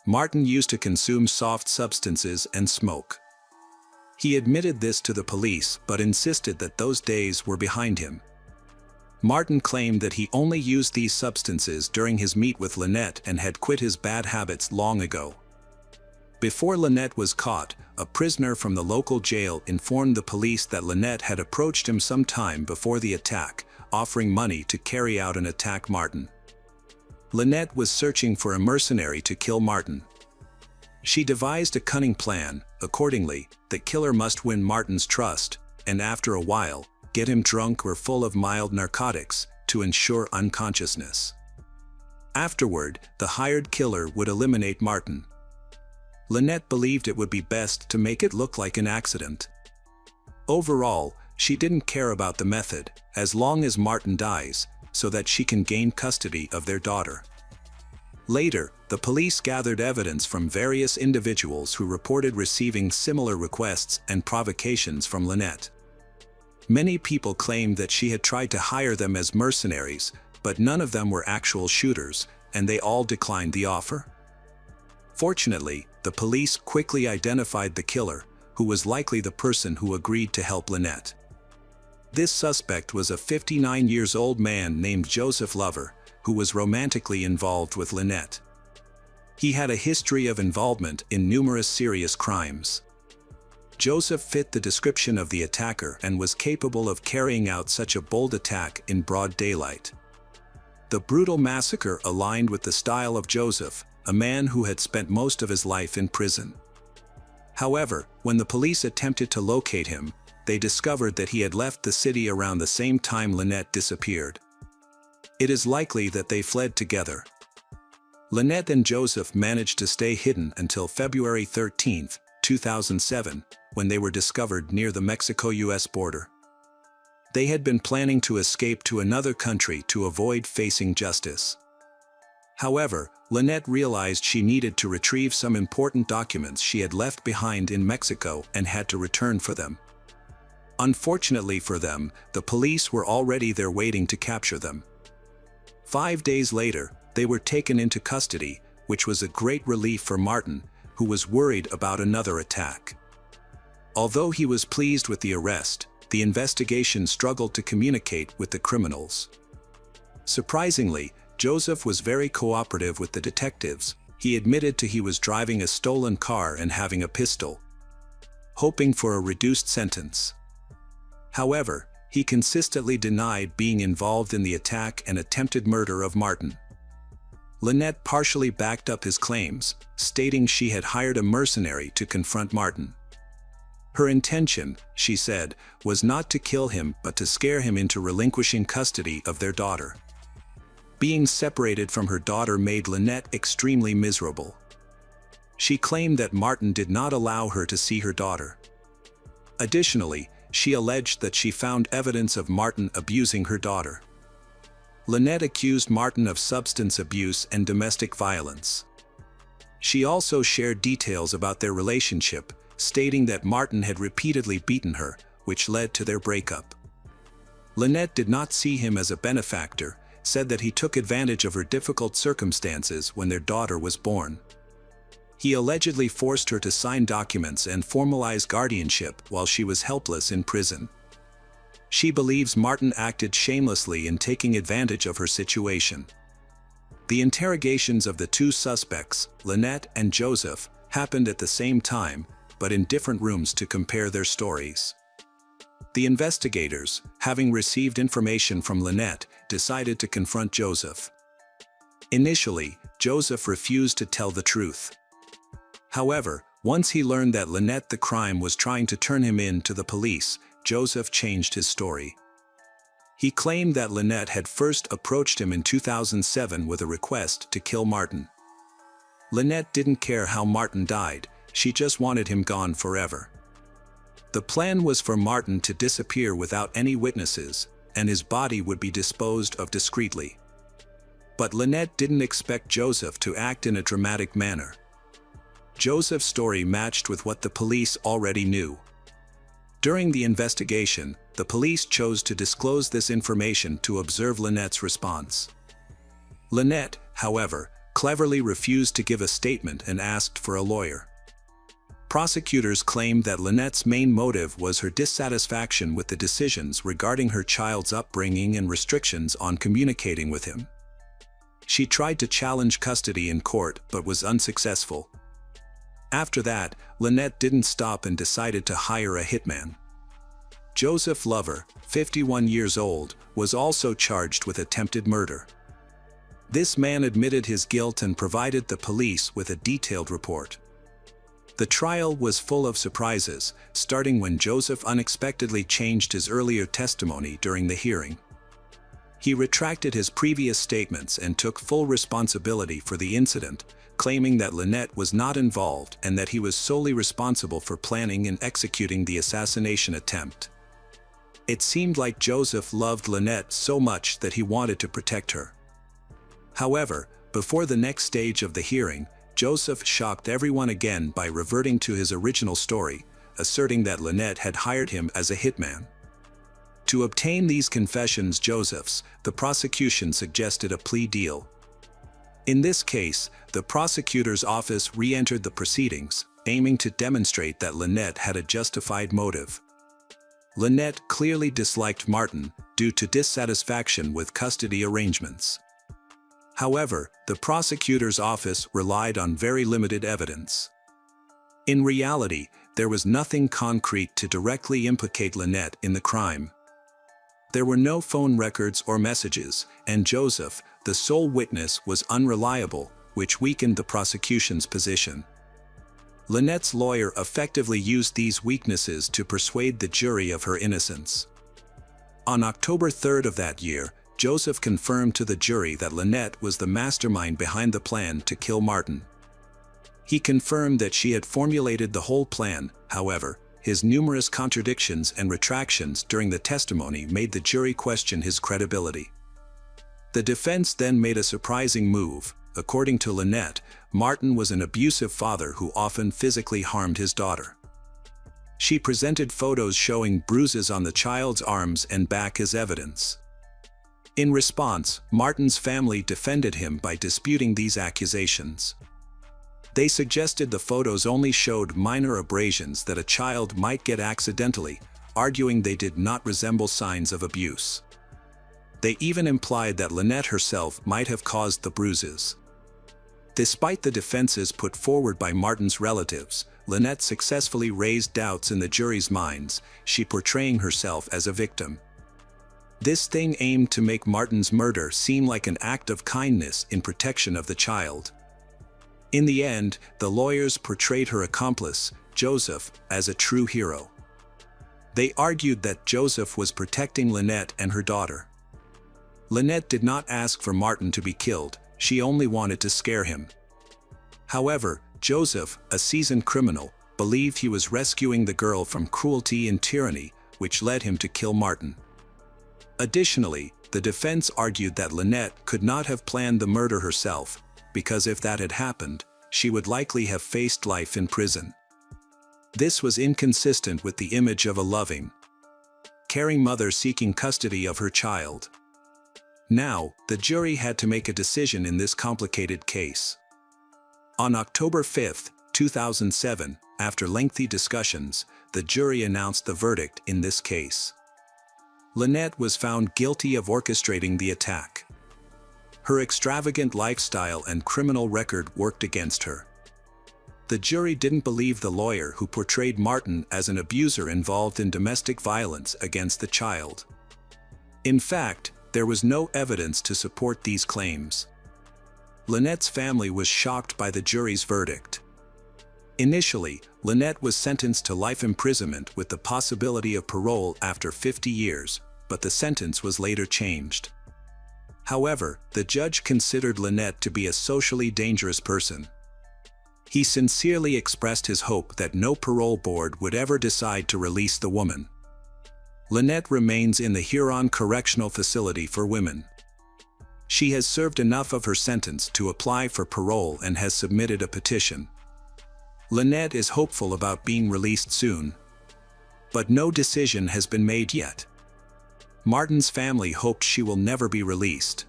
S1: Martin used to consume soft substances and smoke. He admitted this to the police but insisted that those days were behind him. Martin claimed that he only used these substances during his meet with Lynette and had quit his bad habits long ago. Before Lynette was caught, a prisoner from the local jail informed the police that Lynette had approached him some time before the attack, offering money to carry out an attack Martin. Lynette was searching for a mercenary to kill Martin. She devised a cunning plan. Accordingly, the killer must win Martin's trust, and after a while, get him drunk or full of mild narcotics to ensure unconsciousness. Afterward, the hired killer would eliminate Martin. Lynette believed it would be best to make it look like an accident. Overall, she didn't care about the method, as long as Martin dies, so that she can gain custody of their daughter. Later, the police gathered evidence from various individuals who reported receiving similar requests and provocations from Lynette. Many people claimed that she had tried to hire them as mercenaries, but none of them were actual shooters, and they all declined the offer. Fortunately, the police quickly identified the killer, who was likely the person who agreed to help Lynette. This suspect was a 59-year-old man named Joseph Lover, who was romantically involved with Lynette. He had a history of involvement in numerous serious crimes. Joseph fit the description of the attacker and was capable of carrying out such a bold attack in broad daylight. The brutal massacre aligned with the style of Joseph, a man who had spent most of his life in prison. However, when the police attempted to locate him, they discovered that he had left the city around the same time Lynette disappeared. It is likely that they fled together. Lynette and Joseph managed to stay hidden until February 13, 2007, when they were discovered near the Mexico-US border. They had been planning to escape to another country to avoid facing justice. However, Lynette realized she needed to retrieve some important documents she had left behind in Mexico and had to return for them. Unfortunately for them, the police were already there waiting to capture them. 5 days later, they were taken into custody, which was a great relief for Martin, who was worried about another attack. Although he was pleased with the arrest, the investigation struggled to communicate with the criminals. Surprisingly, Joseph was very cooperative with the detectives. He admitted he was driving a stolen car and having a pistol, hoping for a reduced sentence. However, he consistently denied being involved in the attack and attempted murder of Martin. Lynette partially backed up his claims, stating she had hired a mercenary to confront Martin. Her intention, she said, was not to kill him but to scare him into relinquishing custody of their daughter. Being separated from her daughter made Lynette extremely miserable. She claimed that Martin did not allow her to see her daughter. Additionally, she alleged that she found evidence of Martin abusing her daughter. Lynette accused Martin of substance abuse and domestic violence. She also shared details about their relationship, stating that Martin had repeatedly beaten her, which led to their breakup. Lynette did not see him as a benefactor, said that he took advantage of her difficult circumstances when their daughter was born. He allegedly forced her to sign documents and formalize guardianship while she was helpless in prison. She believes Martin acted shamelessly in taking advantage of her situation. The interrogations of the two suspects, Lynette and Joseph, happened at the same time, but in different rooms to compare their stories. The investigators, having received information from Lynette, decided to confront Joseph. Initially, Joseph refused to tell the truth. However, once he learned that Lynette the crime was trying to turn him in to the police, Joseph changed his story. He claimed that Lynette had first approached him in 2007 with a request to kill Martin. Lynette didn't care how Martin died, she just wanted him gone forever. The plan was for Martin to disappear without any witnesses, and his body would be disposed of discreetly. But Lynette didn't expect Joseph to act in a dramatic manner. Joseph's story matched with what the police already knew. During the investigation, the police chose to disclose this information to observe Lynette's response. Lynette, however, cleverly refused to give a statement and asked for a lawyer. Prosecutors claimed that Lynette's main motive was her dissatisfaction with the decisions regarding her child's upbringing and restrictions on communicating with him. She tried to challenge custody in court but was unsuccessful. After that, Lynette didn't stop and decided to hire a hitman. Joseph Lover, 51 years old, was also charged with attempted murder. This man admitted his guilt and provided the police with a detailed report. The trial was full of surprises, starting when Joseph unexpectedly changed his earlier testimony during the hearing. He retracted his previous statements and took full responsibility for the incident, claiming that Lynette was not involved and that he was solely responsible for planning and executing the assassination attempt. It seemed like Joseph loved Lynette so much that he wanted to protect her. However, before the next stage of the hearing, Joseph shocked everyone again by reverting to his original story, asserting that Lynette had hired him as a hitman. To obtain these confessions the prosecution suggested a plea deal. In this case, the prosecutor's office re-entered the proceedings, aiming to demonstrate that Lynette had a justified motive. Lynette clearly disliked Martin due to dissatisfaction with custody arrangements. However, the prosecutor's office relied on very limited evidence. In reality, there was nothing concrete to directly implicate Lynette in the crime. There were no phone records or messages, and Joseph, the sole witness, was unreliable, which weakened the prosecution's position. Lynette's lawyer effectively used these weaknesses to persuade the jury of her innocence. On October 3rd of that year, Joseph confirmed to the jury that Lynette was the mastermind behind the plan to kill Martin. He confirmed that she had formulated the whole plan. However, his numerous contradictions and retractions during the testimony made the jury question his credibility. The defense then made a surprising move. According to Lynette, Martin was an abusive father who often physically harmed his daughter. She presented photos showing bruises on the child's arms and back as evidence. In response, Martin's family defended him by disputing these accusations. They suggested the photos only showed minor abrasions that a child might get accidentally, arguing they did not resemble signs of abuse. They even implied that Lynette herself might have caused the bruises. Despite the defenses put forward by Martin's relatives, Lynette successfully raised doubts in the jury's minds, she portraying herself as a victim. This thing aimed to make Martin's murder seem like an act of kindness in protection of the child. In the end, the lawyers portrayed her accomplice, Joseph, as a true hero. They argued that Joseph was protecting Lynette and her daughter. Lynette did not ask for Martin to be killed, she only wanted to scare him. However, Joseph, a seasoned criminal, believed he was rescuing the girl from cruelty and tyranny, which led him to kill Martin. Additionally, the defense argued that Lynette could not have planned the murder herself, because if that had happened, she would likely have faced life in prison. This was inconsistent with the image of a loving, caring mother seeking custody of her child. Now, the jury had to make a decision in this complicated case. On October 5, 2007, after lengthy discussions, the jury announced the verdict in this case. Lynette was found guilty of orchestrating the attack. Her extravagant lifestyle and criminal record worked against her. The jury didn't believe the lawyer who portrayed Martin as an abuser involved in domestic violence against the child. In fact, there was no evidence to support these claims. Lynette's family was shocked by the jury's verdict. Initially, Lynette was sentenced to life imprisonment with the possibility of parole after 50 years, but the sentence was later changed. However, the judge considered Lynette to be a socially dangerous person. He sincerely expressed his hope that no parole board would ever decide to release the woman. Lynette remains in the Huron Correctional Facility for Women. She has served enough of her sentence to apply for parole and has submitted a petition. Lynette is hopeful about being released soon. But no decision has been made yet. Martin's family hoped she will never be released.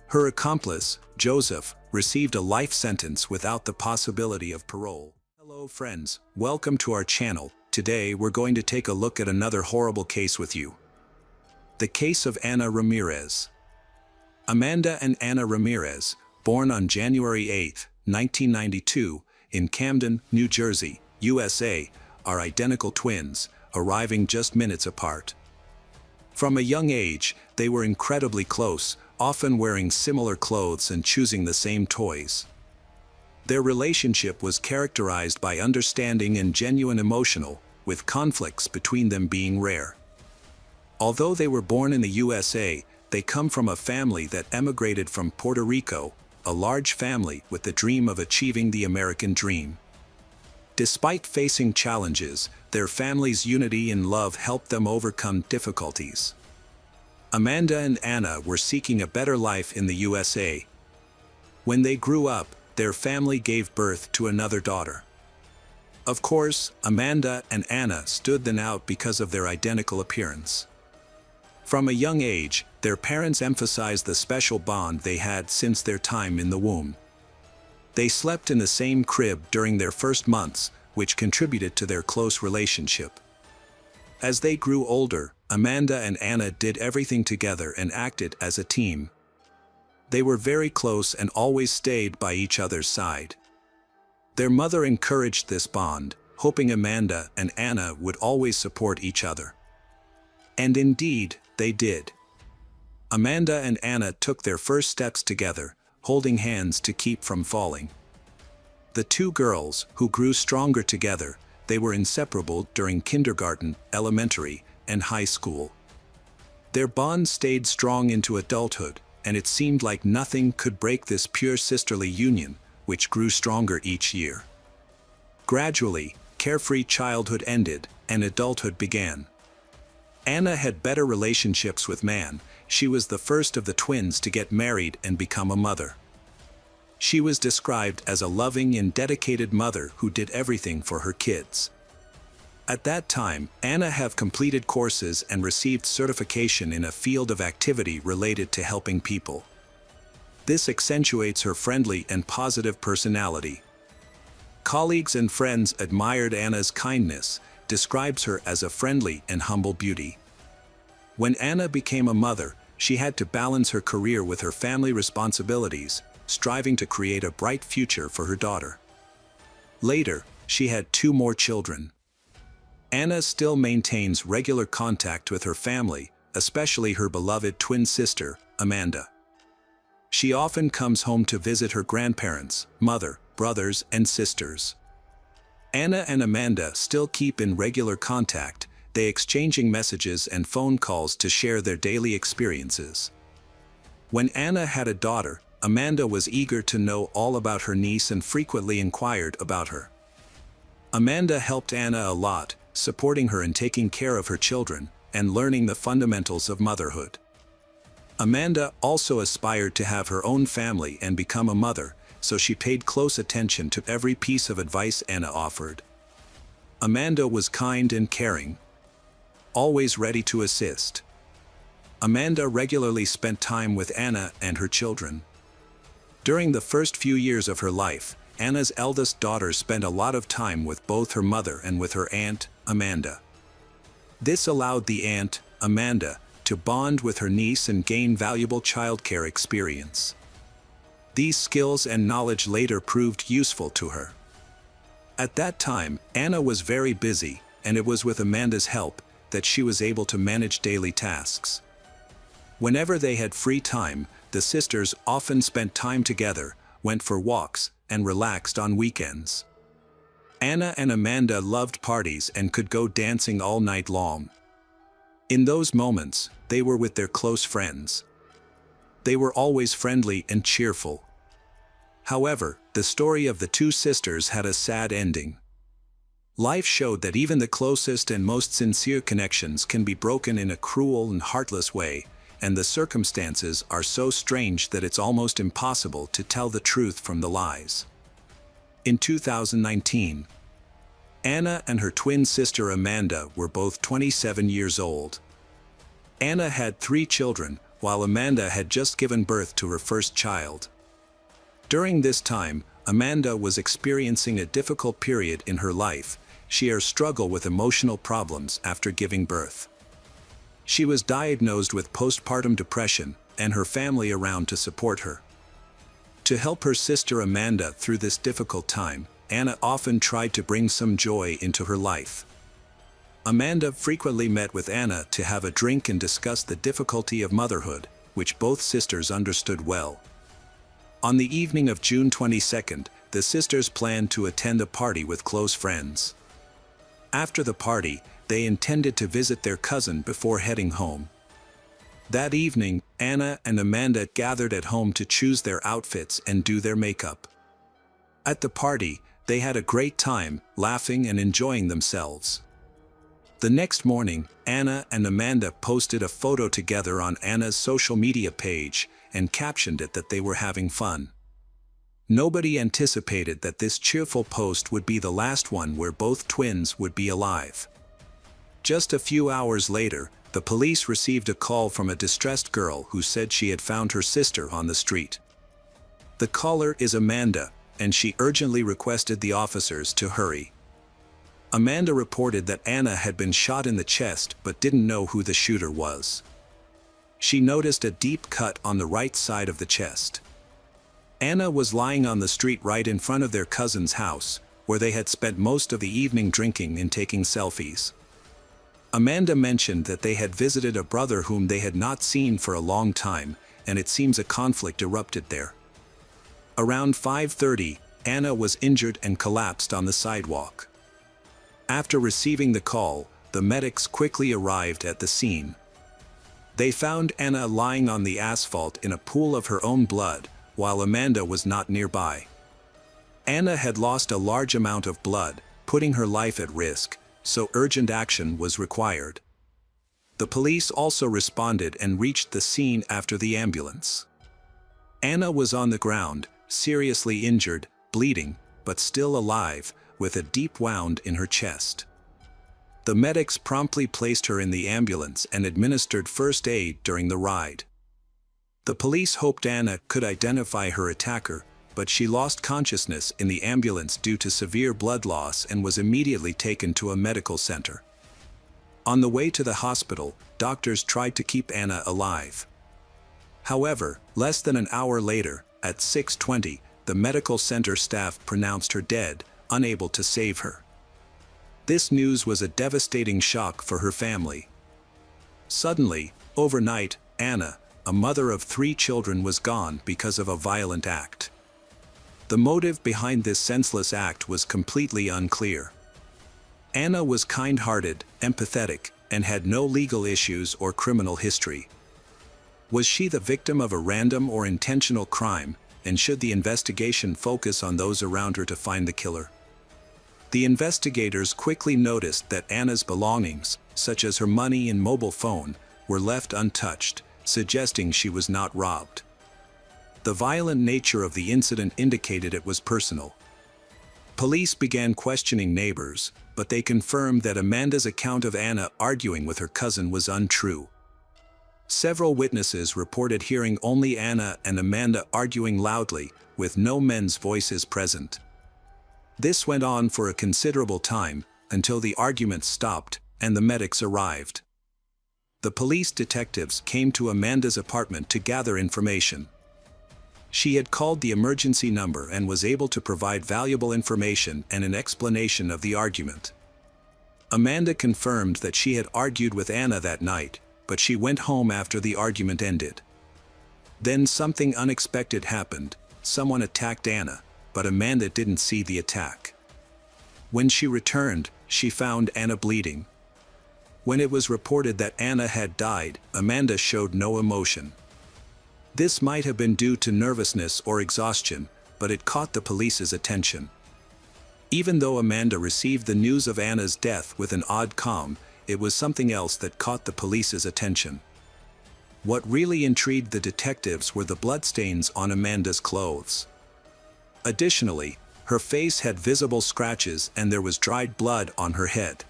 S1: Her accomplice, Joseph, received a life sentence without the possibility of parole. Hello friends, welcome to our channel. Today we're going to take a look at another horrible case with you. The case of Ana Ramirez. Amanda and Ana Ramirez, born on January 8, 1992, in Camden, New Jersey, USA, are identical twins, arriving just minutes apart. From a young age, they were incredibly close, often wearing similar clothes and choosing the same toys. Their relationship was characterized by understanding and genuine emotional, with conflicts between them being rare. Although they were born in the USA, they come from a family that emigrated from Puerto Rico, a large family with the dream of achieving the American dream. Despite facing challenges, their family's unity and love helped them overcome difficulties. Amanda and Ana were seeking a better life in the USA. When they grew up, their family gave birth to another daughter. Of course, Amanda and Ana stood them out because of their identical appearance. From a young age, their parents emphasized the special bond they had since their time in the womb. They slept in the same crib during their first months, which contributed to their close relationship. As they grew older, Amanda and Ana did everything together and acted as a team. They were very close and always stayed by each other's side. Their mother encouraged this bond, hoping Amanda and Anna would always support each other. And indeed, they did. Amanda and Anna took their first steps together, holding hands to keep from falling. The two girls, who grew stronger together, they were inseparable during kindergarten, elementary, and high school. Their bond stayed strong into adulthood, and it seemed like nothing could break this pure sisterly union, which grew stronger each year. Gradually, carefree childhood ended, and adulthood began. Anna had better relationships with man. She was the first of the twins to get married and become a mother. She was described as a loving and dedicated mother who did everything for her kids. At that time, Anna had completed courses and received certification in a field of activity related to helping people. This accentuates her friendly and positive personality. Colleagues and friends admired Anna's kindness, describes her as a friendly and humble beauty. When Anna became a mother, she had to balance her career with her family responsibilities, striving to create a bright future for her daughter. Later, she had 2 more children. Anna still maintains regular contact with her family, especially her beloved twin sister, Amanda. She often comes home to visit her grandparents, mother, brothers, and sisters. Anna and Amanda still keep in regular contact, they exchanging messages and phone calls to share their daily experiences. When Anna had a daughter, Amanda was eager to know all about her niece and frequently inquired about her. Amanda helped Anna a lot, supporting her in taking care of her children and learning the fundamentals of motherhood. Amanda also aspired to have her own family and become a mother, so she paid close attention to every piece of advice Anna offered. Amanda was kind and caring, always ready to assist. Amanda regularly spent time with Anna and her children. During the first few years of her life, Anna's eldest daughter spent a lot of time with both her mother and with her aunt, Amanda. This allowed the aunt, Amanda, to bond with her niece and gain valuable childcare experience. These skills and knowledge later proved useful to her. At that time, Anna was very busy, and it was with Amanda's help that she was able to manage daily tasks. Whenever they had free time, the sisters often spent time together, went for walks, and relaxed on weekends. Anna and Amanda loved parties and could go dancing all night long. In those moments, they were with their close friends. They were always friendly and cheerful. However, the story of the 2 sisters had a sad ending. Life showed that even the closest and most sincere connections can be broken in a cruel and heartless way, and the circumstances are so strange that it's almost impossible to tell the truth from the lies. In 2019, Anna and her twin sister Amanda were both 27 years old. Anna had 3 children, while Amanda had just given birth to her first child. During this time, Amanda was experiencing a difficult period in her life. She struggled with emotional problems after giving birth. She was diagnosed with postpartum depression, and her family around to support her. To help her sister Amanda through this difficult time, Anna often tried to bring some joy into her life. Amanda frequently met with Anna to have a drink and discuss the difficulty of motherhood, which both sisters understood well. On the evening of June 22nd, the sisters planned to attend a party with close friends. After the party, they intended to visit their cousin before heading home. That evening, Anna and Amanda gathered at home to choose their outfits and do their makeup. At the party, they had a great time, laughing and enjoying themselves. The next morning, Anna and Amanda posted a photo together on Anna's social media page and captioned it that they were having fun. Nobody anticipated that this cheerful post would be the last one where both twins would be alive. Just a few hours later, the police received a call from a distressed girl who said she had found her sister on the street. The caller is Amanda, and she urgently requested the officers to hurry. Amanda reported that Anna had been shot in the chest but didn't know who the shooter was. she noticed a deep cut on the right side of the chest. Anna was lying on the street right in front of their cousin's house, where they had spent most of the evening drinking and taking selfies. Amanda mentioned that they had visited a brother whom they had not seen for a long time, and it seems a conflict erupted there. Around 5:30, Anna was injured and collapsed on the sidewalk. After receiving the call, the medics quickly arrived at the scene. They found Anna lying on the asphalt in a pool of her own blood, while Amanda was not nearby. Anna had lost a large amount of blood, putting her life at risk, so urgent action was required. The police also responded and reached the scene after the ambulance. Anna was on the ground, seriously injured, bleeding, but still alive, with a deep wound in her chest. The medics promptly placed her in the ambulance and administered first aid during the ride. The police hoped Anna could identify her attacker, but she lost consciousness in the ambulance due to severe blood loss and was immediately taken to a medical center. On the way to the hospital, doctors tried to keep Anna alive. However, less than an hour later, at 6:20, the medical center staff pronounced her dead, unable to save her. This news was a devastating shock for her family. Suddenly, overnight, Anna, a mother of 3 children, was gone because of a violent act. The motive behind this senseless act was completely unclear. Anna was kind-hearted, empathetic, and had no legal issues or criminal history. Was she the victim of a random or intentional crime, and should the investigation focus on those around her to find the killer? The investigators quickly noticed that Anna's belongings, such as her money and mobile phone, were left untouched, suggesting she was not robbed. The violent nature of the incident indicated it was personal. Police began questioning neighbors, but they confirmed that Amanda's account of Anna arguing with her cousin was untrue. Several witnesses reported hearing only Anna and Amanda arguing loudly, with no men's voices present. This went on for a considerable time, until the argument stopped and the medics arrived. The police detectives came to Amanda's apartment to gather information. She had called the emergency number and was able to provide valuable information and an explanation of the argument. Amanda confirmed that she had argued with Anna that night, but she went home after the argument ended. Then something unexpected happened. Someone attacked Anna, but Amanda didn't see the attack. When she returned, she found Anna bleeding. When it was reported that Anna had died, Amanda showed no emotion. This might have been due to nervousness or exhaustion, but it caught the police's attention. Even though Amanda received the news of Anna's death with an odd calm, it was something else that caught the police's attention. What really intrigued the detectives were the bloodstains on Amanda's clothes. Additionally, her face had visible scratches and there was dried blood on her head.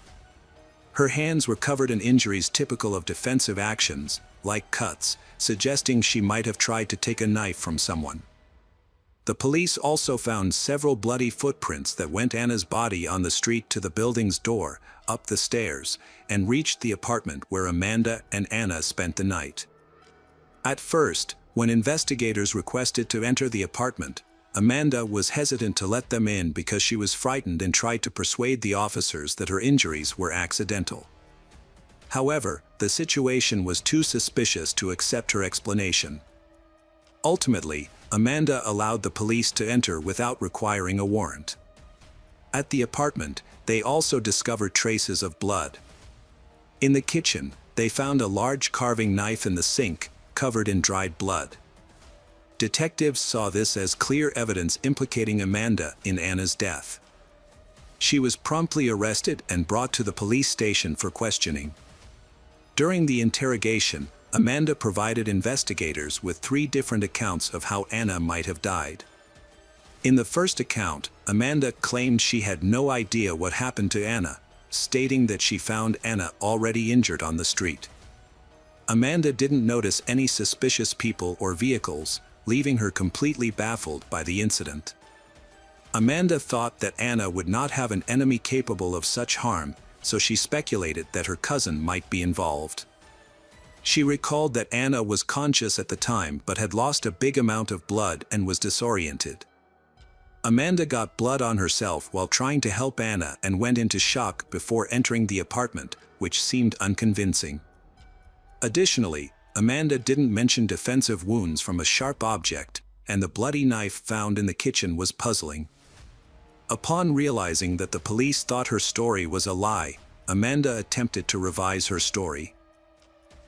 S1: Her hands were covered in injuries typical of defensive actions, like cuts, suggesting she might have tried to take a knife from someone. The police also found several bloody footprints that went Anna's body on the street to the building's door, up the stairs, and reached the apartment where Amanda and Anna spent the night. At first, when investigators requested to enter the apartment, Amanda was hesitant to let them in because she was frightened and tried to persuade the officers that her injuries were accidental. However, the situation was too suspicious to accept her explanation. Ultimately, Amanda allowed the police to enter without requiring a warrant. At the apartment, they also discovered traces of blood. In the kitchen, they found a large carving knife in the sink, covered in dried blood. Detectives saw this as clear evidence implicating Amanda in Anna's death. She was promptly arrested and brought to the police station for questioning. During the interrogation, Amanda provided investigators with 3 different accounts of how Anna might have died. In the first account, Amanda claimed she had no idea what happened to Anna, stating that she found Anna already injured on the street. Amanda didn't notice any suspicious people or vehicles, leaving her completely baffled by the incident. Amanda thought that Anna would not have an enemy capable of such harm, so she speculated that her cousin might be involved. She recalled that Anna was conscious at the time but had lost a big amount of blood and was disoriented. Amanda got blood on herself while trying to help Anna and went into shock before entering the apartment, which seemed unconvincing. Additionally, Amanda didn't mention defensive wounds from a sharp object, and the bloody knife found in the kitchen was puzzling. Upon realizing that the police thought her story was a lie, Amanda attempted to revise her story.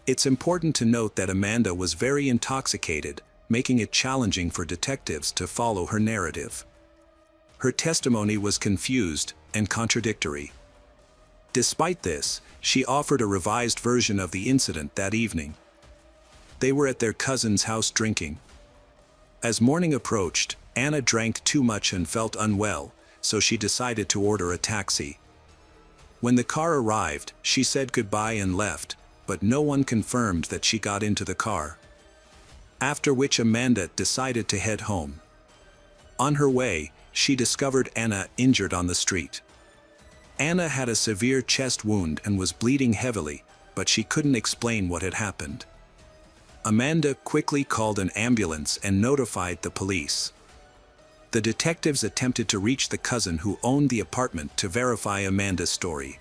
S1: It's important to note that Amanda was very intoxicated, making it challenging for detectives to follow her narrative. Her testimony was confused and contradictory. Despite this, she offered a revised version of the incident that evening. They were at their cousin's house drinking. As morning approached, Anna drank too much and felt unwell, so she decided to order a taxi. When the car arrived, she said goodbye and left, but no one confirmed that she got into the car. After which Amanda decided to head home. On her way, she discovered Anna injured on the street. Anna had a severe chest wound and was bleeding heavily, but she couldn't explain what had happened. Amanda quickly called an ambulance and notified the police. The detectives attempted to reach the cousin who owned the apartment to verify Amanda's story.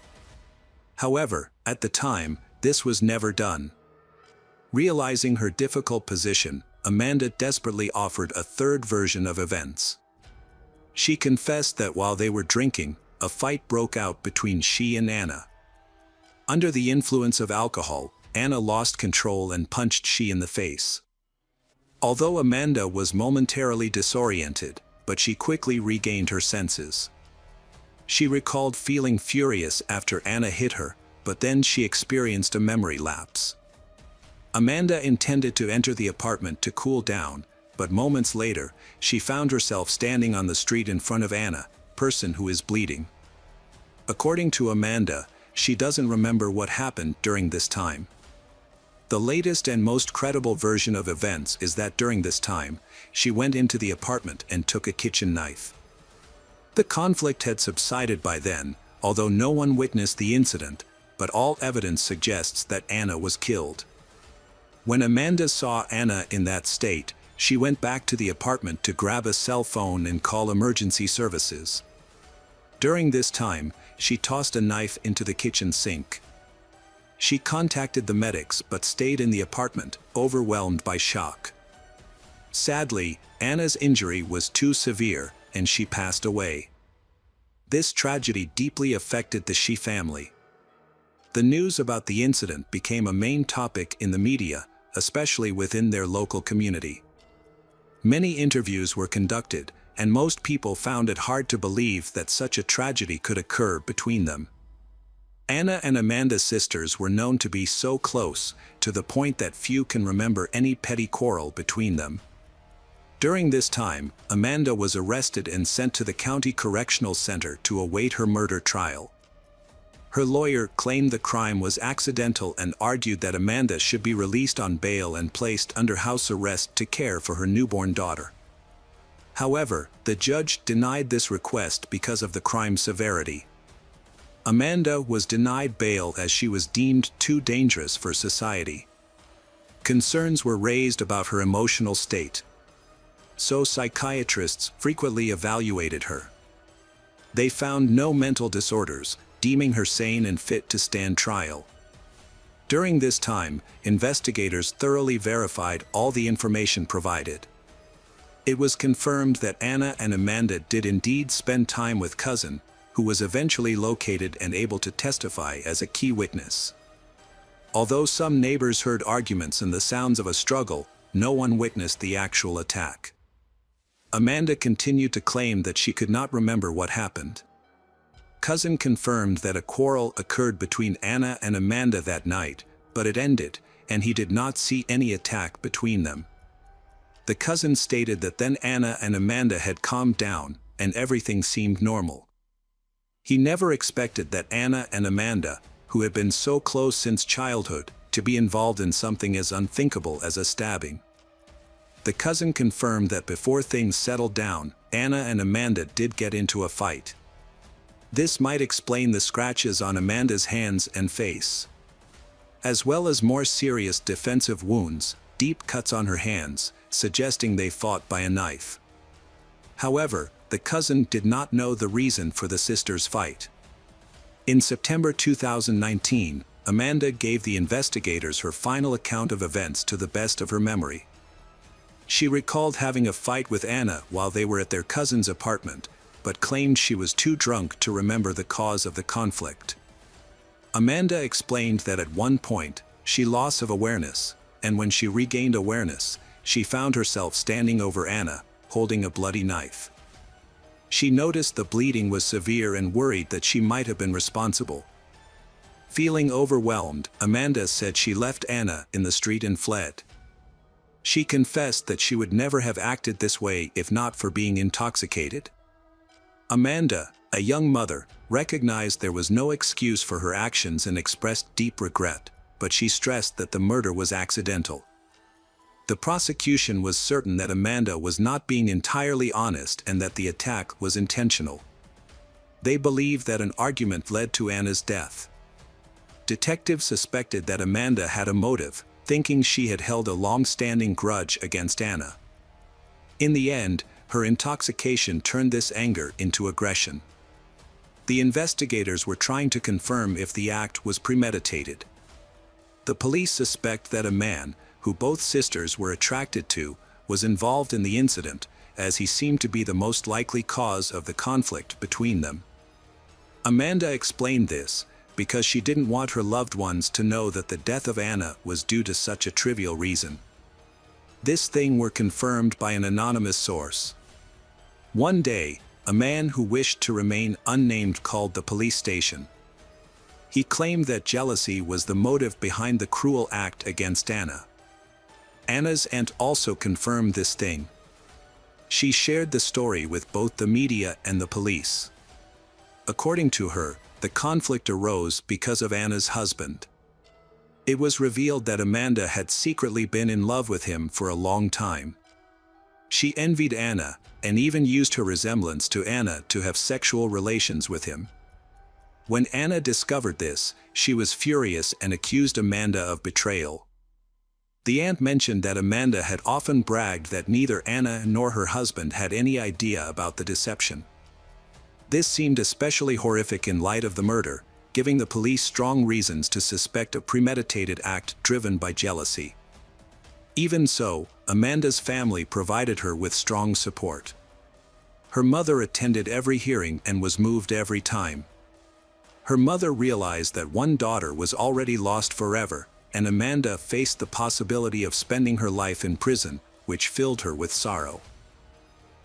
S1: However, at the time, this was never done. Realizing her difficult position, Amanda desperately offered a third version of events. She confessed that while they were drinking, a fight broke out between she and Anna. Under the influence of alcohol, Anna lost control and punched she in the face. Although Amanda was momentarily disoriented, but she quickly regained her senses. She recalled feeling furious after Anna hit her, but then she experienced a memory lapse. Amanda intended to enter the apartment to cool down, but moments later, she found herself standing on the street in front of Anna, person who is bleeding. According to Amanda, she doesn't remember what happened during this time. The latest and most credible version of events is that during this time, she went into the apartment and took a kitchen knife. The conflict had subsided by then, although no one witnessed the incident, but all evidence suggests that Anna was killed. When Amanda saw Anna in that state, she went back to the apartment to grab a cell phone and call emergency services. During this time, she tossed a knife into the kitchen sink. She contacted the medics but stayed in the apartment, overwhelmed by shock. Sadly, Anna's injury was too severe, and she passed away. This tragedy deeply affected the Shi family. The news about the incident became a main topic in the media, especially within their local community. Many interviews were conducted, and most people found it hard to believe that such a tragedy could occur between them. Anna and Amanda's sisters were known to be so close, to the point that few can remember any petty quarrel between them. During this time, Amanda was arrested and sent to the County Correctional Center to await her murder trial. Her lawyer claimed the crime was accidental and argued that Amanda should be released on bail and placed under house arrest to care for her newborn daughter. However, the judge denied this request because of the crime's severity. Amanda was denied bail as she was deemed too dangerous for society. Concerns were raised about her emotional state, so psychiatrists frequently evaluated her. They found no mental disorders, deeming her sane and fit to stand trial. During this time, investigators thoroughly verified all the information provided. It was confirmed that Anna and Amanda did indeed spend time with cousin, who was eventually located and able to testify as a key witness. Although some neighbors heard arguments and the sounds of a struggle, no one witnessed the actual attack. Amanda continued to claim that she could not remember what happened. Cousin confirmed that a quarrel occurred between Anna and Amanda that night, but it ended, and he did not see any attack between them. The cousin stated that then Anna and Amanda had calmed down, and everything seemed normal. He never expected that Anna and Amanda, who had been so close since childhood, to be involved in something as unthinkable as a stabbing. The cousin confirmed that before things settled down, Anna and Amanda did get into a fight. This might explain the scratches on Amanda's hands and face. as well as more serious defensive wounds, deep cuts on her hands, suggesting they fought by a knife. However, the cousin did not know the reason for the sisters' fight. In September 2019, Amanda gave the investigators her final account of events to the best of her memory. She recalled having a fight with Anna while they were at their cousin's apartment, but claimed she was too drunk to remember the cause of the conflict. Amanda explained that at one point, she lost awareness, and when she regained awareness, she found herself standing over Anna, holding a bloody knife. She noticed the bleeding was severe and worried that she might have been responsible. Feeling overwhelmed, Amanda said she left Anna in the street and fled. She confessed that she would never have acted this way if not for being intoxicated. Amanda, a young mother, recognized there was no excuse for her actions and expressed deep regret, but she stressed that the murder was accidental. The prosecution was certain that Amanda was not being entirely honest and that the attack was intentional. They believed that an argument led to Anna's death. Detectives suspected that Amanda had a motive, thinking she had held a long-standing grudge against Anna. In the end, her intoxication turned this anger into aggression. The investigators were trying to confirm if the act was premeditated. The police suspect that a man, who both sisters were attracted to, was involved in the incident, as he seemed to be the most likely cause of the conflict between them. Amanda explained this because she didn't want her loved ones to know that the death of Anna was due to such a trivial reason. This thing were confirmed by an anonymous source. One day, a man who wished to remain unnamed called the police station. He claimed that jealousy was the motive behind the cruel act against Anna. Anna's aunt also confirmed this thing. She shared the story with both the media and the police. According to her, the conflict arose because of Anna's husband. It was revealed that Amanda had secretly been in love with him for a long time. She envied Anna, and even used her resemblance to Anna to have sexual relations with him. When Anna discovered this, she was furious and accused Amanda of betrayal. The aunt mentioned that Amanda had often bragged that neither Anna nor her husband had any idea about the deception. This seemed especially horrific in light of the murder, giving the police strong reasons to suspect a premeditated act driven by jealousy. Even so, Amanda's family provided her with strong support. Her mother attended every hearing and was moved every time. Her mother realized that one daughter was already lost forever, and Amanda faced the possibility of spending her life in prison, which filled her with sorrow.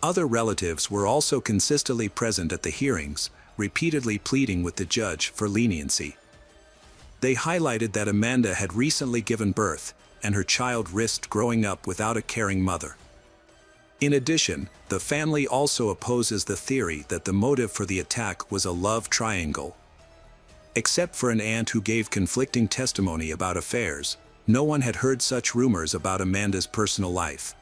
S1: Other relatives were also consistently present at the hearings, repeatedly pleading with the judge for leniency. They highlighted that Amanda had recently given birth, and her child risked growing up without a caring mother. In addition, the family also opposes the theory that the motive for the attack was a love triangle. Except for an aunt who gave conflicting testimony about affairs, no one had heard such rumors about Amanda's personal life.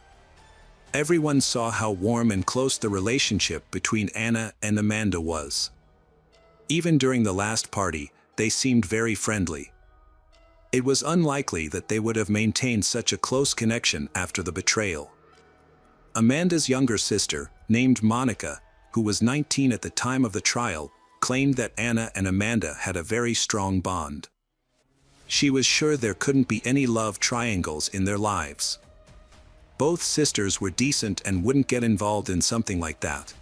S1: Everyone saw how warm and close the relationship between Anna and Amanda was. Even during the last party, they seemed very friendly. It was unlikely that they would have maintained such a close connection after the betrayal. Amanda's younger sister, named Monica, who was 19 at the time of the trial, claimed that Anna and Amanda had a very strong bond. She was sure there couldn't be any love triangles in their lives. Both sisters were decent and wouldn't get involved in something like that.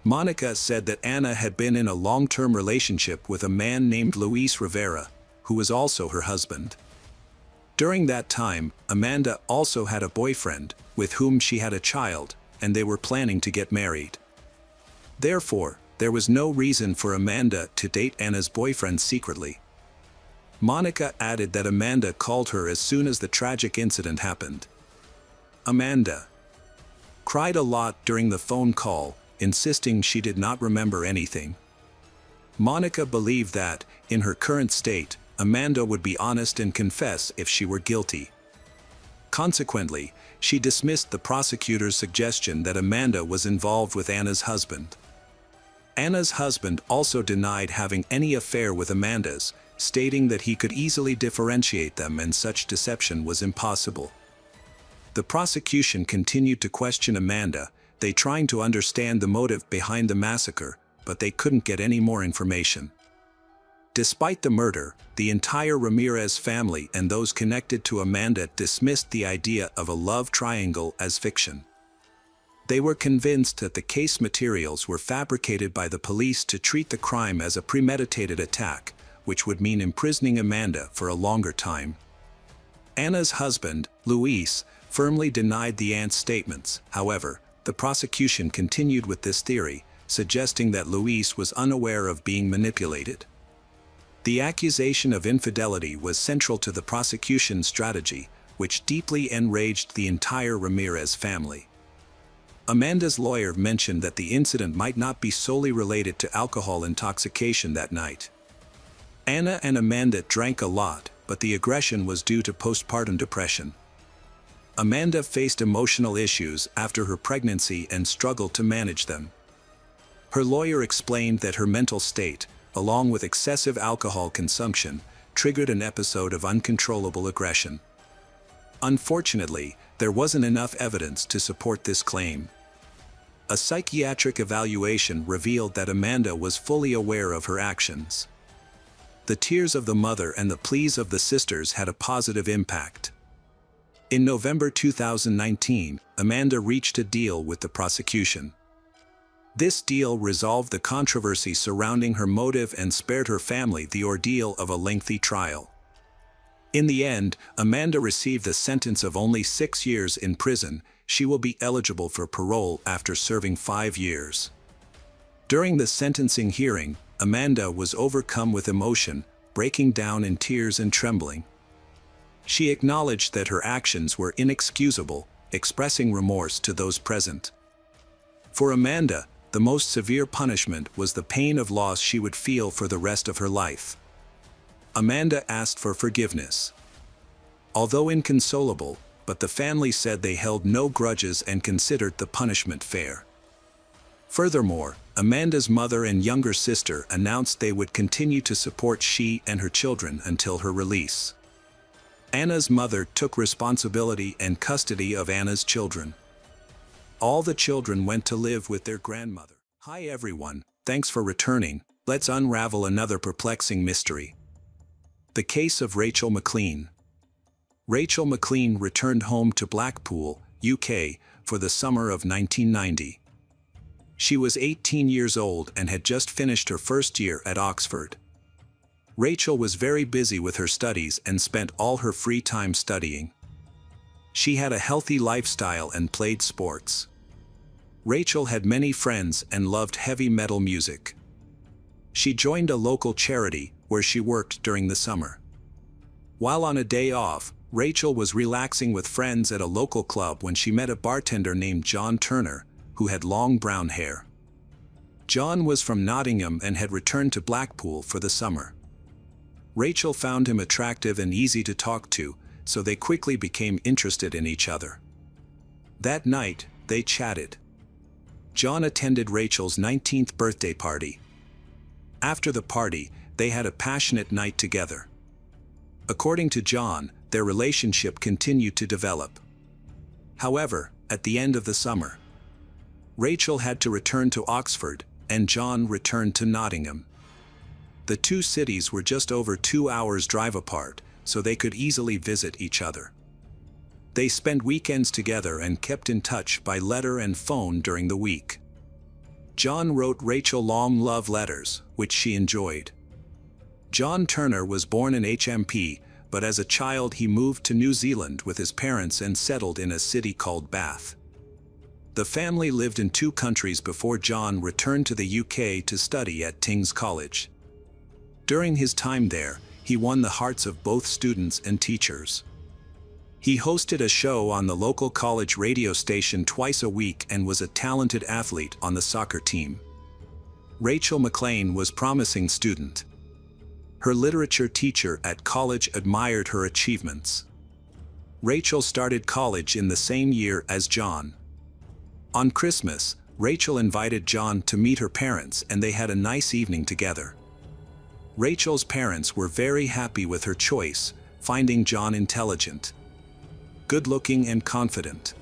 S1: Monica said that Anna had been in a long-term relationship with a man named Luis Rivera, who was also her husband. During that time, Amanda also had a boyfriend, with whom she had a child, and they were planning to get married. Therefore, there was no reason for Amanda to date Anna's boyfriend secretly. Monica added that Amanda called her as soon as the tragic incident happened. Amanda cried a lot during the phone call, insisting she did not remember anything. Monica believed that, in her current state, Amanda would be honest and confess if she were guilty. Consequently, she dismissed the prosecutor's suggestion that Amanda was involved with Anna's husband. Anna's husband also denied having any affair with Amanda's, stating that he could easily differentiate them and such deception was impossible. The prosecution continued to question Amanda, they trying to understand the motive behind the massacre, but they couldn't get any more information. Despite the murder, the entire Ramirez family and those connected to Amanda dismissed the idea of a love triangle as fiction. They were convinced that the case materials were fabricated by the police to treat the crime as a premeditated attack, which would mean imprisoning Amanda for a longer time. Anna's husband, Luis, firmly denied the aunt's statements. However, the prosecution continued with this theory, suggesting that Luis was unaware of being manipulated. The accusation of infidelity was central to the prosecution's strategy, which deeply enraged the entire Ramirez family. Amanda's lawyer mentioned that the incident might not be solely related to alcohol intoxication that night. Anna and Amanda drank a lot, but the aggression was due to postpartum depression. Amanda faced emotional issues after her pregnancy and struggled to manage them. Her lawyer explained that her mental state, along with excessive alcohol consumption, triggered an episode of uncontrollable aggression. Unfortunately, there wasn't enough evidence to support this claim. A psychiatric evaluation revealed that Amanda was fully aware of her actions. The tears of the mother and the pleas of the sisters had a positive impact. In November 2019, Amanda reached a deal with the prosecution. This deal resolved the controversy surrounding her motive and spared her family the ordeal of a lengthy trial. In the end, Amanda received a sentence of only 6 years in prison. She will be eligible for parole after serving 5 years. During the sentencing hearing, Amanda was overcome with emotion, breaking down in tears and trembling. She acknowledged that her actions were inexcusable, expressing remorse to those present. For Amanda, the most severe punishment was the pain of loss she would feel for the rest of her life. Amanda asked for forgiveness. Although inconsolable, but the family said they held no grudges and considered the punishment fair. Furthermore, Amanda's mother and younger sister announced they would continue to support she and her children until her release. Anna's mother took responsibility and custody of Anna's children. All the children went to live with their grandmother. Hi everyone, thanks for returning. Let's unravel another perplexing mystery. The case of Rachel McLean. Rachel McLean returned home to Blackpool, UK, for the summer of 1990. She was 18 years old and had just finished her first year at Oxford. Rachel was very busy with her studies and spent all her free time studying. She had a healthy lifestyle and played sports. Rachel had many friends and loved heavy metal music. She joined a local charity, where she worked during the summer. While on a day off, Rachel was relaxing with friends at a local club when she met a bartender named John Turner, who had long brown hair. John was from Nottingham and had returned to Blackpool for the summer. Rachel found him attractive and easy to talk to, so they quickly became interested in each other. That night, they chatted. John attended Rachel's 19th birthday party. After the party, they had a passionate night together. According to John, their relationship continued to develop. However, at the end of the summer, Rachel had to return to Oxford, and John returned to Nottingham. The two cities were just over 2 hours' drive apart, so they could easily visit each other. They spent weekends together and kept in touch by letter and phone during the week. John wrote Rachel long love letters, which she enjoyed. John Turner was born in HMP, but as a child he moved to New Zealand with his parents and settled in a city called Bath. The family lived in 2 countries before John returned to the UK to study at King's College. During his time there, he won the hearts of both students and teachers. He hosted a show on the local college radio station twice a week and was a talented athlete on the soccer team. Rachel McLean was a promising student. Her literature teacher at college admired her achievements. Rachel started college in the same year as John. On Christmas, Rachel invited John to meet her parents and they had a nice evening together. Rachel's parents were very happy with her choice, finding John intelligent, good-looking and confident.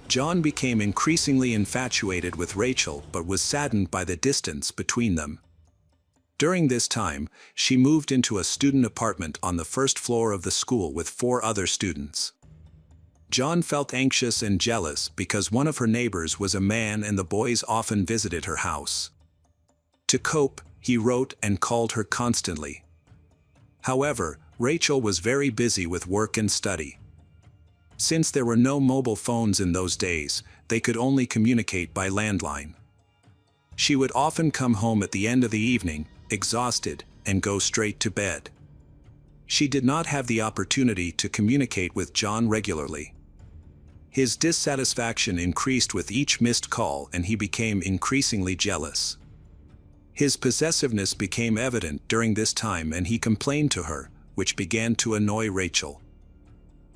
S1: John became increasingly infatuated with Rachel but was saddened by the distance between them. During this time, she moved into a student apartment on the first floor of the school with 4 other students. John felt anxious and jealous because one of her neighbors was a man and the boys often visited her house. To cope, he wrote and called her constantly. However, Rachel was very busy with work and study. Since there were no mobile phones in those days, they could only communicate by landline. She would often come home at the end of the evening, exhausted, and go straight to bed. She did not have the opportunity to communicate with John regularly. His dissatisfaction increased with each missed call and he became increasingly jealous. His possessiveness became evident during this time and he complained to her, which began to annoy Rachel.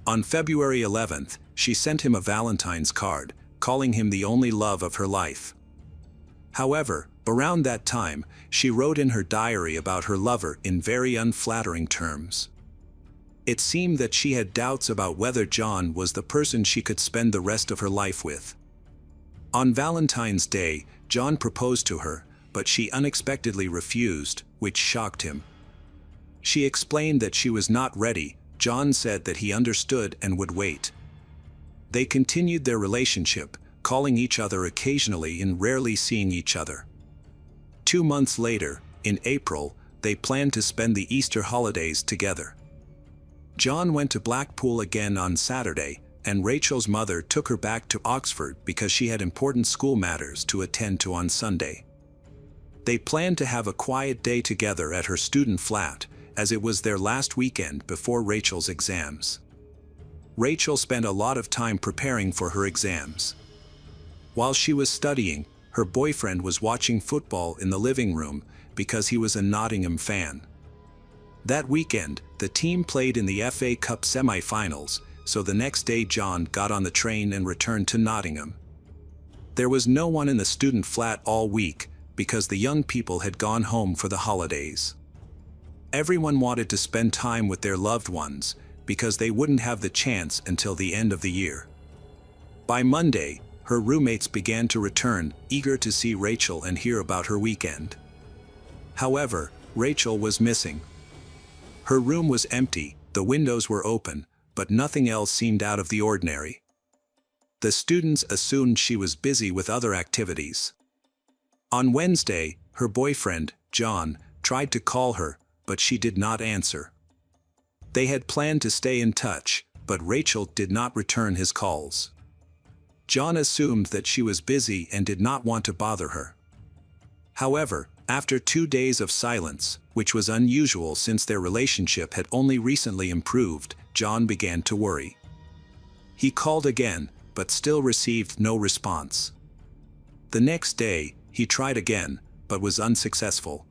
S1: On February 11th, she sent him a Valentine's card, calling him the only love of her life. However, around that time, she wrote in her diary about her lover in very unflattering terms. It seemed that she had doubts about whether John was the person she could spend the rest of her life with. On Valentine's Day, John proposed to her, but she unexpectedly refused, which shocked him. She explained that she was not ready. John said that he understood and would wait. They continued their relationship, calling each other occasionally and rarely seeing each other. 2 months later, in April, they planned to spend the Easter holidays together. John went to Blackpool again on Saturday, and Rachel's mother took her back to Oxford because she had important school matters to attend to on Sunday. They planned to have a quiet day together at her student flat, as it was their last weekend before Rachel's exams. Rachel spent a lot of time preparing for her exams. While she was studying, her boyfriend was watching football in the living room because he was a Nottingham fan. That weekend, the team played in the FA Cup semi-finals, so the next day John got on the train and returned to Nottingham. There was no one in the student flat all week because the young people had gone home for the holidays. Everyone wanted to spend time with their loved ones because they wouldn't have the chance until the end of the year. By Monday, her roommates began to return, eager to see Rachel and hear about her weekend. However, Rachel was missing. Her room was empty, the windows were open, but nothing else seemed out of the ordinary. The students assumed she was busy with other activities. On Wednesday, her boyfriend, John, tried to call her, but she did not answer. They had planned to stay in touch, but Rachel did not return his calls. John assumed that she was busy and did not want to bother her. However, after 2 days of silence, which was unusual since their relationship had only recently improved, John began to worry. He called again, but still received no response. The next day, he tried again, but was unsuccessful.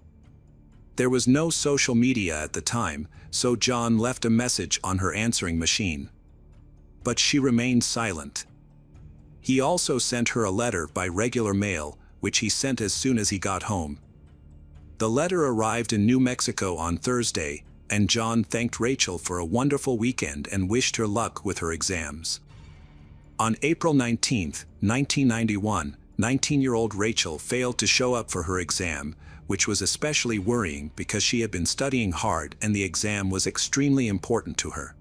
S1: There was no social media at the time, so John left a message on her answering machine. But she remained silent. He also sent her a letter by regular mail, which he sent as soon as he got home. The letter arrived in New Mexico on Thursday, and John thanked Rachel for a wonderful weekend and wished her luck with her exams. On April 19, 1991, 19-year-old Rachel failed to show up for her exam, which was especially worrying because she had been studying hard and the exam was extremely important to her.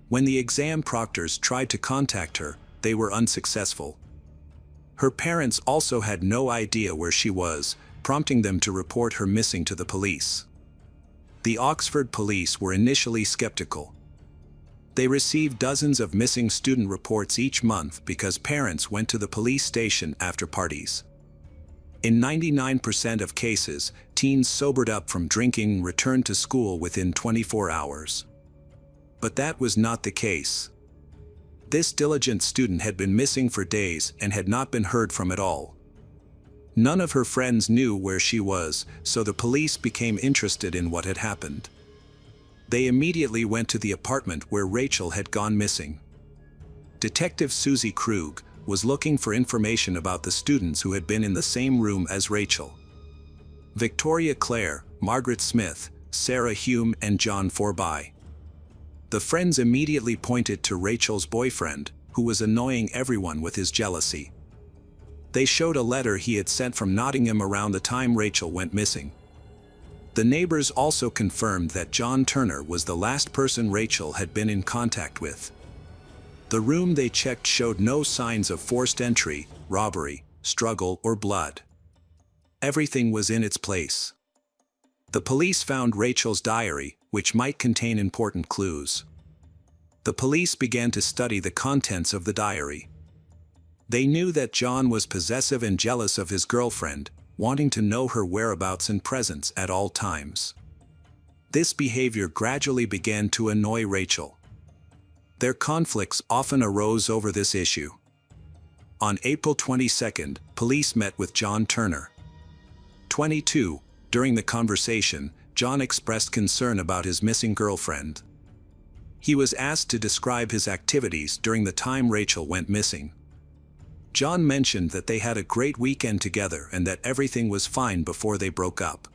S1: When the exam proctors tried to contact her, they were unsuccessful. Her parents also had no idea where she was, prompting them to report her missing to the police. The Oxford police were initially skeptical. They received dozens of missing student reports each month because parents went to the police station after parties. In 99% of cases, teens sobered up from drinking and returned to school within 24 hours. But that was not the case. This diligent student had been missing for days and had not been heard from at all. None of her friends knew where she was, so the police became interested in what had happened. They immediately went to the apartment where Rachel had gone missing. Detective Susie Krug was looking for information about the students who had been in the same room as Rachel. Victoria Clare, Margaret Smith, Sarah Hume, and John Forby. The friends immediately pointed to Rachel's boyfriend, who was annoying everyone with his jealousy. They showed a letter he had sent from Nottingham around the time Rachel went missing. The neighbors also confirmed that John Turner was the last person Rachel had been in contact with. The room they checked showed no signs of forced entry, robbery, struggle, or blood. Everything was in its place. The police found Rachel's diary, which might contain important clues. The police began to study the contents of the diary. They knew that John was possessive and jealous of his girlfriend, wanting to know her whereabouts and presence at all times. This behavior gradually began to annoy Rachel. Their conflicts often arose over this issue. On April 22, police met with John Turner. 22. During the conversation, John expressed concern about his missing girlfriend. He was asked to describe his activities during the time Rachel went missing. John mentioned that they had a great weekend together and that everything was fine before they broke up.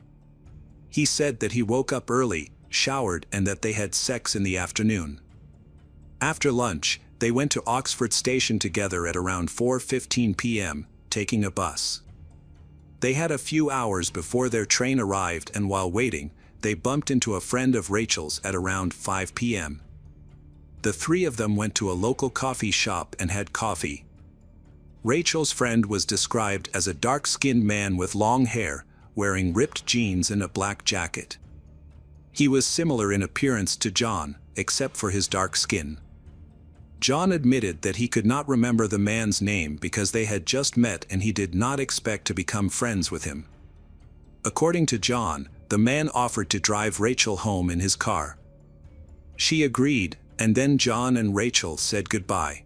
S1: He said that he woke up early, showered, and that they had sex in the afternoon. After lunch, they went to Oxford Station together at around 4:15 p.m., taking a bus. They had a few hours before their train arrived, and while waiting, they bumped into a friend of Rachel's at around 5 p.m. The three of them went to a local coffee shop and had coffee. Rachel's friend was described as a dark-skinned man with long hair, wearing ripped jeans and a black jacket. He was similar in appearance to John, except for his dark skin. John admitted that he could not remember the man's name because they had just met and he did not expect to become friends with him. According to John, the man offered to drive Rachel home in his car. She agreed, and then John and Rachel said goodbye.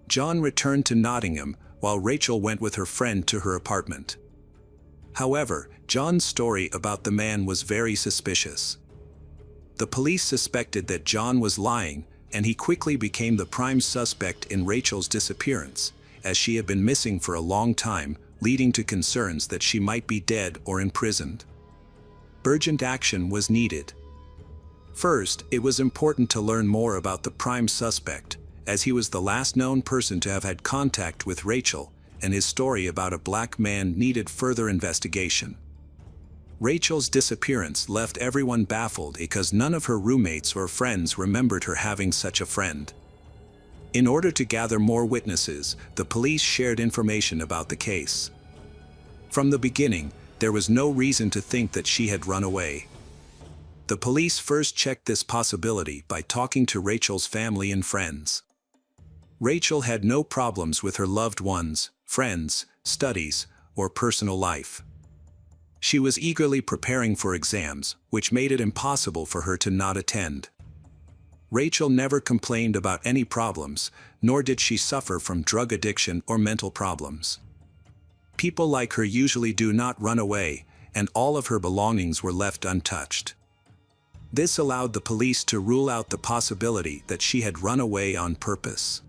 S1: John returned to Nottingham, while Rachel went with her friend to her apartment. However, John's story about the man was very suspicious. The police suspected that John was lying, and he quickly became the prime suspect in Rachel's disappearance, as she had been missing for a long time, leading to concerns that she might be dead or imprisoned. Urgent action was needed. First, it was important to learn more about the prime suspect, as he was the last known person to have had contact with Rachel, and his story about a black man needed further investigation. Rachel's disappearance left everyone baffled because none of her roommates or friends remembered her having such a friend. In order to gather more witnesses, the police shared information about the case. From the beginning, there was no reason to think that she had run away. The police first checked this possibility by talking to Rachel's family and friends. Rachel had no problems with her loved ones, friends, studies, or personal life. She was eagerly preparing for exams, which made it impossible for her to not attend. Rachel never complained about any problems, nor did she suffer from drug addiction or mental problems. People like her usually do not run away, and all of her belongings were left untouched. This allowed the police to rule out the possibility that she had run away on purpose.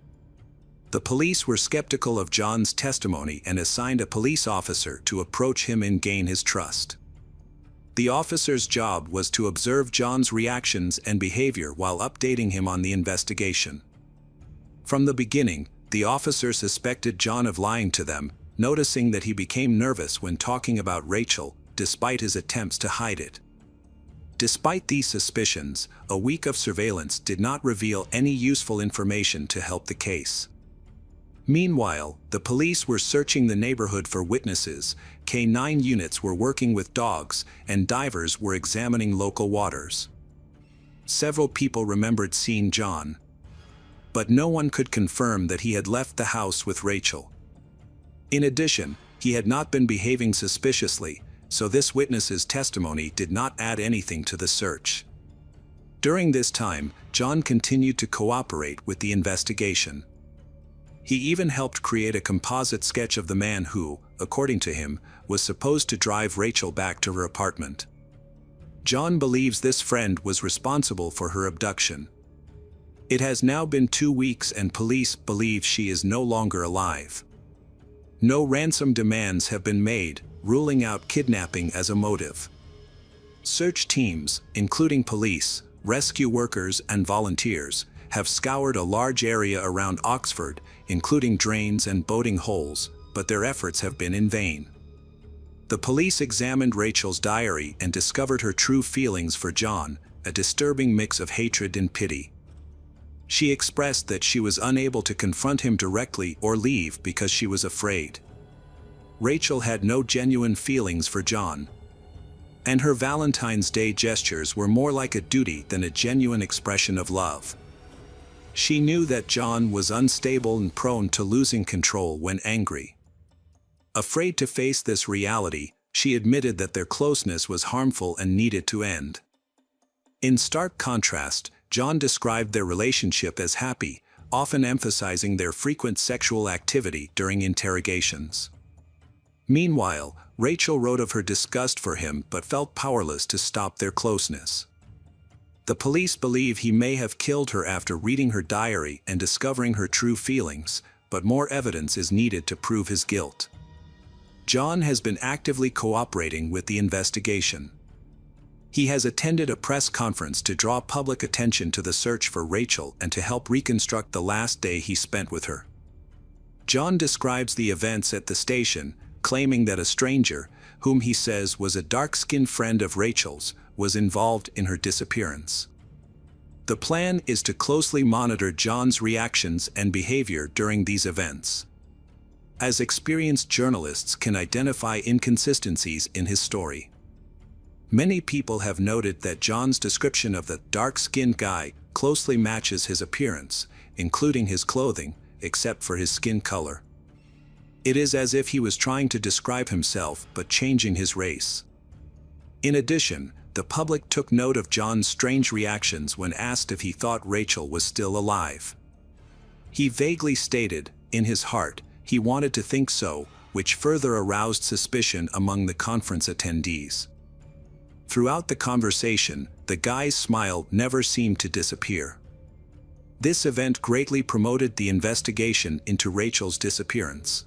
S1: The police were skeptical of John's testimony and assigned a police officer to approach him and gain his trust. The officer's job was to observe John's reactions and behavior while updating him on the investigation. From the beginning, the officer suspected John of lying to them, noticing that he became nervous when talking about Rachel, despite his attempts to hide it. Despite these suspicions, a week of surveillance did not reveal any useful information to help the case. Meanwhile, the police were searching the neighborhood for witnesses, K9 units were working with dogs, and divers were examining local waters. Several people remembered seeing John, but no one could confirm that he had left the house with Rachel. In addition, he had not been behaving suspiciously, so this witness's testimony did not add anything to the search. During this time, John continued to cooperate with the investigation. He even helped create a composite sketch of the man who, according to him, was supposed to drive Rachel back to her apartment. John believes this friend was responsible for her abduction. It has now been 2 weeks and police believe she is no longer alive. No ransom demands have been made, ruling out kidnapping as a motive. Search teams, including police, rescue workers, and volunteers, have scoured a large area around Oxford, including drains and boating holes, but their efforts have been in vain. The police examined Rachel's diary and discovered her true feelings for John, a disturbing mix of hatred and pity. She expressed that she was unable to confront him directly or leave because she was afraid. Rachel had no genuine feelings for John, and her Valentine's Day gestures were more like a duty than a genuine expression of love. She knew that John was unstable and prone to losing control when angry. Afraid to face this reality, she admitted that their closeness was harmful and needed to end. In stark contrast, John described their relationship as happy, often emphasizing their frequent sexual activity during interrogations. Meanwhile, Rachel wrote of her disgust for him but felt powerless to stop their closeness. The police believe he may have killed her after reading her diary and discovering her true feelings, but more evidence is needed to prove his guilt. John has been actively cooperating with the investigation. He has attended a press conference to draw public attention to the search for Rachel and to help reconstruct the last day he spent with her. John describes the events at the station, claiming that a stranger, whom he says was a dark-skinned friend of Rachel's, was involved in her disappearance. The plan is to closely monitor John's reactions and behavior during these events, as experienced journalists can identify inconsistencies in his story. Many people have noted that John's description of the dark-skinned guy closely matches his appearance, including his clothing, except for his skin color. It is as if he was trying to describe himself but changing his race. In addition, the public took note of John's strange reactions when asked if he thought Rachel was still alive. He vaguely stated, in his heart, he wanted to think so, which further aroused suspicion among the conference attendees. Throughout the conversation, the guy's smile never seemed to disappear. This event greatly promoted the investigation into Rachel's disappearance.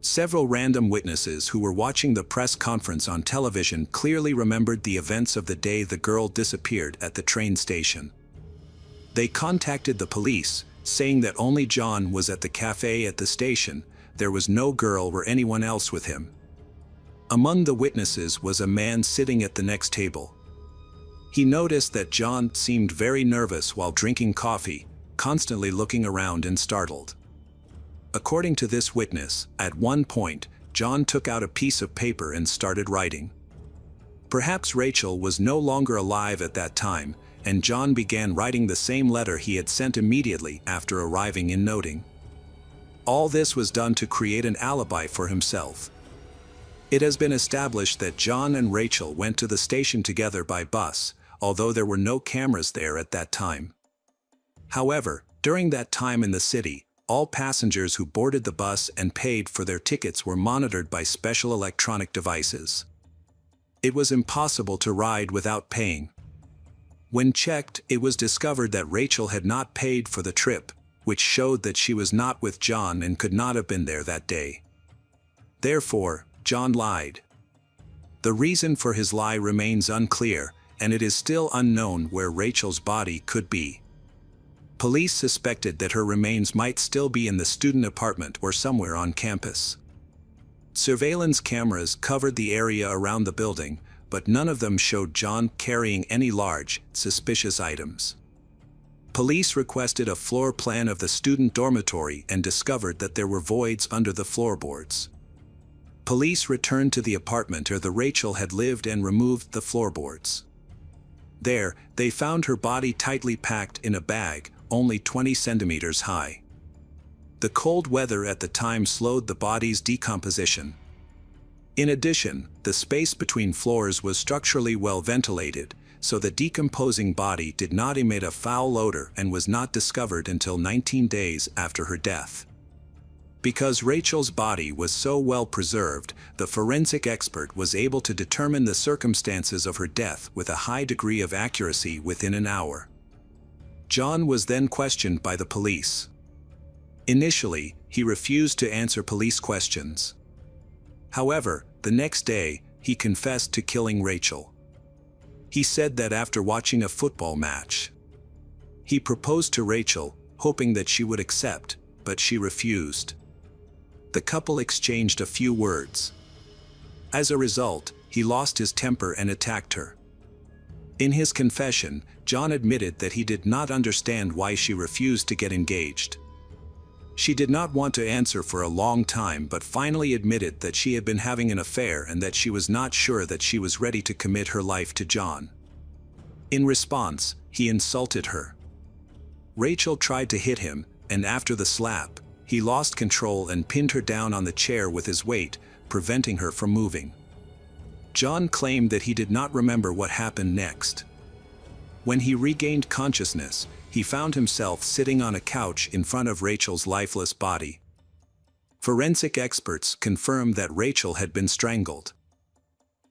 S1: Several random witnesses who were watching the press conference on television clearly remembered the events of the day the girl disappeared at the train station. They contacted the police, saying that only John was at the cafe at the station, there was no girl or anyone else with him. Among the witnesses was a man sitting at the next table. He noticed that John seemed very nervous while drinking coffee, constantly looking around and startled. According to this witness, at one point, John took out a piece of paper and started writing. Perhaps Rachel was no longer alive at that time, and John began writing the same letter he had sent immediately after arriving in Notting. All this was done to create an alibi for himself. It has been established that John and Rachel went to the station together by bus, although there were no cameras there at that time. However, during that time in the city, all passengers who boarded the bus and paid for their tickets were monitored by special electronic devices. It was impossible to ride without paying. When checked, it was discovered that Rachel had not paid for the trip, which showed that she was not with John and could not have been there that day. Therefore, John lied. The reason for his lie remains unclear, and it is still unknown where Rachel's body could be. Police suspected that her remains might still be in the student apartment or somewhere on campus. Surveillance cameras covered the area around the building, but none of them showed John carrying any large, suspicious items. Police requested a floor plan of the student dormitory and discovered that there were voids under the floorboards. Police returned to the apartment where Rachel had lived and removed the floorboards. There, they found her body tightly packed in a bag, only 20 centimeters high. The cold weather at the time slowed the body's decomposition. In addition, the space between floors was structurally well ventilated, so the decomposing body did not emit a foul odor and was not discovered until 19 days after her death. Because Rachel's body was so well preserved, the forensic expert was able to determine the circumstances of her death with a high degree of accuracy within an hour. John was then questioned by the police. Initially, he refused to answer police questions. However, the next day, he confessed to killing Rachel. He said that after watching a football match, he proposed to Rachel, hoping that she would accept, but she refused. The couple exchanged a few words. As a result, he lost his temper and attacked her. In his confession, John admitted that he did not understand why she refused to get engaged. She did not want to answer for a long time but finally admitted that she had been having an affair and that she was not sure that she was ready to commit her life to John. In response, he insulted her. Rachel tried to hit him, and after the slap, he lost control and pinned her down on the chair with his weight, preventing her from moving. John claimed that he did not remember what happened next. When he regained consciousness, he found himself sitting on a couch in front of Rachel's lifeless body. Forensic experts confirmed that Rachel had been strangled.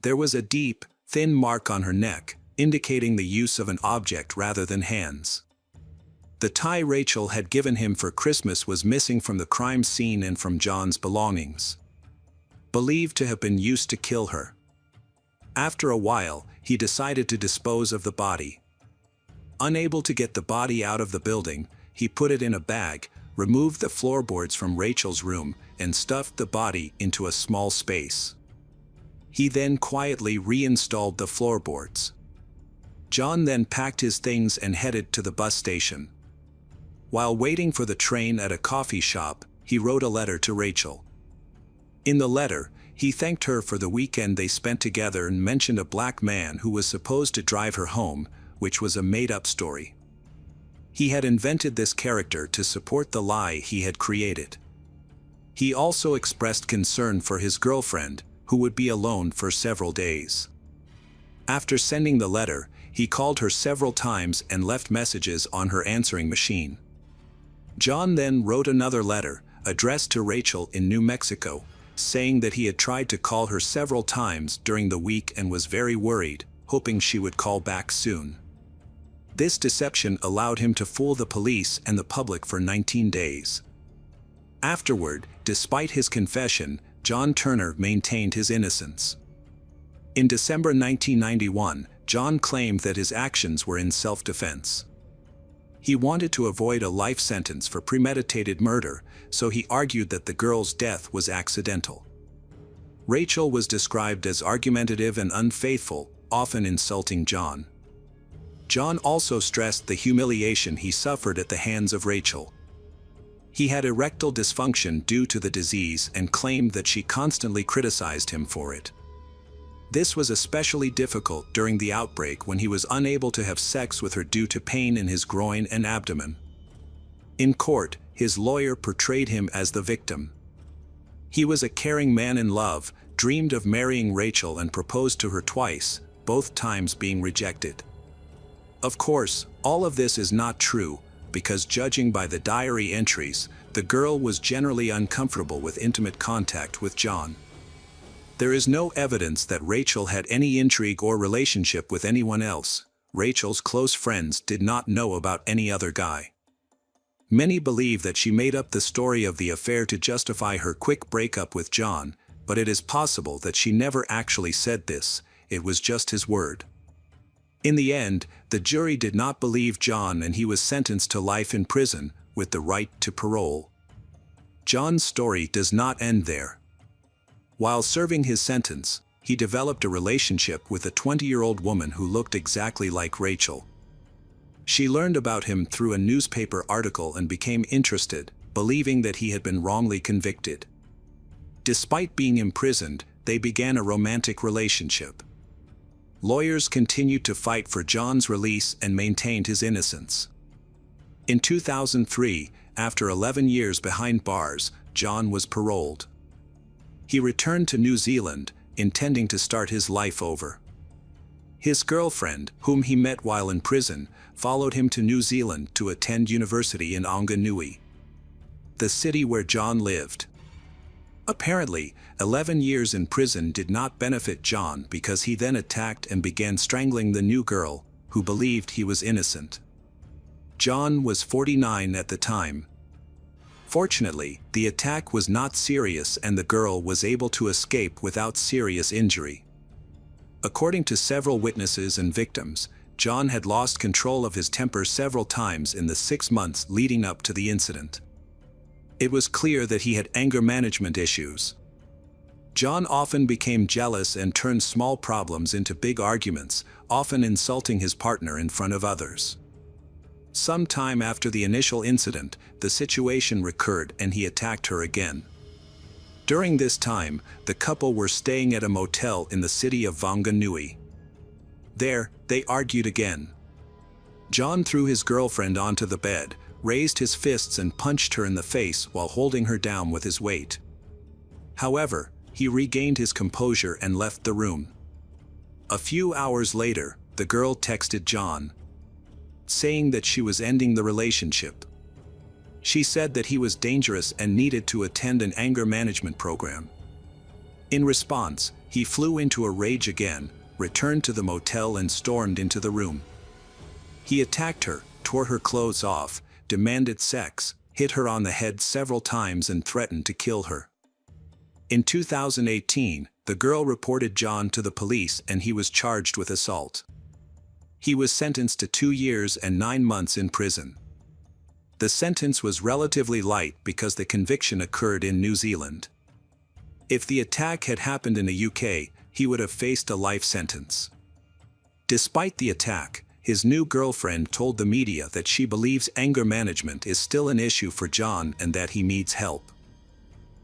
S1: There was a deep, thin mark on her neck, indicating the use of an object rather than hands. The tie Rachel had given him for Christmas was missing from the crime scene and from John's belongings, believed to have been used to kill her. After a while, he decided to dispose of the body. Unable to get the body out of the building, he put it in a bag, removed the floorboards from Rachel's room, and stuffed the body into a small space. He then quietly reinstalled the floorboards. John then packed his things and headed to the bus station. While waiting for the train at a coffee shop, he wrote a letter to Rachel. In the letter, he thanked her for the weekend they spent together and mentioned a black man who was supposed to drive her home, which was a made-up story. He had invented this character to support the lie he had created. He also expressed concern for his girlfriend, who would be alone for several days. After sending the letter, he called her several times and left messages on her answering machine. John then wrote another letter, addressed to Rachel in New Mexico, saying that he had tried to call her several times during the week and was very worried, hoping she would call back soon. This deception allowed him to fool the police and the public for 19 days. Afterward, despite his confession, John Turner maintained his innocence. In December 1991, John claimed that his actions were in self-defense. He wanted to avoid a life sentence for premeditated murder, so he argued that the girl's death was accidental. Rachel was described as argumentative and unfaithful, often insulting John. John also stressed the humiliation he suffered at the hands of Rachel. He had erectile dysfunction due to the disease and claimed that she constantly criticized him for it. This was especially difficult during the outbreak when he was unable to have sex with her due to pain in his groin and abdomen. In court, his lawyer portrayed him as the victim. He was a caring man in love, dreamed of marrying Rachel and proposed to her twice, both times being rejected. Of course, all of this is not true, because judging by the diary entries, the girl was generally uncomfortable with intimate contact with John. There is no evidence that Rachel had any intrigue or relationship with anyone else. Rachel's close friends did not know about any other guy. Many believe that she made up the story of the affair to justify her quick breakup with John, but it is possible that she never actually said this, it was just his word. In the end, the jury did not believe John and he was sentenced to life in prison, with the right to parole. John's story does not end there. While serving his sentence, he developed a relationship with a 20-year-old woman who looked exactly like Rachel. She learned about him through a newspaper article and became interested, believing that he had been wrongly convicted. Despite being imprisoned, they began a romantic relationship. Lawyers continued to fight for John's release and maintained his innocence. In 2003, after 11 years behind bars, John was paroled. He returned to New Zealand, intending to start his life over. His girlfriend, whom he met while in prison, followed him to New Zealand to attend university in Whanganui, the city where John lived. Apparently, 11 years in prison did not benefit John because he then attacked and began strangling the new girl, who believed he was innocent. John was 49 at the time. Fortunately, the attack was not serious and the girl was able to escape without serious injury. According to several witnesses and victims, John had lost control of his temper several times in the 6 months leading up to the incident. It was clear that he had anger management issues. John often became jealous and turned small problems into big arguments, often insulting his partner in front of others. Some time after the initial incident, the situation recurred and he attacked her again. During this time, the couple were staying at a motel in the city of Wanganui. There, they argued again. John threw his girlfriend onto the bed, raised his fists and punched her in the face while holding her down with his weight. However, he regained his composure and left the room. A few hours later, the girl texted John, saying that she was ending the relationship. She said that he was dangerous and needed to attend an anger management program. In response, he flew into a rage again, returned to the motel and stormed into the room. He attacked her, tore her clothes off, demanded sex, hit her on the head several times and threatened to kill her. In 2018, the girl reported John to the police and he was charged with assault. He was sentenced to 2 years and 9 months in prison. The sentence was relatively light because the conviction occurred in New Zealand. If the attack had happened in the UK, he would have faced a life sentence. Despite the attack, his new girlfriend told the media that she believes anger management is still an issue for John and that he needs help.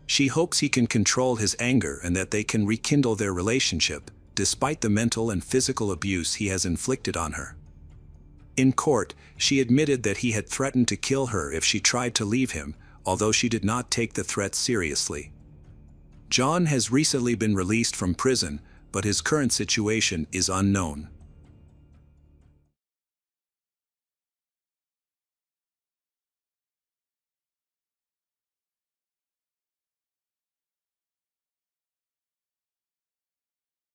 S1: She hopes he can control his anger and that they can rekindle their relationship, despite the mental and physical abuse he has inflicted on her. In court, she admitted that he had threatened to kill her if she tried to leave him, although she did not take the threat seriously. John has recently been released from prison, but his current situation is unknown.